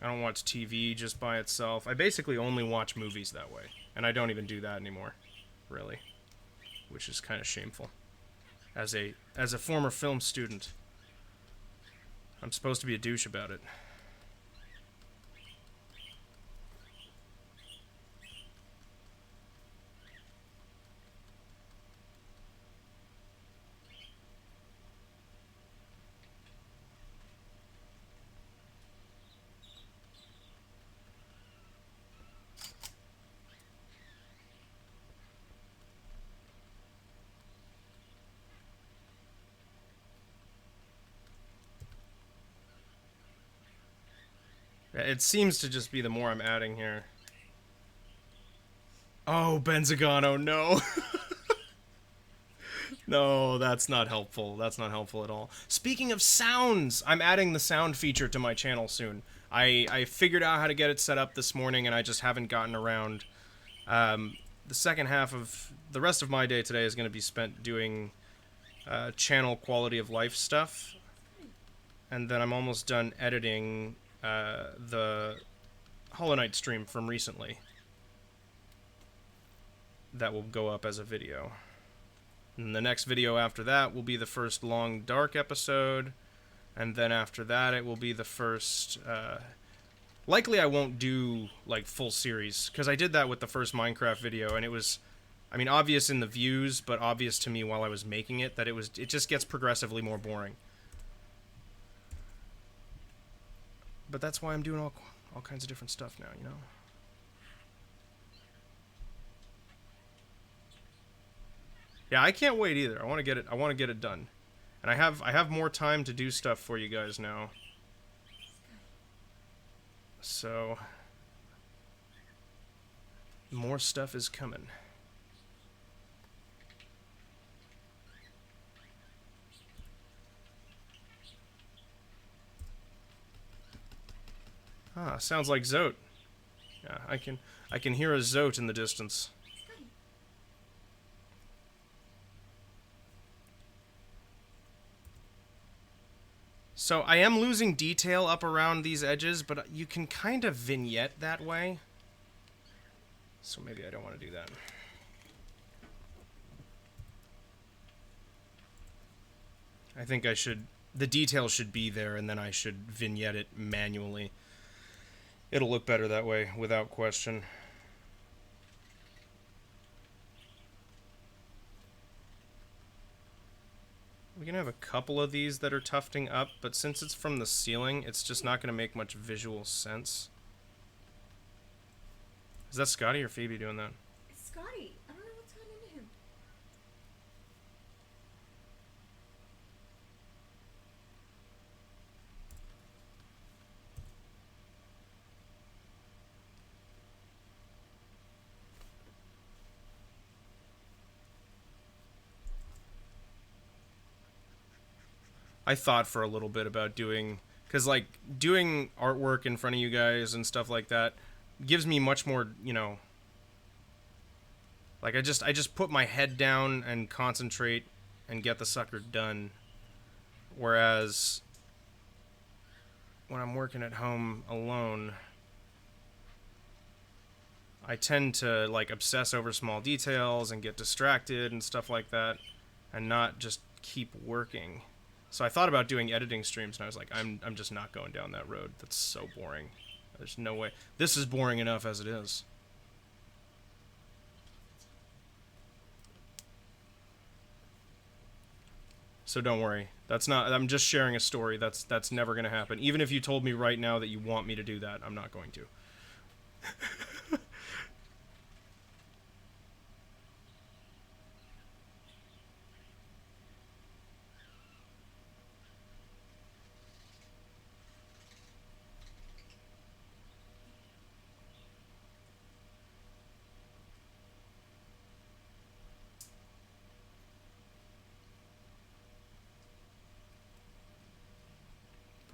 I don't watch TV just by itself. I basically only watch movies that way. And I don't even do that anymore, really. Which is kind of shameful. As a former film student, I'm supposed to be a douche about it. It seems to just be the more I'm adding here. Oh, Benzagano, no. No, that's not helpful. That's not helpful at all. Speaking of sounds, I'm adding the sound feature to my channel soon. I figured out how to get it set up this morning, and I just haven't gotten around. The second half of... The rest of my day today is going to be spent doing channel quality of life stuff. And then I'm almost done editing the Hollow Knight stream from recently. That will go up as a video. And the next video after that will be the first Long Dark episode. And then after that it will be the first... likely I won't do, like, full series. Because I did that with the first Minecraft video, and it was... I mean, obvious in the views, but obvious to me while I was making it, that it just gets progressively more boring. But that's why I'm doing all kinds of different stuff now, you know? Yeah, I can't wait either. I want to get it done. And I have more time to do stuff for you guys now. So more stuff is coming. Ah, sounds like Zote. Yeah, I can hear a Zote in the distance. So I am losing detail up around these edges, but you can kind of vignette that way. So maybe I don't want to do that. I think I should... The detail should be there, and then I should vignette it manually. It'll look better that way, without question. We can have a couple of these that are tufting up, but since it's from the ceiling, it's just not going to make much visual sense. Is that Scotty or Phoebe doing that? It's Scotty. I don't know what's gotten into him. I thought for a little bit about doing... Because, like, doing artwork in front of you guys and stuff like that gives me much more, you know... Like, I just put my head down and concentrate and get the sucker done. Whereas... when I'm working at home alone... I tend to, like, obsess over small details and get distracted and stuff like that. And not just keep working. So I thought about doing editing streams, and I was like, I'm just not going down that road. That's so boring. There's no way. This is boring enough as it is. So don't worry. That's not... I'm just sharing a story. That's never going to happen. Even if you told me right now that you want me to do that, I'm not going to.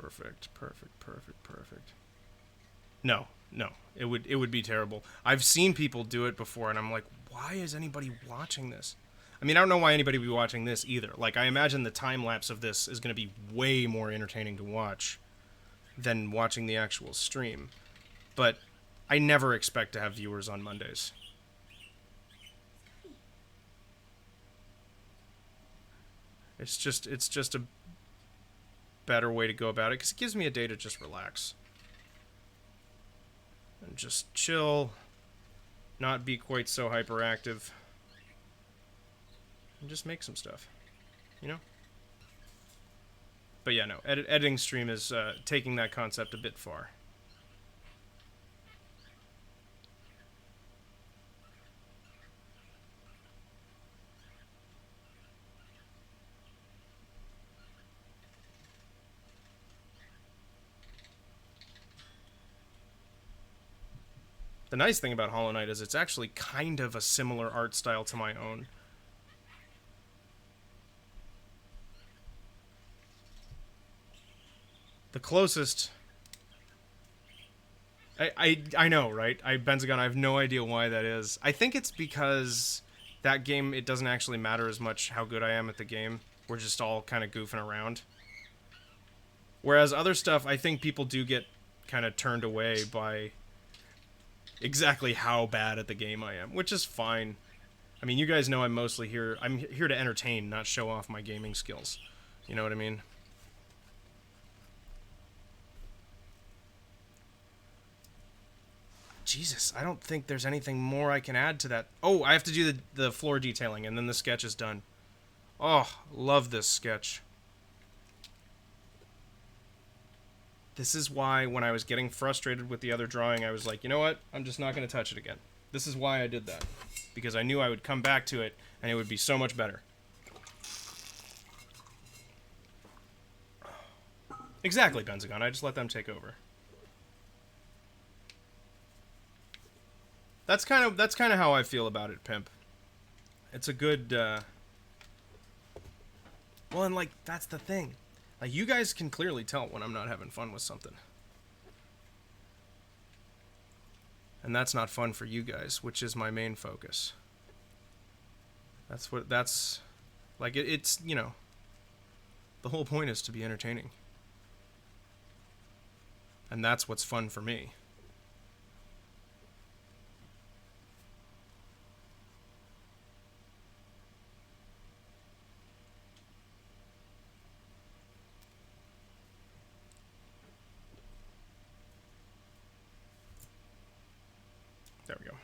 Perfect. No. It would be terrible. I've seen people do it before, and I'm like, why is anybody watching this? I mean, I don't know why anybody would be watching this either. Like, I imagine the time lapse of this is going to be way more entertaining to watch than watching the actual stream. But I never expect to have viewers on Mondays. It's just a better way to go about it, because it gives me a day to just relax. And just chill, not be quite so hyperactive, and just make some stuff, you know? But yeah, no, editing stream is taking that concept a bit far. The nice thing about Hollow Knight is it's actually kind of a similar art style to my own. The closest... I know, right? Benzagon, I have no idea why that is. I think it's because that game, it doesn't actually matter as much how good I am at the game. We're just all kind of goofing around. Whereas other stuff, I think people do get kind of turned away by exactly how bad at the game I am, which is fine. I mean, you guys know I'm mostly here... I'm here to entertain, not show off my gaming skills. You know what I mean? Jesus, I don't think there's anything more I can add to that. Oh, I have to do the floor detailing, and then the sketch is done. Oh, love this sketch. This is why, when I was getting frustrated with the other drawing, I was like, you know what? I'm just not going to touch it again. This is why I did that. Because I knew I would come back to it, and it would be so much better. Exactly, Benzagon. I just let them take over. That's kind of how I feel about it, Pimp. It's a good, Well, and, like, that's the thing. Like, you guys can clearly tell when I'm not having fun with something. And that's not fun for you guys, which is my main focus. That's like it's, you know, the whole point is to be entertaining. And that's what's fun for me. There we go.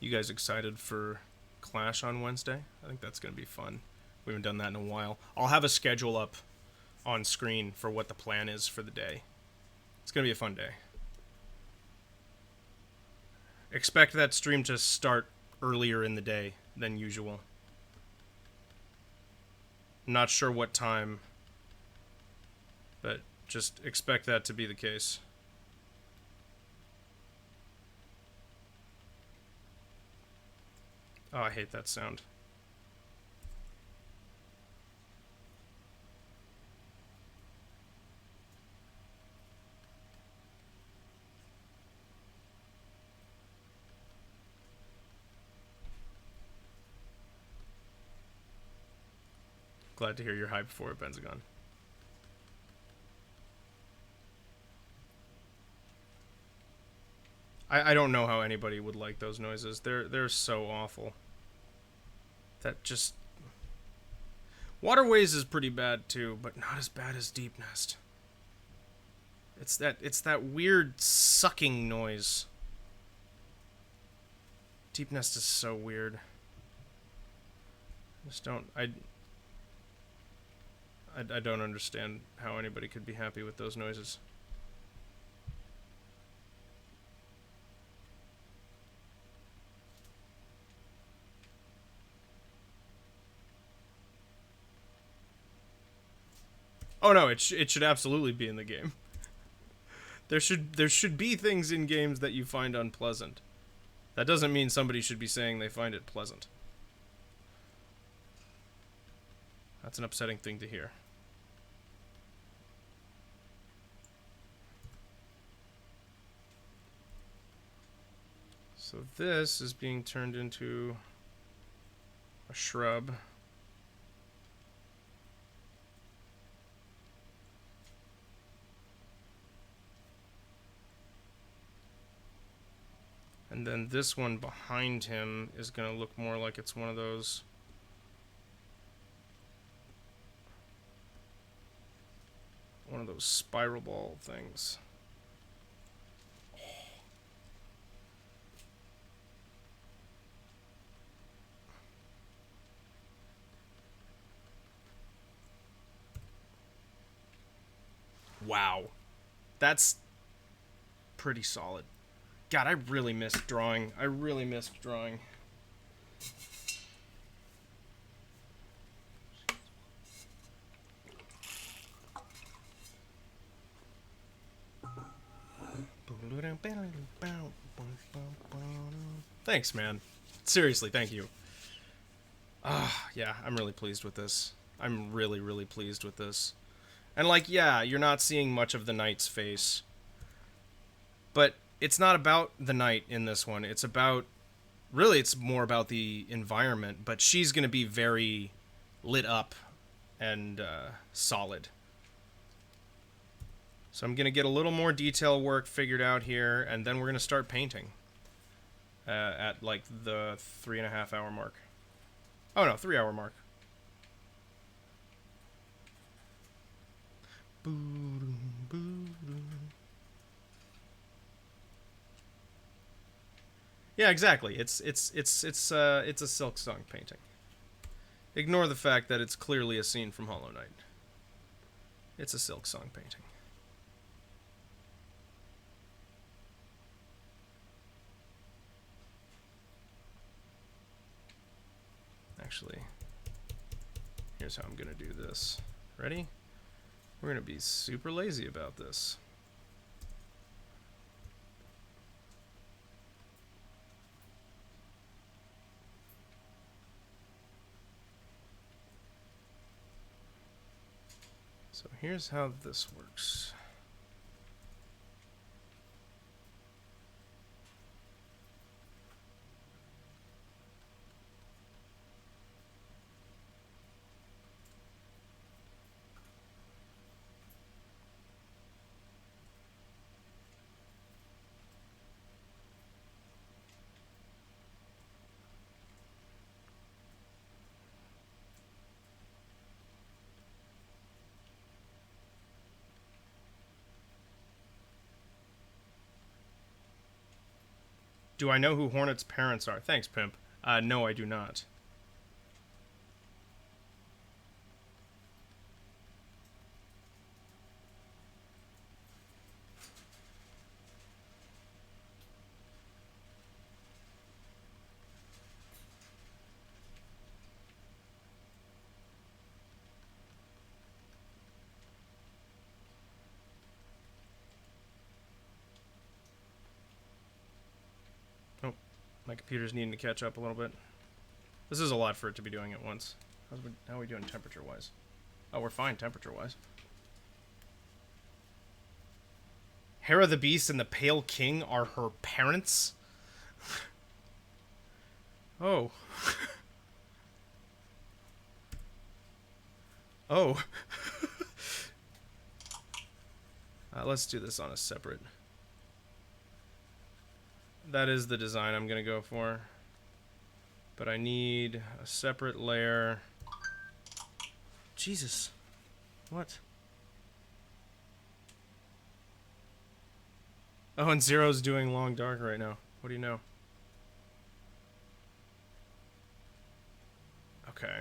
You guys excited for Clash on Wednesday? I think that's going to be fun. We haven't done that in a while. I'll have a schedule up on screen for what the plan is for the day. It's going to be a fun day. Expect that stream to start earlier in the day than usual. Not sure what time, but just expect that to be the case. Oh, I hate that sound. Glad to hear you're hyped for it, Benzagon. I don't know how anybody would like those noises. They're so awful. That just... Waterways is pretty bad too, but not as bad as Deep Nest. It's that weird sucking noise. Deep Nest is so weird. I just don't... I don't understand how anybody could be happy with those noises. Oh no, it should absolutely be in the game. There should be things in games that you find unpleasant. That doesn't mean somebody should be saying they find it pleasant. That's an upsetting thing to hear. So this is being turned into a shrub. And then this one behind him is going to look more like it's one of those spiral ball things. Wow. That's pretty solid. God, I really missed drawing. Thanks, man. Seriously, thank you. Yeah, I'm really pleased with this. I'm really, really pleased with this. And like, yeah, you're not seeing much of the knight's face. But it's not about the knight in this one. It's about... Really, it's more about the environment. But she's going to be very lit up and solid. So I'm going to get a little more detail work figured out here. And then we're going to start painting. At like the 3.5 hour mark. Oh no, 3 hour mark. Yeah, exactly. It's a Silk Song painting. Ignore the fact that it's clearly a scene from Hollow Knight. It's a Silk Song painting. Actually, here's how I'm gonna do this. Ready? We're gonna be super lazy about this. So here's how this works. Do I know who Hornet's parents are? Thanks, Pimp. No, I do not. Oh, my computer's needing to catch up a little bit. This is a lot for it to be doing at once. How are we doing temperature-wise? Oh, we're fine temperature-wise. Hera the Beast and the Pale King are her parents? Oh. Oh. Let's do this on a separate. That is the design I'm going to go for. But I need a separate layer. Jesus. What? Oh, and Zero's doing Long Dark right now. What do you know? Okay.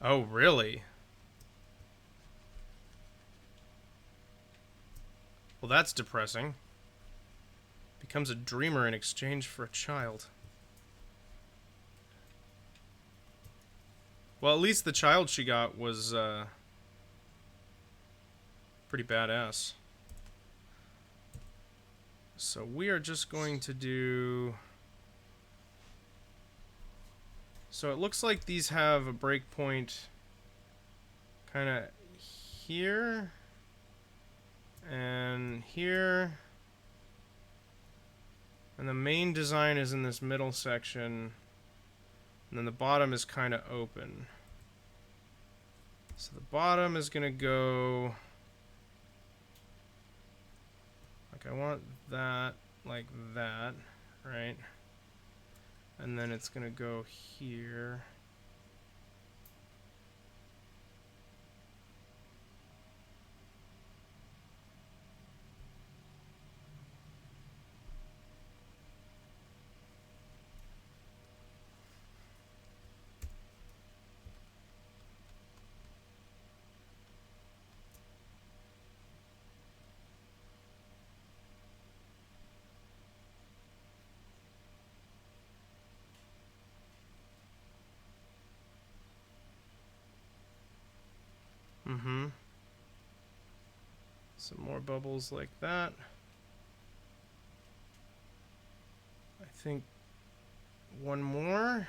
Oh, really? Well, that's depressing. Becomes a dreamer in exchange for a child. Well, at least the child she got was, pretty badass. So we are just going to do... So it looks like these have a breakpoint kind of here and here. And the main design is in this middle section. And then the bottom is kind of open. So the bottom is going to go... Like, I want that like that, right? And then it's going to go here. Mm-hmm. Some more bubbles like that. I think one more.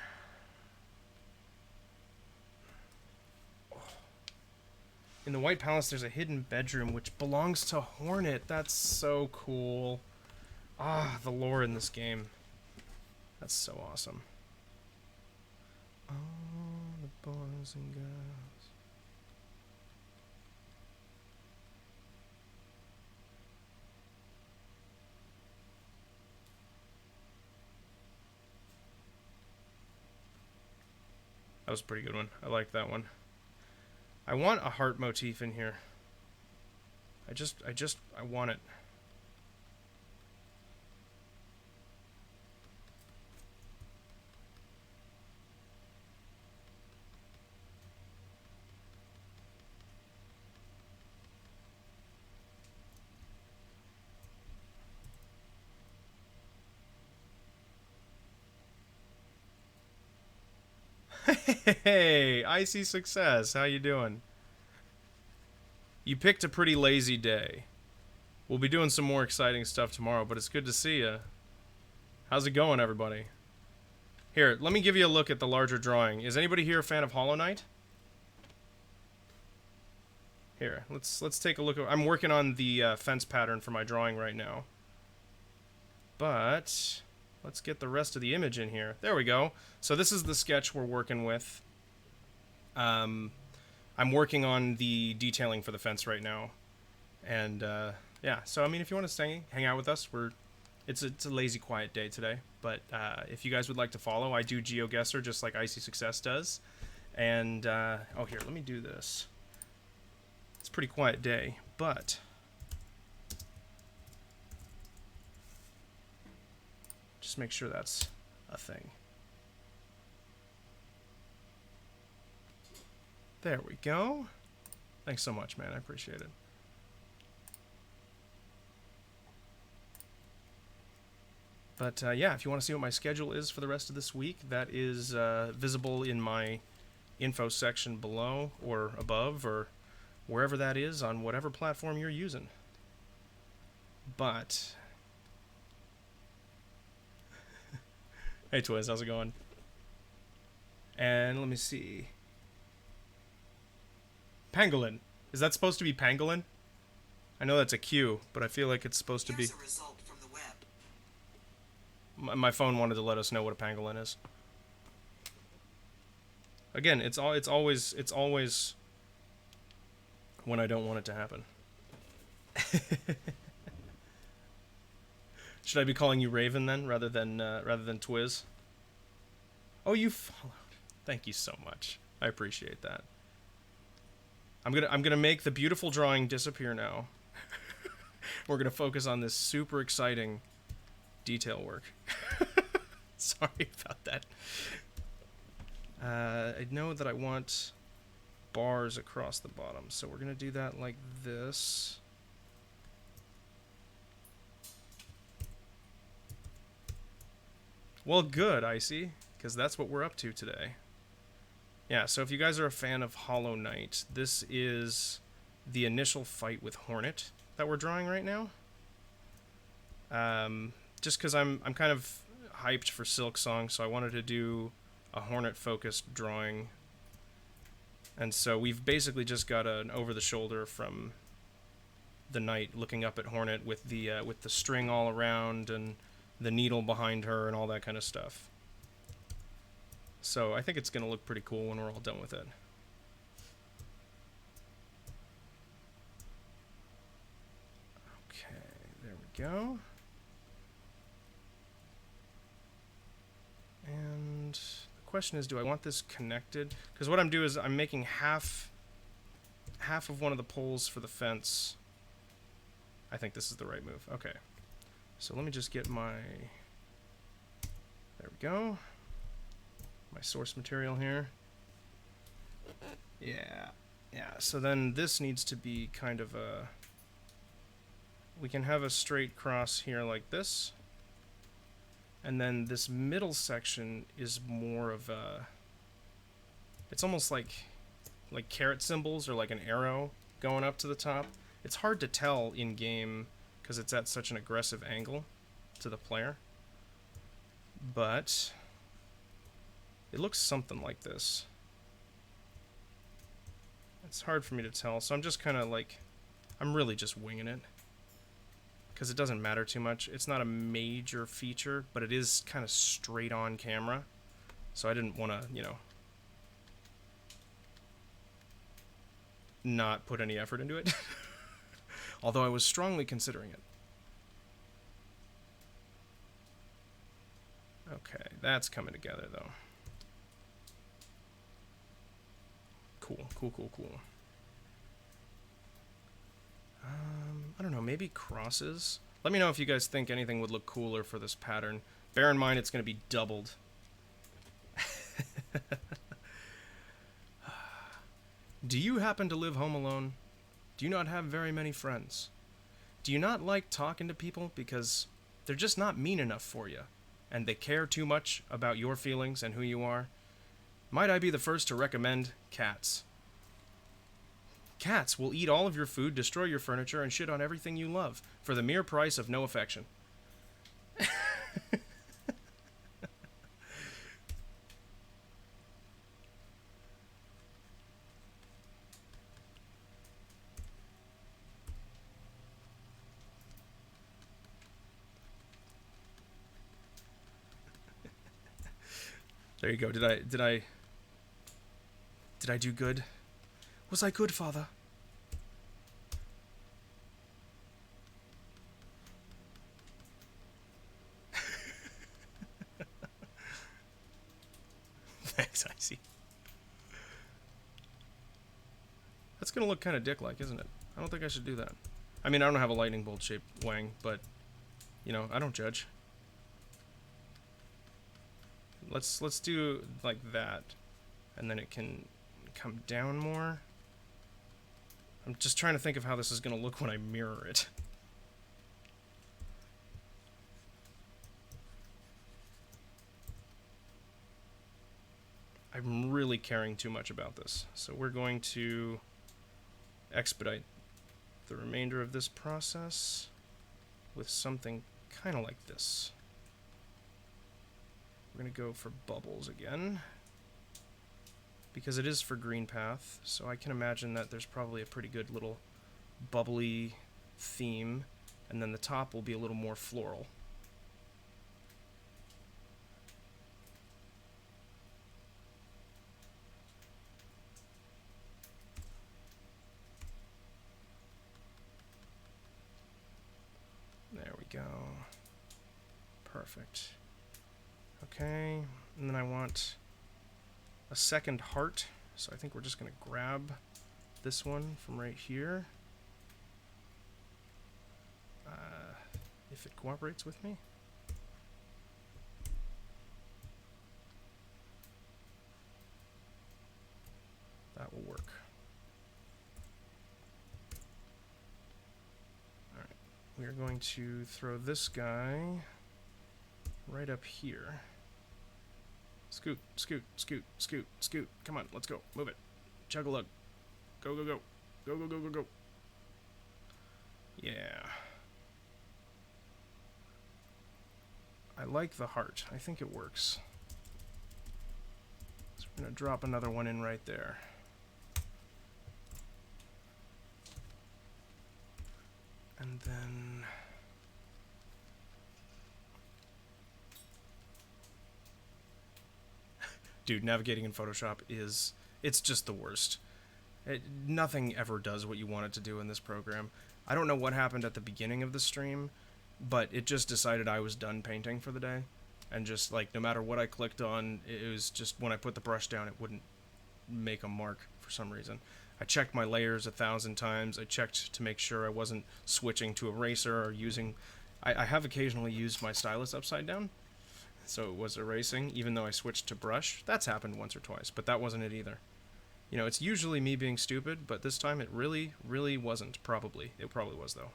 In the White Palace, there's a hidden bedroom which belongs to Hornet. That's so cool. Ah, the lore in this game. That's so awesome. All the boys and girls. That was a pretty good one. I like that one. I want a heart motif in here. I want it. Hey, icy success. How you doing? You picked a pretty lazy day. We'll be doing some more exciting stuff tomorrow, but it's good to see you. How's it going, everybody? Here, let me give you a look at the larger drawing. Is anybody here a fan of Hollow Knight? Here, let's take a look. I'm working on the fence pattern for my drawing right now. But let's get the rest of the image in here. There we go. So this is the sketch we're working with. I'm working on the detailing for the fence right now. And yeah, so I mean, if you want to hang out with us, it's a lazy, quiet day today. But if you guys would like to follow, I do GeoGuessr just like Icy Success does. And oh, here, let me do this. It's a pretty quiet day, but just make sure that's a thing. There we go. Thanks so much, man. I appreciate it. But yeah, if you want to see what my schedule is for the rest of this week, that is visible in my info section below or above or wherever that is on whatever platform you're using. But hey Twiz, how's it going? And let me see. Pangolin. Is that supposed to be pangolin? I know that's a Q, but I feel like it's supposed to be. A result from the web. My phone wanted to let us know what a pangolin is. Again, it's always when I don't want it to happen. Should I be calling you Raven then, rather than Twiz? Oh, you followed. Thank you so much. I appreciate that. I'm gonna make the beautiful drawing disappear now. We're gonna focus on this super exciting detail work. Sorry about that. I know that I want bars across the bottom, so we're gonna do that like this. Well, good, Icy, because that's what we're up to today. Yeah, so if you guys are a fan of Hollow Knight, this is the initial fight with Hornet that we're drawing right now. Just because I'm kind of hyped for Silksong, so I wanted to do a Hornet-focused drawing. And so we've basically just got an over-the-shoulder from the knight looking up at Hornet with the string all around and the needle behind her and all that kind of stuff. So I think it's going to look pretty cool when we're all done with it. Okay, there we go. And the question is, do I want this connected? Because what I'm doing is I'm making half of one of the poles for the fence. I think this is the right move. Okay. So let me just get my... There we go. My source material here. Yeah. So then this needs to be kind of a... We can have a straight cross here like this. And then this middle section is more of a... It's almost like caret symbols or like an arrow going up to the top. It's hard to tell in game because it's at such an aggressive angle to the player. But it looks something like this. It's hard for me to tell, so I'm just kind of like... I'm really just winging it. Because it doesn't matter too much. It's not a major feature, but it is kind of straight on camera. So I didn't want to, you know, not put any effort into it. Although I was strongly considering it. Okay, that's coming together though. Cool. I don't know, maybe crosses? Let me know if you guys think anything would look cooler for this pattern. Bear in mind it's going to be doubled. Do you happen to live home alone? Do you not have very many friends? Do you not like talking to people because they're just not mean enough for you, and they care too much about your feelings and who you are? Might I be the first to recommend cats? Cats will eat all of your food, destroy your furniture, and shit on everything you love for the mere price of no affection. There you go. Did I do good? Was I good, Father? Thanks, Icy. That's gonna look kind of dick-like, isn't it? I don't think I should do that. I mean, I don't have a lightning bolt-shaped wang, but, you know, I don't judge. Let's do like that, and then it can come down more. I'm just trying to think of how this is gonna look when I mirror it. I'm really caring too much about this, so we're going to expedite the remainder of this process with something kind of like this. We're going to go for bubbles again, because it is for green path, so I can imagine that there's probably a pretty good little bubbly theme, and then the top will be a little more floral. There we go. Perfect. Okay, and then I want a second heart, so I think we're just going to grab this one from right here. If it cooperates with me. That will work. Alright, we are going to throw this guy right up here. Scoot, scoot, scoot, scoot, scoot. Come on, let's go. Move it. Chug-a-lug. Go, go, go. Go, go, go, go, go. Yeah. I like the heart. I think it works. So we're going to drop another one in right there. And then... Dude, navigating in Photoshop is... It's just the worst. Nothing ever does what you want it to do in this program. I don't know what happened at the beginning of the stream, but it just decided I was done painting for the day. And just, like, no matter what I clicked on, it was just, when I put the brush down, it wouldn't make a mark for some reason. I checked my layers 1,000 times. I checked to make sure I wasn't switching to eraser or using... I have occasionally used my stylus upside down, so it was erasing, even though I switched to brush. That's happened once or twice, but that wasn't it either. You know, it's usually me being stupid, but this time it really, really wasn't, probably. It probably was, though.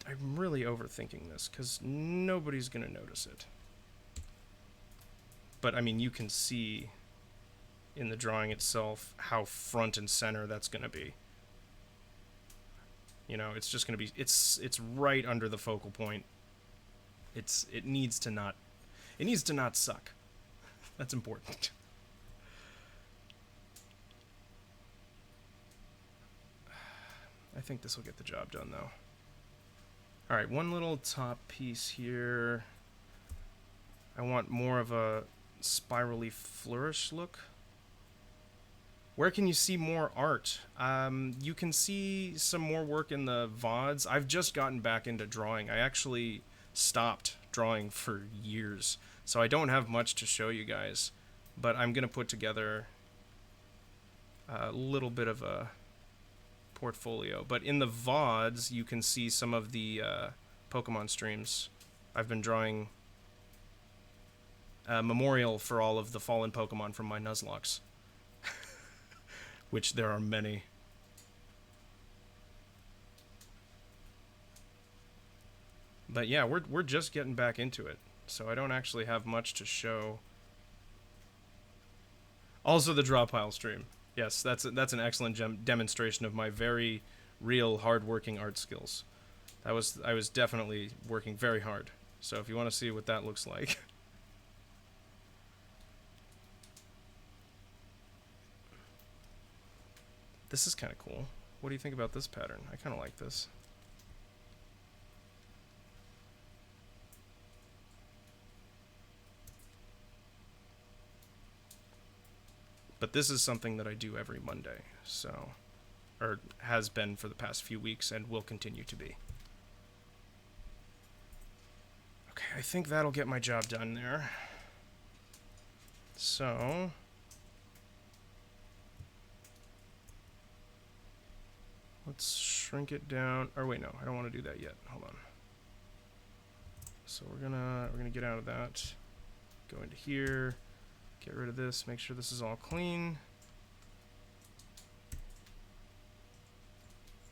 I'm really overthinking this, because nobody's going to notice it. But, I mean, you can see in the drawing itself how front and center that's going to be. You know, it's just going to be... It's right under the focal point. It needs to not... It needs to not suck. That's important. I think this will get the job done, though. Alright, one little top piece here. I want more of a spirally flourish look. Where can you see more art? You can see some more work in the VODs. I've just gotten back into drawing. I actually stopped drawing for years, so I don't have much to show you guys. But I'm going to put together a little bit of a portfolio. But in the VODs, you can see some of the Pokemon streams. I've been drawing a memorial for all of the fallen Pokemon from my Nuzlocke. Which there are many. But yeah, we're just getting back into it, so I don't actually have much to show. Also the draw pile stream. Yes, that's an excellent demonstration of my very real hard-working art skills. I was definitely working very hard. So if you want to see what that looks like. This is kind of cool. What do you think about this pattern? I kind of like this. But this is something that I do every Monday, so, or has been for the past few weeks and will continue to be. Okay, I think that'll get my job done there. So, let's shrink it down. Or wait, no, I don't want to do that yet. Hold on. So we're gonna get out of that. Go into here. Get rid of this. Make sure this is all clean.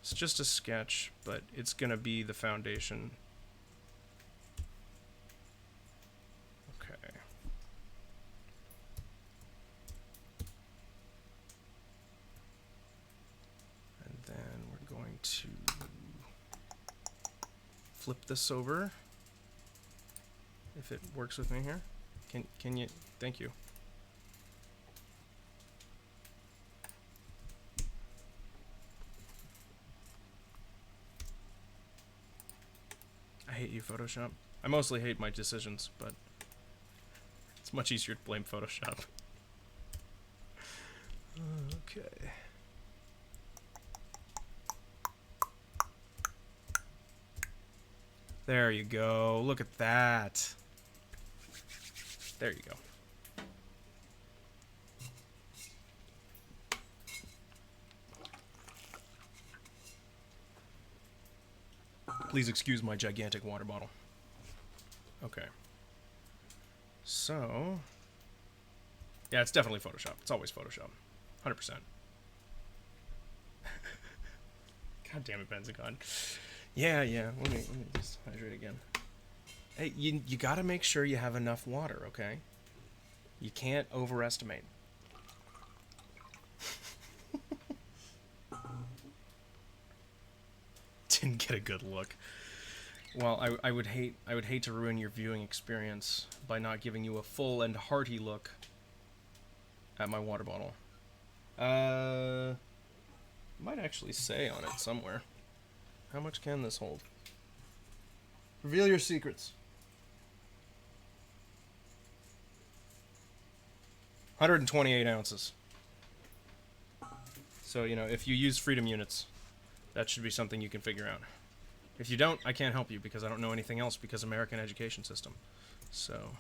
It's just a sketch, but it's gonna be the foundation. Okay. And then we're going to flip this over. If it works with me here. Can you? Thank you. I hate you, Photoshop. I mostly hate my decisions, but it's much easier to blame Photoshop. Okay. There you go. Look at that. There you go. Please excuse my gigantic water bottle. Okay. So, yeah, it's definitely Photoshop. It's always Photoshop. 100%. God damn it, Benzagon. Yeah. Let me just hydrate again. Hey, you gotta make sure you have enough water, okay? You can't overestimate. Didn't get a good look. Well, I would hate to ruin your viewing experience by not giving you a full and hearty look at my water bottle. Might actually say on it somewhere. How much can this hold? Reveal your secrets. 128 ounces. So, you know, if you use freedom units, that should be something you can figure out. If you don't, I can't help you because I don't know anything else because American education system. So.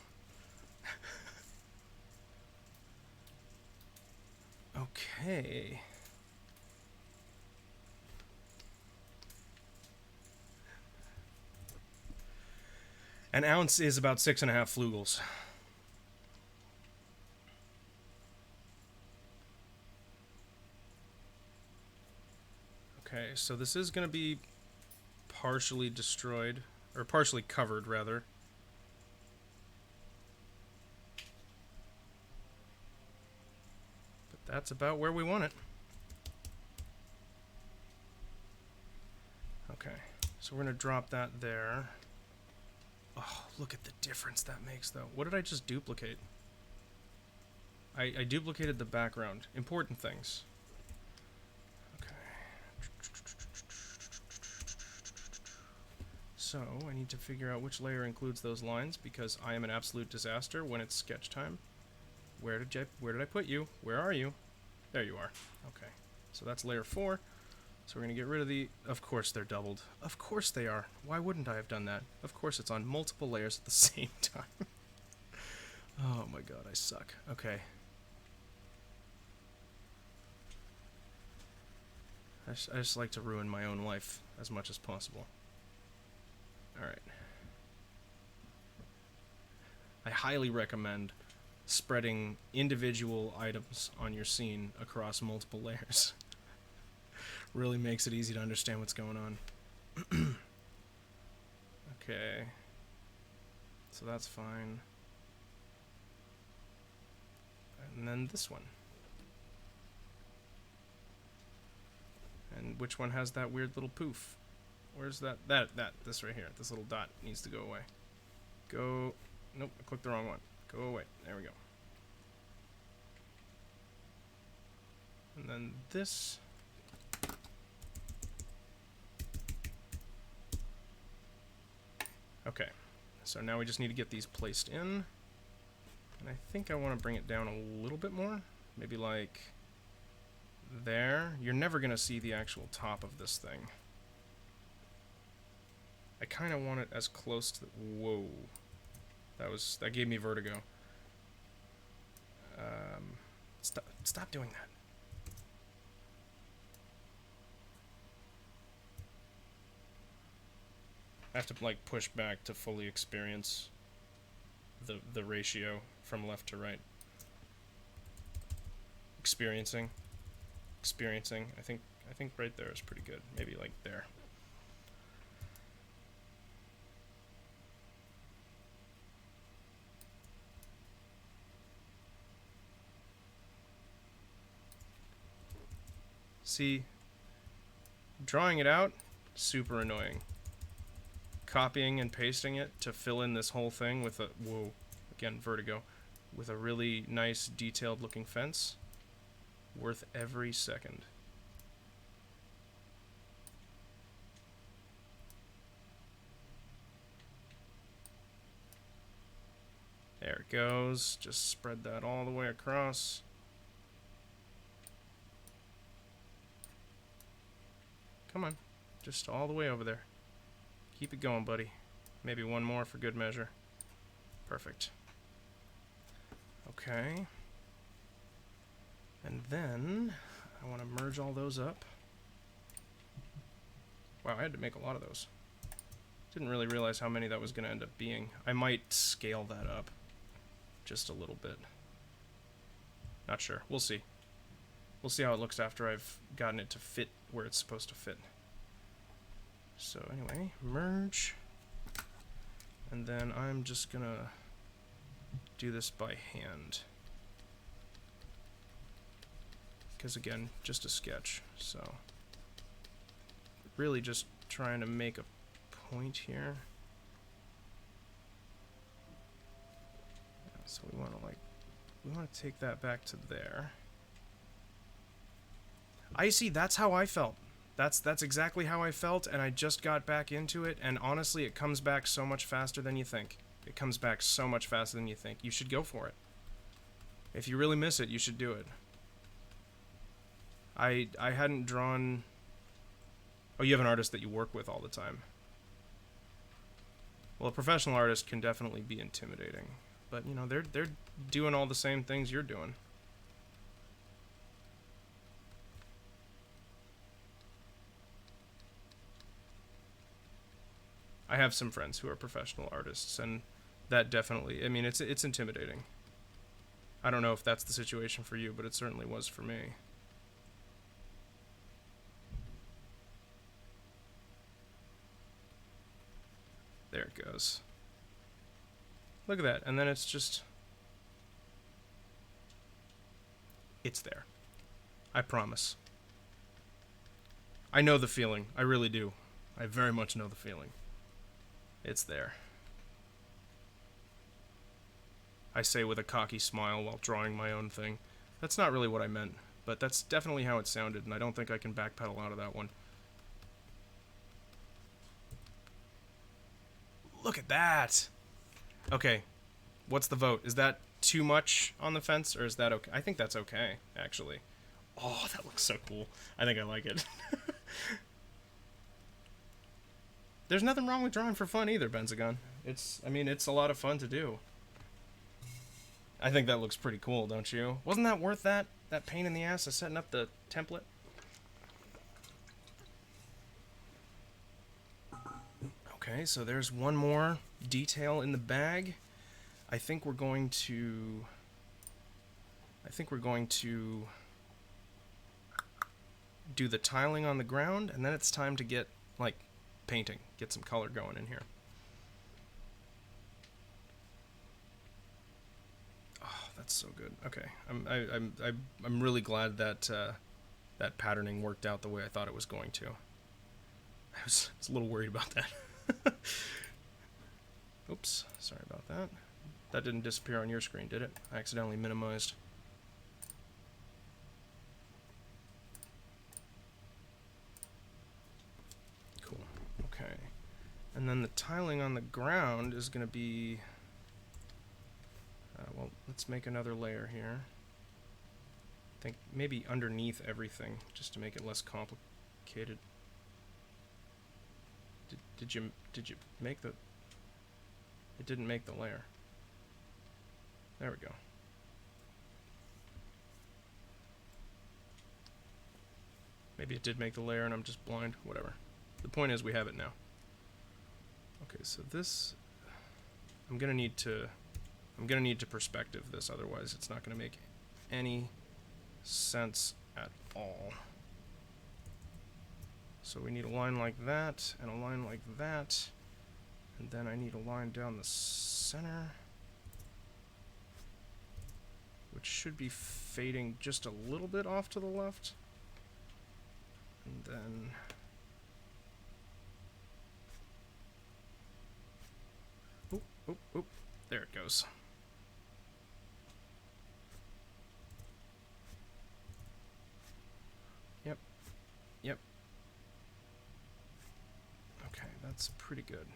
Okay. An ounce is about 6.5 flugels. Okay, so this is going to be partially destroyed, or partially covered, rather. But that's about where we want it. Okay, so we're going to drop that there. Oh, look at the difference that makes, though. What did I just duplicate? I duplicated the background. Important things. So, I need to figure out which layer includes those lines, because I am an absolute disaster when it's sketch time. Where did I put you? Where are you? There you are. Okay. So that's layer 4. So we're going to get rid of the... Of course they're doubled. Of course they are. Why wouldn't I have done that? Of course it's on multiple layers at the same time. Oh my god, I suck. Okay. I just like to ruin my own life as much as possible. Alright. I highly recommend spreading individual items on your scene across multiple layers. Really makes it easy to understand what's going on. Okay. So that's fine. And then this one. And which one has that weird little poof? Where's that? This right here. This little dot needs to go away. Go. Nope, I clicked the wrong one. Go away. There we go. And then this Okay, so now we just need to get these placed in. And I think I want to bring it down a little bit more. Maybe like there. You're never going to see the actual top of this thing. I kind of want it as close to the... Whoa. That gave me vertigo. Stop doing that. I have to like push back to fully experience the ratio from left to right. Experiencing. I think right there is pretty good. Maybe like there. See, drawing it out, super annoying. Copying and pasting it to fill in this whole thing with a, whoa, again, vertigo, with a really nice detailed looking fence, worth every second. There it goes, just spread that all the way across. Come on, just all the way over there. Keep it going, buddy. Maybe one more for good measure. Perfect. Okay. And then I want to merge all those up. Wow, I had to make a lot of those. Didn't really realize how many that was going to end up being. I might scale that up just a little bit. Not sure. We'll see. We'll see how it looks after I've gotten it to fit where it's supposed to fit. So anyway, merge. And then I'm just gonna do this by hand. Because again, just a sketch, so really just trying to make a point here. So we want to take that back to there. I see, that's how I felt. That's exactly how I felt, and I just got back into it, and honestly, it comes back so much faster than you think. It comes back so much faster than you think. You should go for it. If you really miss it, you should do it. I hadn't drawn... Oh, you have an artist that you work with all the time. Well, a professional artist can definitely be intimidating. But, you know, they're doing all the same things you're doing. I have some friends who are professional artists, and that definitely, I mean, it's intimidating. I don't know if that's the situation for you, but it certainly was for me. There it goes. Look at that, and then it's just... It's there. I promise. I know the feeling. I really do. I very much know the feeling. It's there. I say with a cocky smile while drawing my own thing. That's not really what I meant, but that's definitely how it sounded, and I don't think I can backpedal out of that one. Look at that! Okay, what's the vote? Is that too much on the fence, or is that okay? I think that's okay, actually. Oh, that looks so cool. I think I like it. There's nothing wrong with drawing for fun either, Benzagon. I mean, it's a lot of fun to do. I think that looks pretty cool, don't you? Wasn't that worth that pain in the ass of setting up the template? Okay, so there's one more detail in the bag. I think we're going to do the tiling on the ground, and then it's time to get, like, painting. Get some color going in here. Oh, that's so good. Okay, I'm really glad that that patterning worked out the way I thought it was going to. I was a little worried about that. Oops, sorry about that. That didn't disappear on your screen, did it? I accidentally minimized. And then the tiling on the ground is going to be... well, let's make another layer here. I think maybe underneath everything, just to make it less complicated. Did you make the... It didn't make the layer. There we go. Maybe it did make the layer and I'm just blind. Whatever. The point is we have it now. Okay, so this... I'm gonna need to perspective this, otherwise it's not gonna make any sense at all. So we need a line like that, and a line like that, and then I need a line down the center, which should be fading just a little bit off to the left, and then oop, oop, oop, there it goes. Yep. Okay, that's pretty good.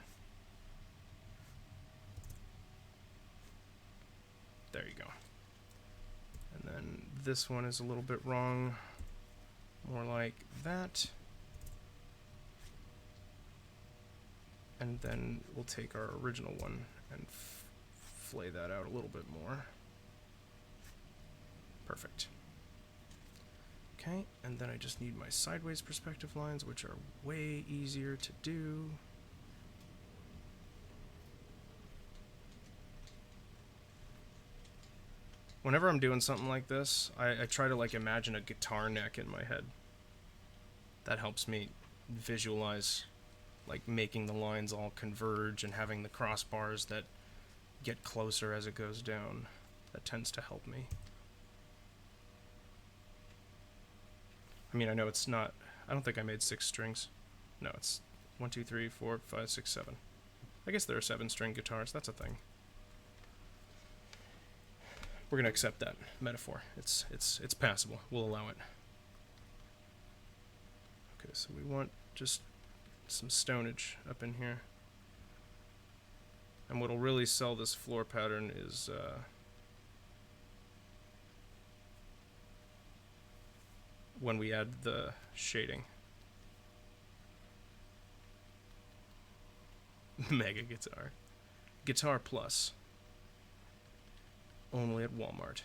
There you go. And then this one is a little bit wrong. More like that. And then we'll take our original one and flay that out a little bit more. Perfect. Okay, and then I just need my sideways perspective lines, which are way easier to do. Whenever I'm doing something like this, I try to like imagine a guitar neck in my head. That helps me visualize like making the lines all converge and having the crossbars that get closer as it goes down. That tends to help me. I mean, I know it's not... I don't think I made 6 strings. No, it's 1, 2, 3, 4, 5, 6, 7. I guess there are 7-string guitars. That's a thing. We're going to accept that metaphor. It's passable. We'll allow it. Okay, so we want just some stonage up in here. And what'll really sell this floor pattern is... when we add the shading. Mega guitar. Guitar Plus. Only at Walmart.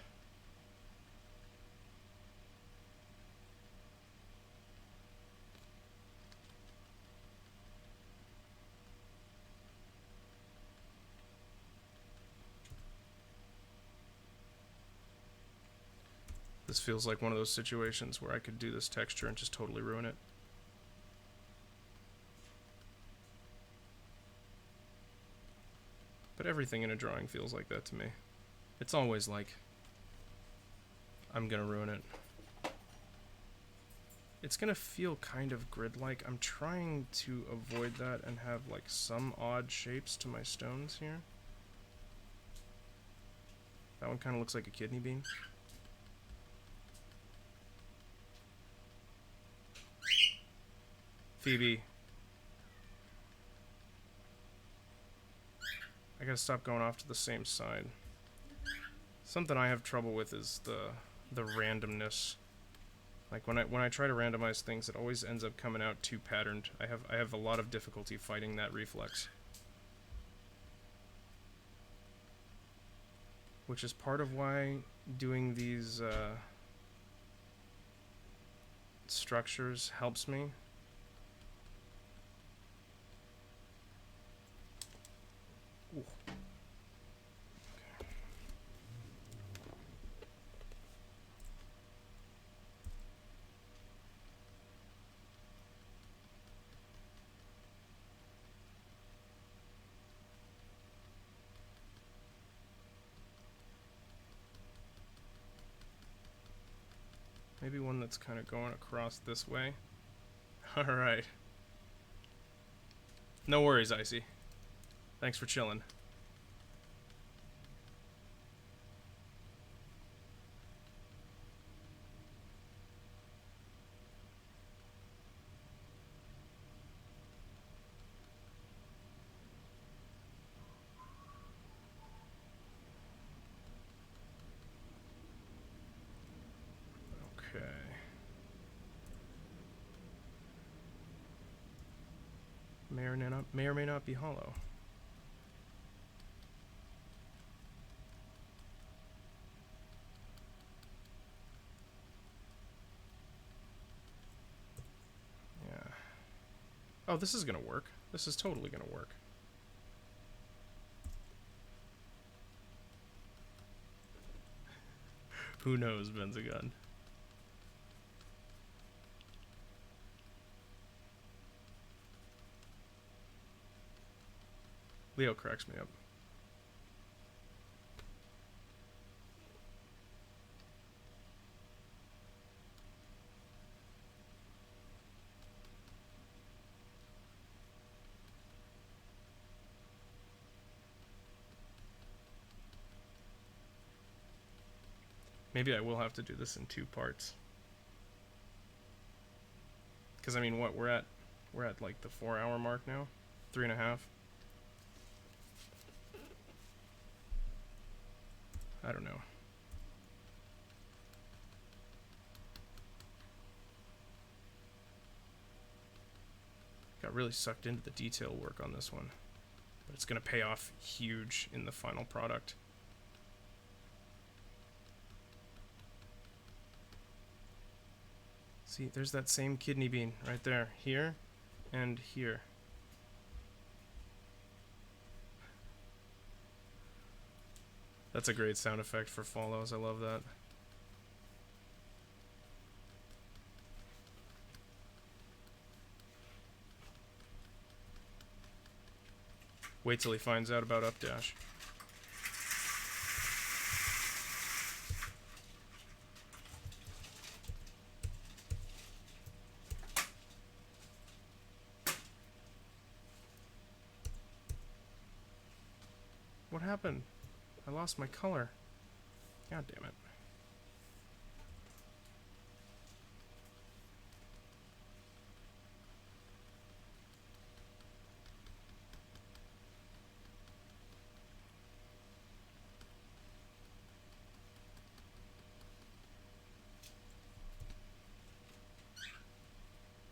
This feels like one of those situations where I could do this texture and just totally ruin it. But everything in a drawing feels like that to me. It's always like, I'm gonna ruin it. It's gonna feel kind of grid-like. I'm trying to avoid that and have like some odd shapes to my stones here. That one kind of looks like a kidney bean. Phoebe. I gotta stop going off to the same side. Something I have trouble with is the randomness. Like when I try to randomize things, it always ends up coming out too patterned. I have a lot of difficulty fighting that reflex. Which is part of why doing these structures helps me. Ooh. Maybe one that's kind of going across this way. Alright. No worries, Icy. Thanks for chilling. may or may not be hollow. Yeah. Oh, this is gonna work. This is totally gonna work. Who knows, Benzagun? Leo cracks me up. Maybe I will have to do this in 2 parts. Because I mean, what we're at like the 4-hour mark now, 3.5. I don't know. Got really sucked into the detail work on this one, but it's gonna pay off huge in the final product. See, there's that same kidney bean right there, here and here. That's a great sound effect for follows. I love that. Wait till he finds out about updash. What happened? I lost my color. God damn it.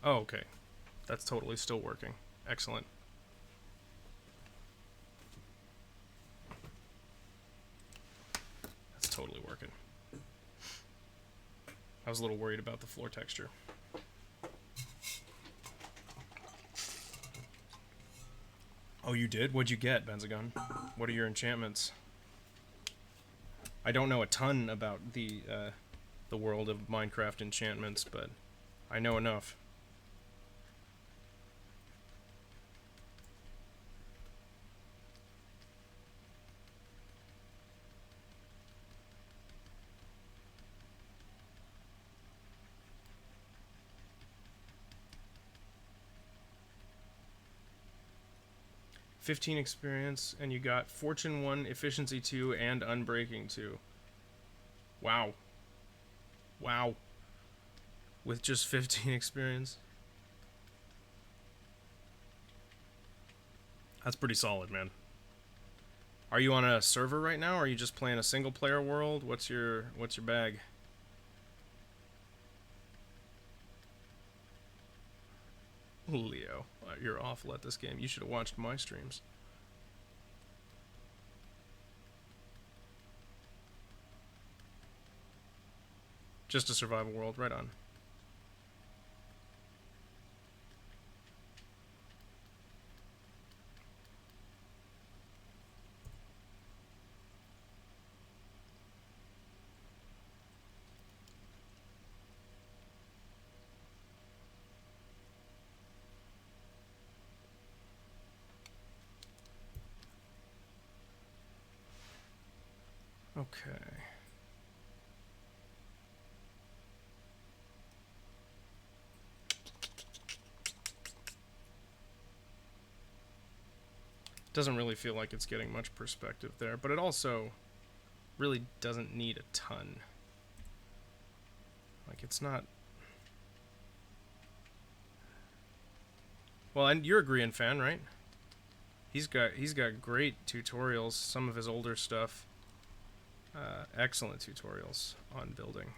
Oh, okay. That's totally still working. Excellent. That's totally working. I was a little worried about the floor texture. Oh, you did? What'd you get, Benzagun? What are your enchantments? I don't know a ton about the world of Minecraft enchantments, but I know enough. $15 experience, and you got Fortune 1, Efficiency 2, and Unbreaking 2. Wow. Wow. With just 15 experience? That's pretty solid, man. Are you on a server right now, or are you just playing a single-player world? What's your bag? Leo, you're awful at this game. You should have watched my streams. Just a survival world, right on. Okay. Doesn't really feel like it's getting much perspective there, but it also really doesn't need a ton. Like, it's not... Well, and you're a Grian fan, right? He's got great tutorials, some of his older stuff. Excellent tutorials on building.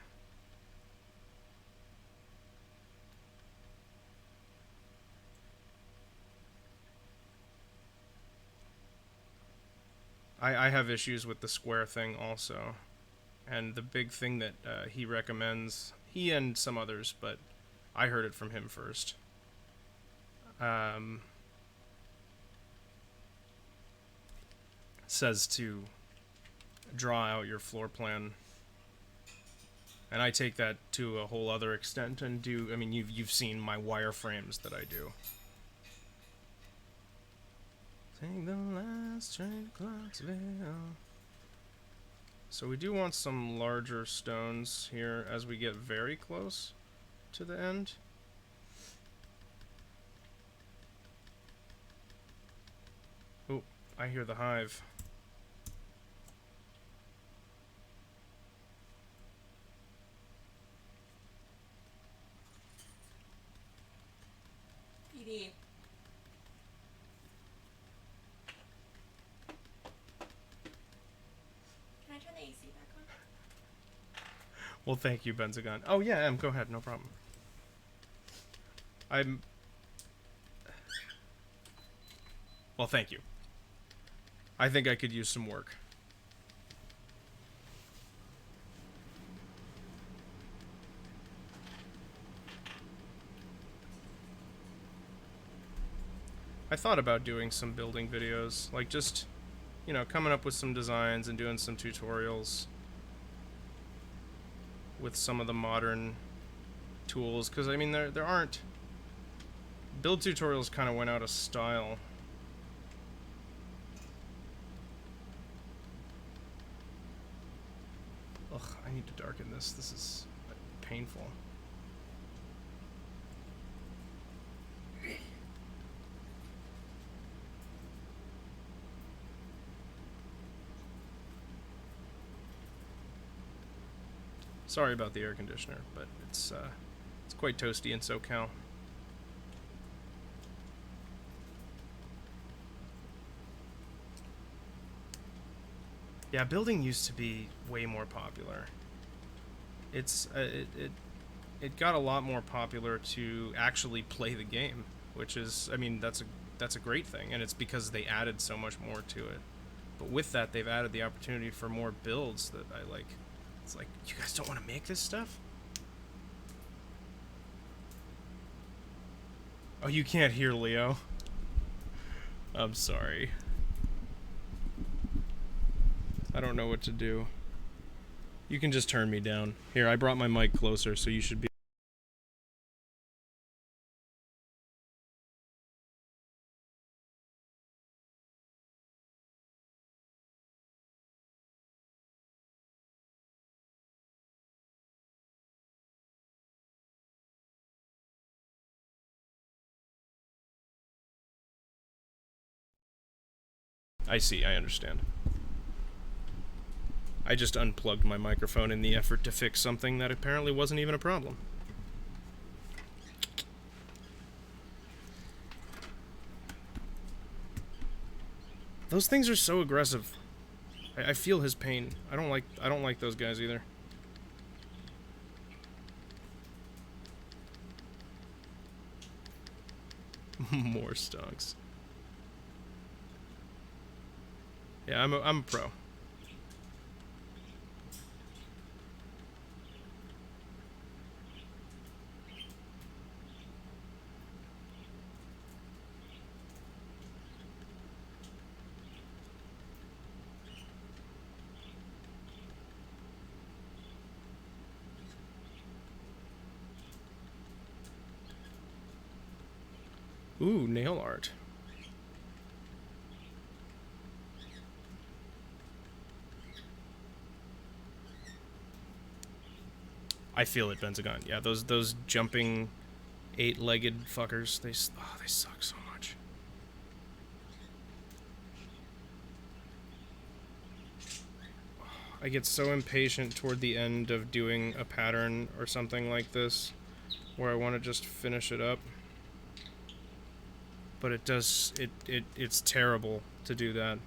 I have issues with the square thing also. And the big thing that he recommends, he and some others, but I heard it from him first. Says to draw out your floor plan. And I take that to a whole other extent and do, I mean, you've seen my wireframes that I do. Take the last train to Clarksville. So we do want some larger stones here as we get very close to the end. Oh, I hear the hive. PD. Can I turn the AC back on? Well, thank you, Benzagon. Oh, yeah, go ahead, no problem. Well, thank you. I think I could use some work. I thought about doing some building videos, like just, you know, coming up with some designs and doing some tutorials with some of the modern tools, because I mean there aren't build tutorials kind of went out of style. Ugh, I need to darken this. This is painful. Sorry about the air conditioner, but it's quite toasty in SoCal. Yeah, building used to be way more popular. It's it got a lot more popular to actually play the game, which is, I mean, that's a great thing, and it's because they added so much more to it. But with that, they've added the opportunity for more builds that I like. It's like, you guys don't want to make this stuff? Oh, you can't hear Leo? I'm sorry. I don't know what to do. You can just turn me down. Here, I brought my mic closer, so you should be... I see, I understand. I just unplugged my microphone in the effort to fix something that apparently wasn't even a problem. Those things are so aggressive. I feel his pain. I don't like those guys either. More stonks. Yeah, I'm a pro. Ooh, nail art. I feel it, Benzagon. Yeah, those jumping 8-legged fuckers, they suck so much. I get so impatient toward the end of doing a pattern or something like this, where I want to just finish it up. But it's terrible to do that.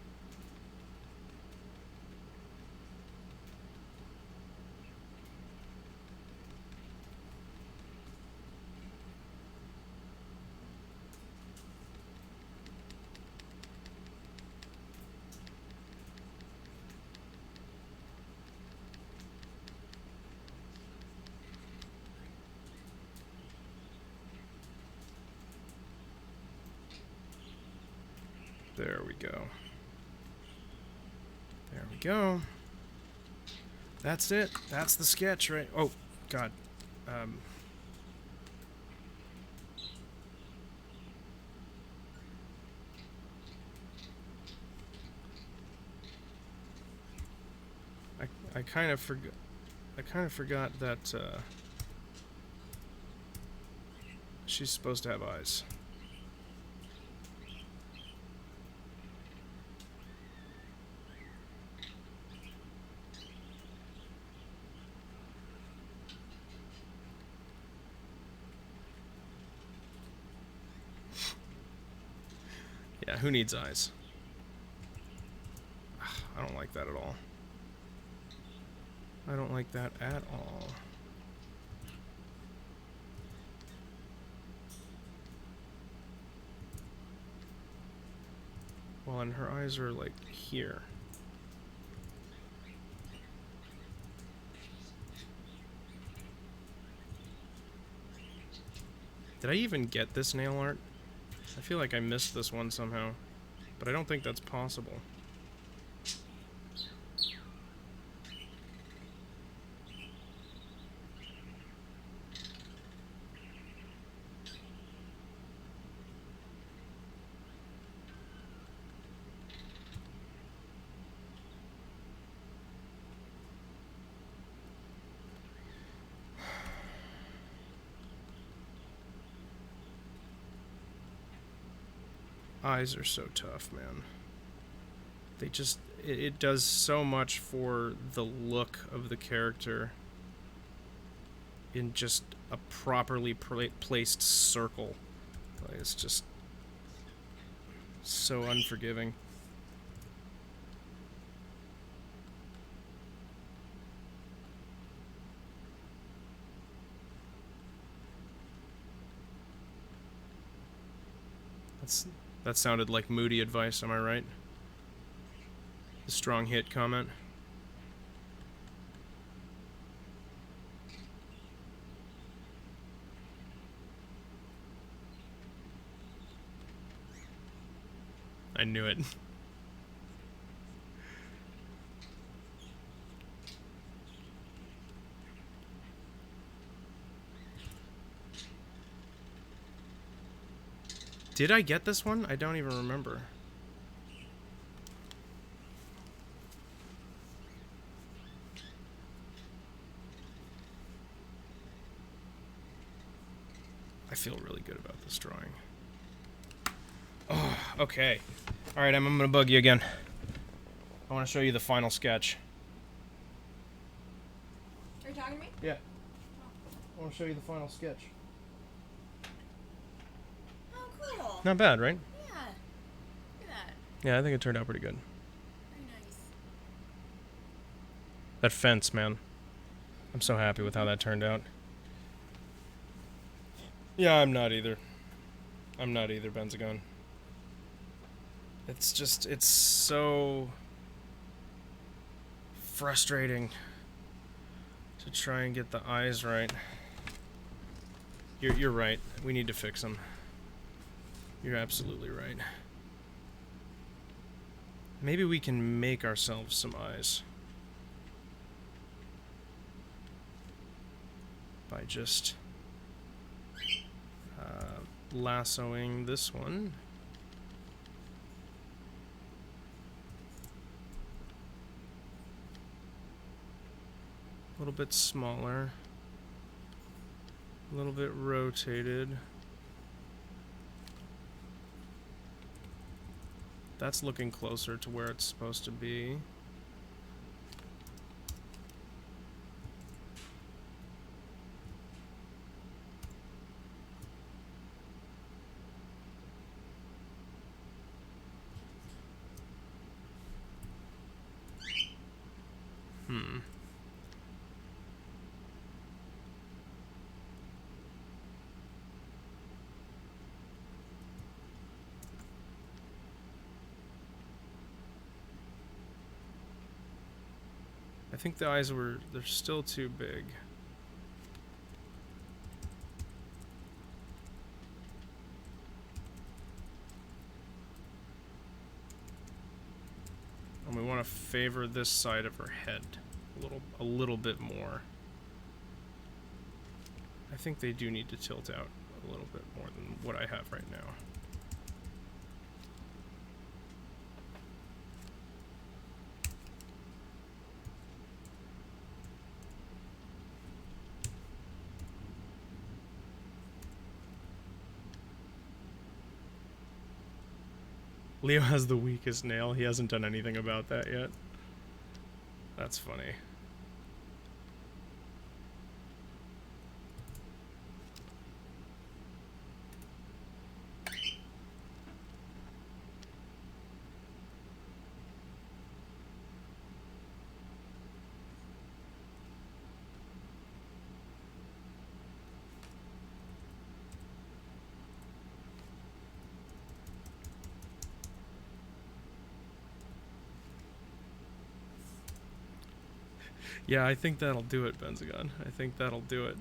There we go. There we go. That's it. That's the sketch, right? Oh, God. I kind of forgot. I kind of forgot that she's supposed to have eyes. Yeah, who needs eyes? I don't like that at all. I don't like that at all. Well, and her eyes are like here. Did I even get this nail art? I feel like I missed this one somehow, but I don't think that's possible. Eyes are so tough, man. They just... It does so much for the look of the character in just a properly placed circle. Like, it's just so unforgiving. That sounded like moody advice, am I right? The strong hit comment. I knew it. Did I get this one? I don't even remember. I feel really good about this drawing. Oh, okay. Alright, I'm gonna bug you again. I want to show you the final sketch. Are you talking to me? Yeah. I want to show you the final sketch. Oh, cool. Not bad, right? Yeah. Look at that. Yeah, I think it turned out pretty good. Very nice. That fence, man. I'm so happy with how that turned out. Yeah, I'm not either. I'm not either, Benzagon. It's just, it's so frustrating to try and get the eyes right. You're right. We need to fix them. You're absolutely right. Maybe we can make ourselves some eyes. By just lassoing this one. A little bit smaller. A little bit rotated. That's looking closer to where it's supposed to be. I think the eyes they're still too big. we want to favor this side of her head a little bit more. I think they do need to tilt out a little bit more than what I have right now. Leo has the weakest nail. He hasn't done anything about that yet. That's funny. Yeah, I think that'll do it, Benzagon. I think that'll do it.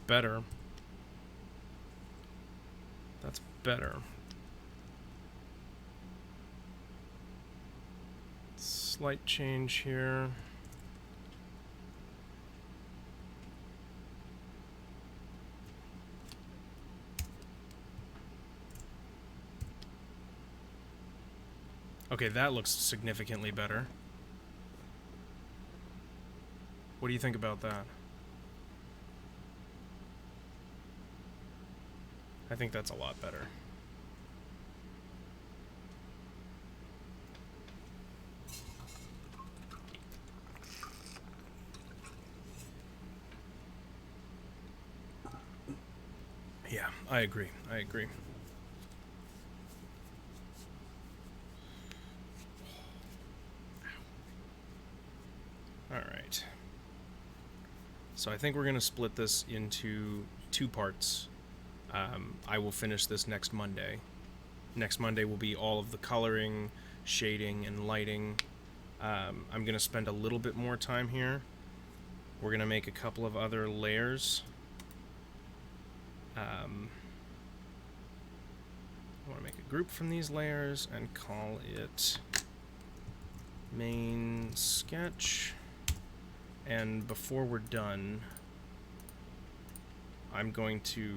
Better. That's better. Slight change here. Okay, that looks significantly better. What do you think about that? I think that's a lot better. Yeah, I agree. I agree. All right. So I think we're going to split this into 2 parts. I will finish this next Monday. Next Monday will be all of the coloring, shading, and lighting. I'm going to spend a little bit more time here. We're going to make a couple of other layers. I want to make a group from these layers and call it main sketch. And before we're done, I'm going to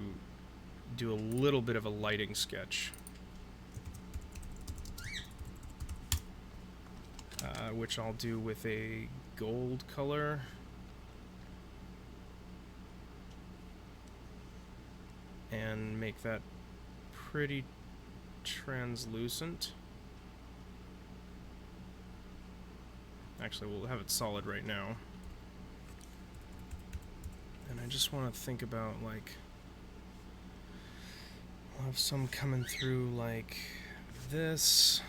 do a little bit of a lighting sketch, which I'll do with a gold color. And make that pretty translucent. Actually, we'll have it solid right now. And I just want to think about, like, we'll have some coming through like this.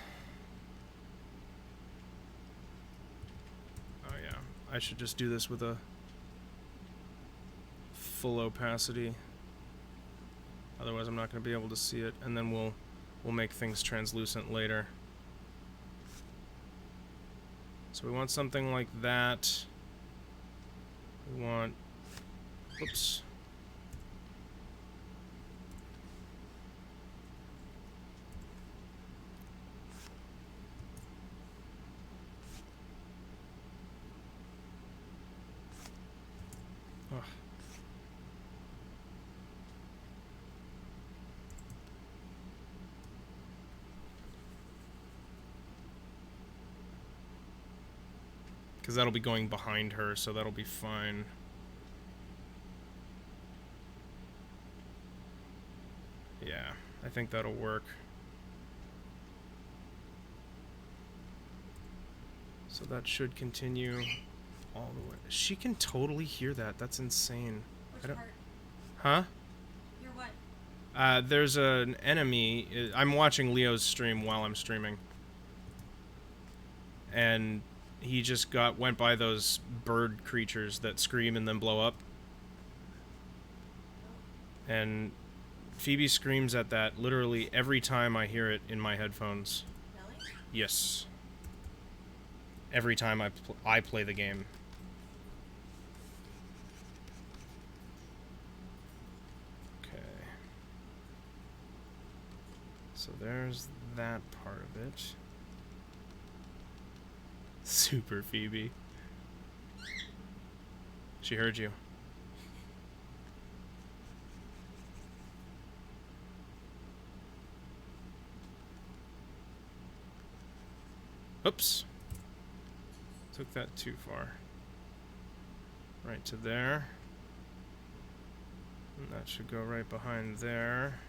Oh yeah, I should just do this with a full opacity. Otherwise I'm not going to be able to see it, and then we'll make things translucent later. So we want something like that. We want, whoops. Because that'll be going behind her, so that'll be fine. Yeah, I think that'll work. So that should continue all the way. She can totally hear that. That's insane. Which part? Huh? You're what? There's an enemy. I'm watching Leo's stream while I'm streaming. And he just went by those bird creatures that scream and then blow up. And Phoebe screams at that literally every time I hear it in my headphones. Really? Yes. Every time I play the game. Okay. So there's that part of it. Super Phoebe. She heard you. Oops. Took that too far. Right to there. And that should go right behind there.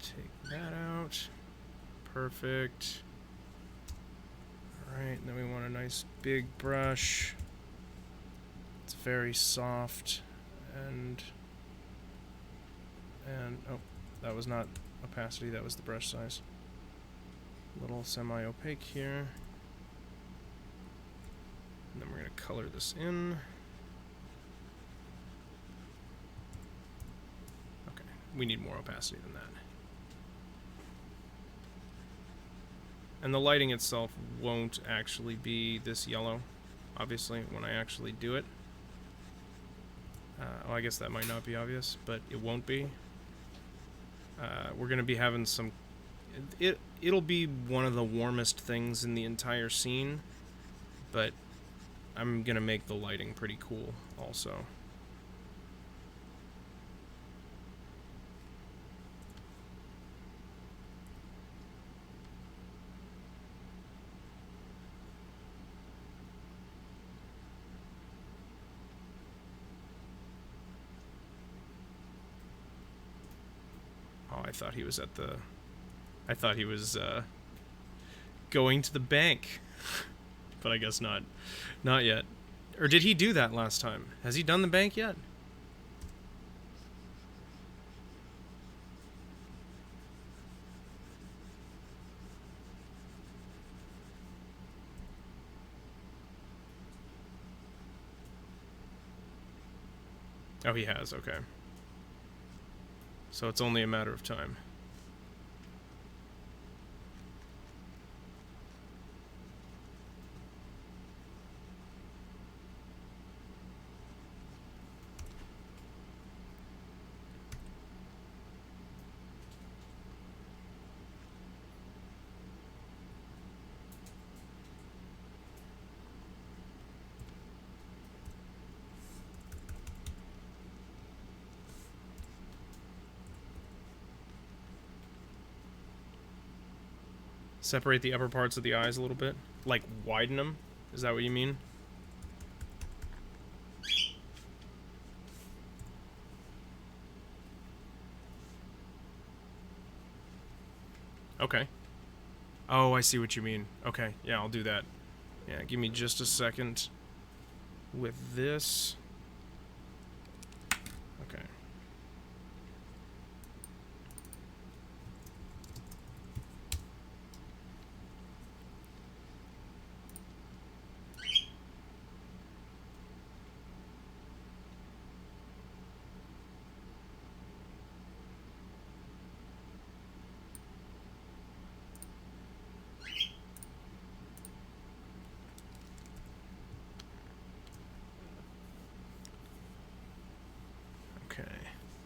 Take that out. Perfect. Alright, then we want a nice big brush. It's very soft and oh, that was not opacity, that was the brush size. A little semi-opaque here. And then we're going to color this in. Okay, we need more opacity than that. And the lighting itself won't actually be this yellow, obviously, when I actually do it. Well, I guess that might not be obvious, but it won't be. We're going to be having some... It'll be one of the warmest things in the entire scene, but I'm going to make the lighting pretty cool also. Oh, I thought he was at the... I thought he was going to the bank. But I guess not. Not yet. Or did he do that last time? Has he done the bank yet? Oh, he has, okay. So it's only a matter of time. Separate the upper parts of the eyes a little bit. Like, widen them? Is that what you mean? Okay. Oh, I see what you mean. Okay, yeah, I'll do that. Yeah, give me just a second with this. Okay.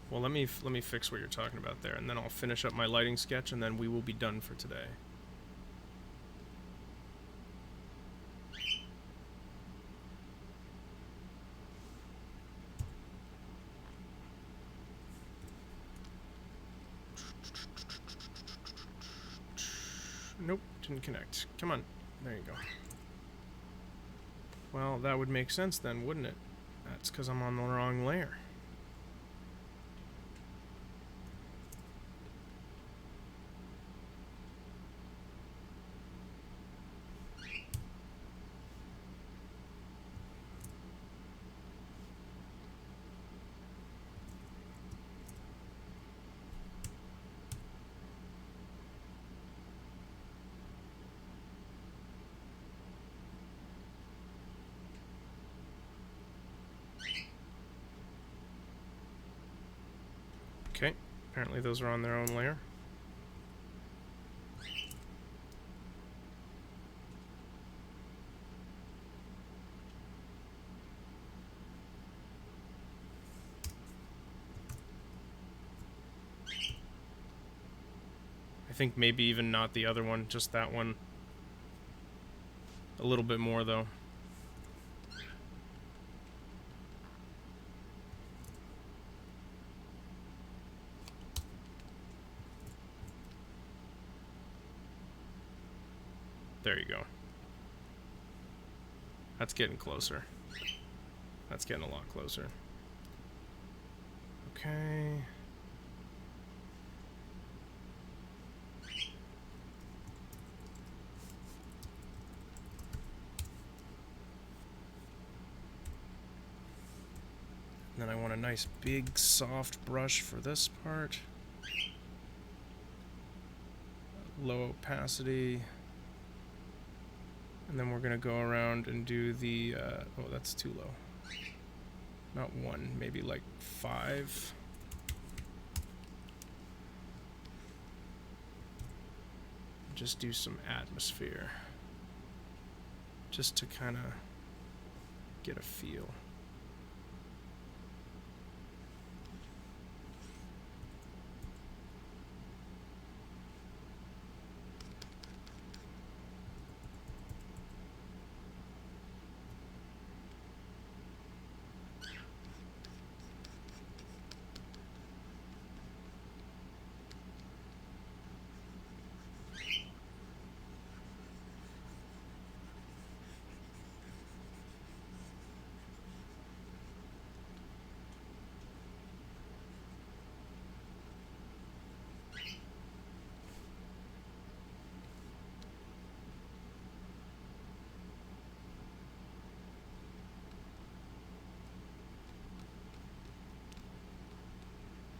Well, let me fix what you're talking about there, and then I'll finish up my lighting sketch, and then we will be done for today. Nope, didn't connect. Come on. There you go. Well, that would make sense then, wouldn't it? That's because I'm on the wrong layer. Okay, apparently those are on their own layer. I think maybe even not the other one, just that one. A little bit more, though. There you go. That's getting closer. That's getting a lot closer. Okay. Then I want a nice big soft brush for this part. Low opacity. And then we're going to go around and do the, oh, that's too low. Not 1, maybe like 5. Just do some atmosphere. Just to kind of get a feel.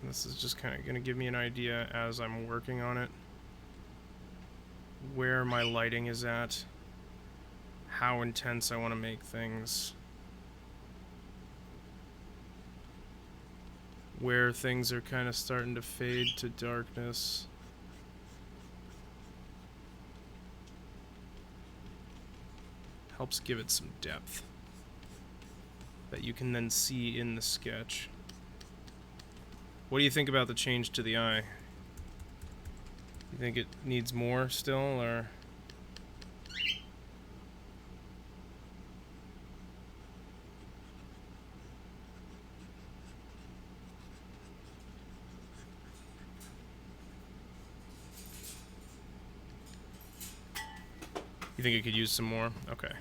This is just kind of going to give me an idea as I'm working on it, where my lighting is at, how intense I want to make things, where things are kind of starting to fade to darkness. Helps give it some depth that you can then see in the sketch. What do you think about the change to the eye? You think it needs more still, or? You think it could use some more? Okay.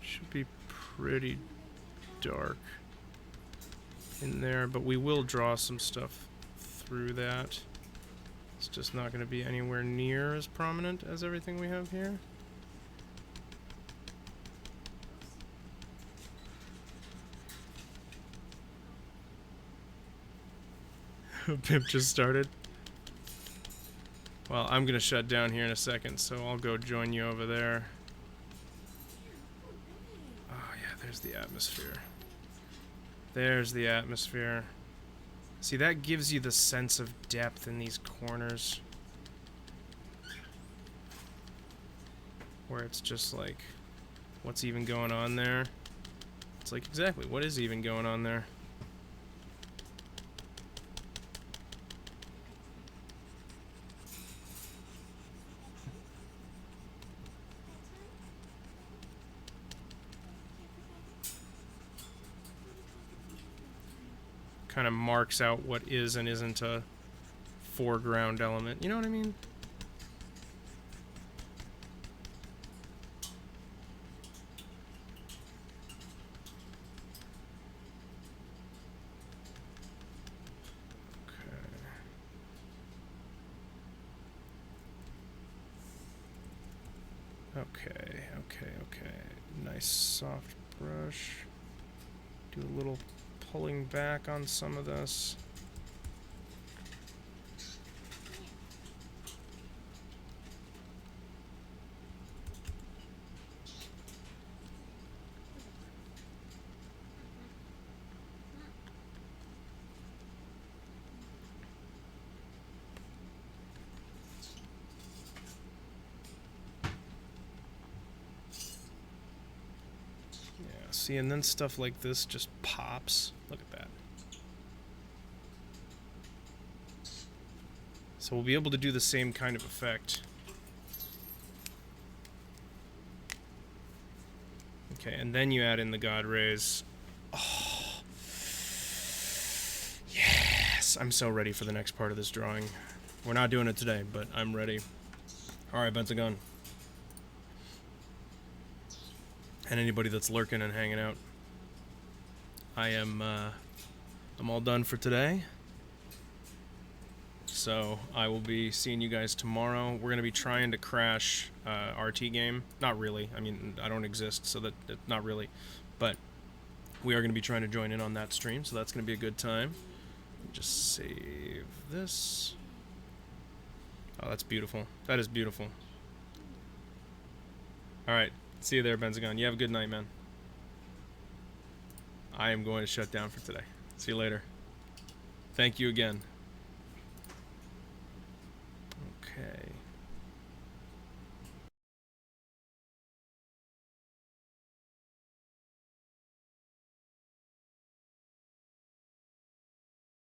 Should be pretty dark in there, but we will draw some stuff through that. It's just not going to be anywhere near as prominent as everything we have here. Pimp just started. Well, I'm going to shut down here in a second, so I'll go join you over there. Oh, yeah, there's the atmosphere. There's the atmosphere. See, that gives you the sense of depth in these corners. Where it's just like, what's even going on there? It's like, exactly, what is even going on there? Kind of marks out what is and isn't a foreground element. You know what I mean? Okay, okay, okay. Nice soft brush. Do a little pulling back on some of this. See, and then stuff like this just pops. Look at that. So we'll be able to do the same kind of effect. Okay, and then you add in the God Rays. Oh. Yes! I'm so ready for the next part of this drawing. We're not doing it today, but I'm ready. Alright, Bentagon. And anybody that's lurking and hanging out. I'm all done for today. So I will be seeing you guys tomorrow. We're gonna be trying to crash RT game. Not really. I mean, I don't exist, so that not really. But we are gonna be trying to join in on that stream, so that's gonna be a good time. Just save this. Oh, that's beautiful. That is beautiful. All right. See you there, Benzagon. You have a good night, man. I am going to shut down for today. See you later. Thank you again.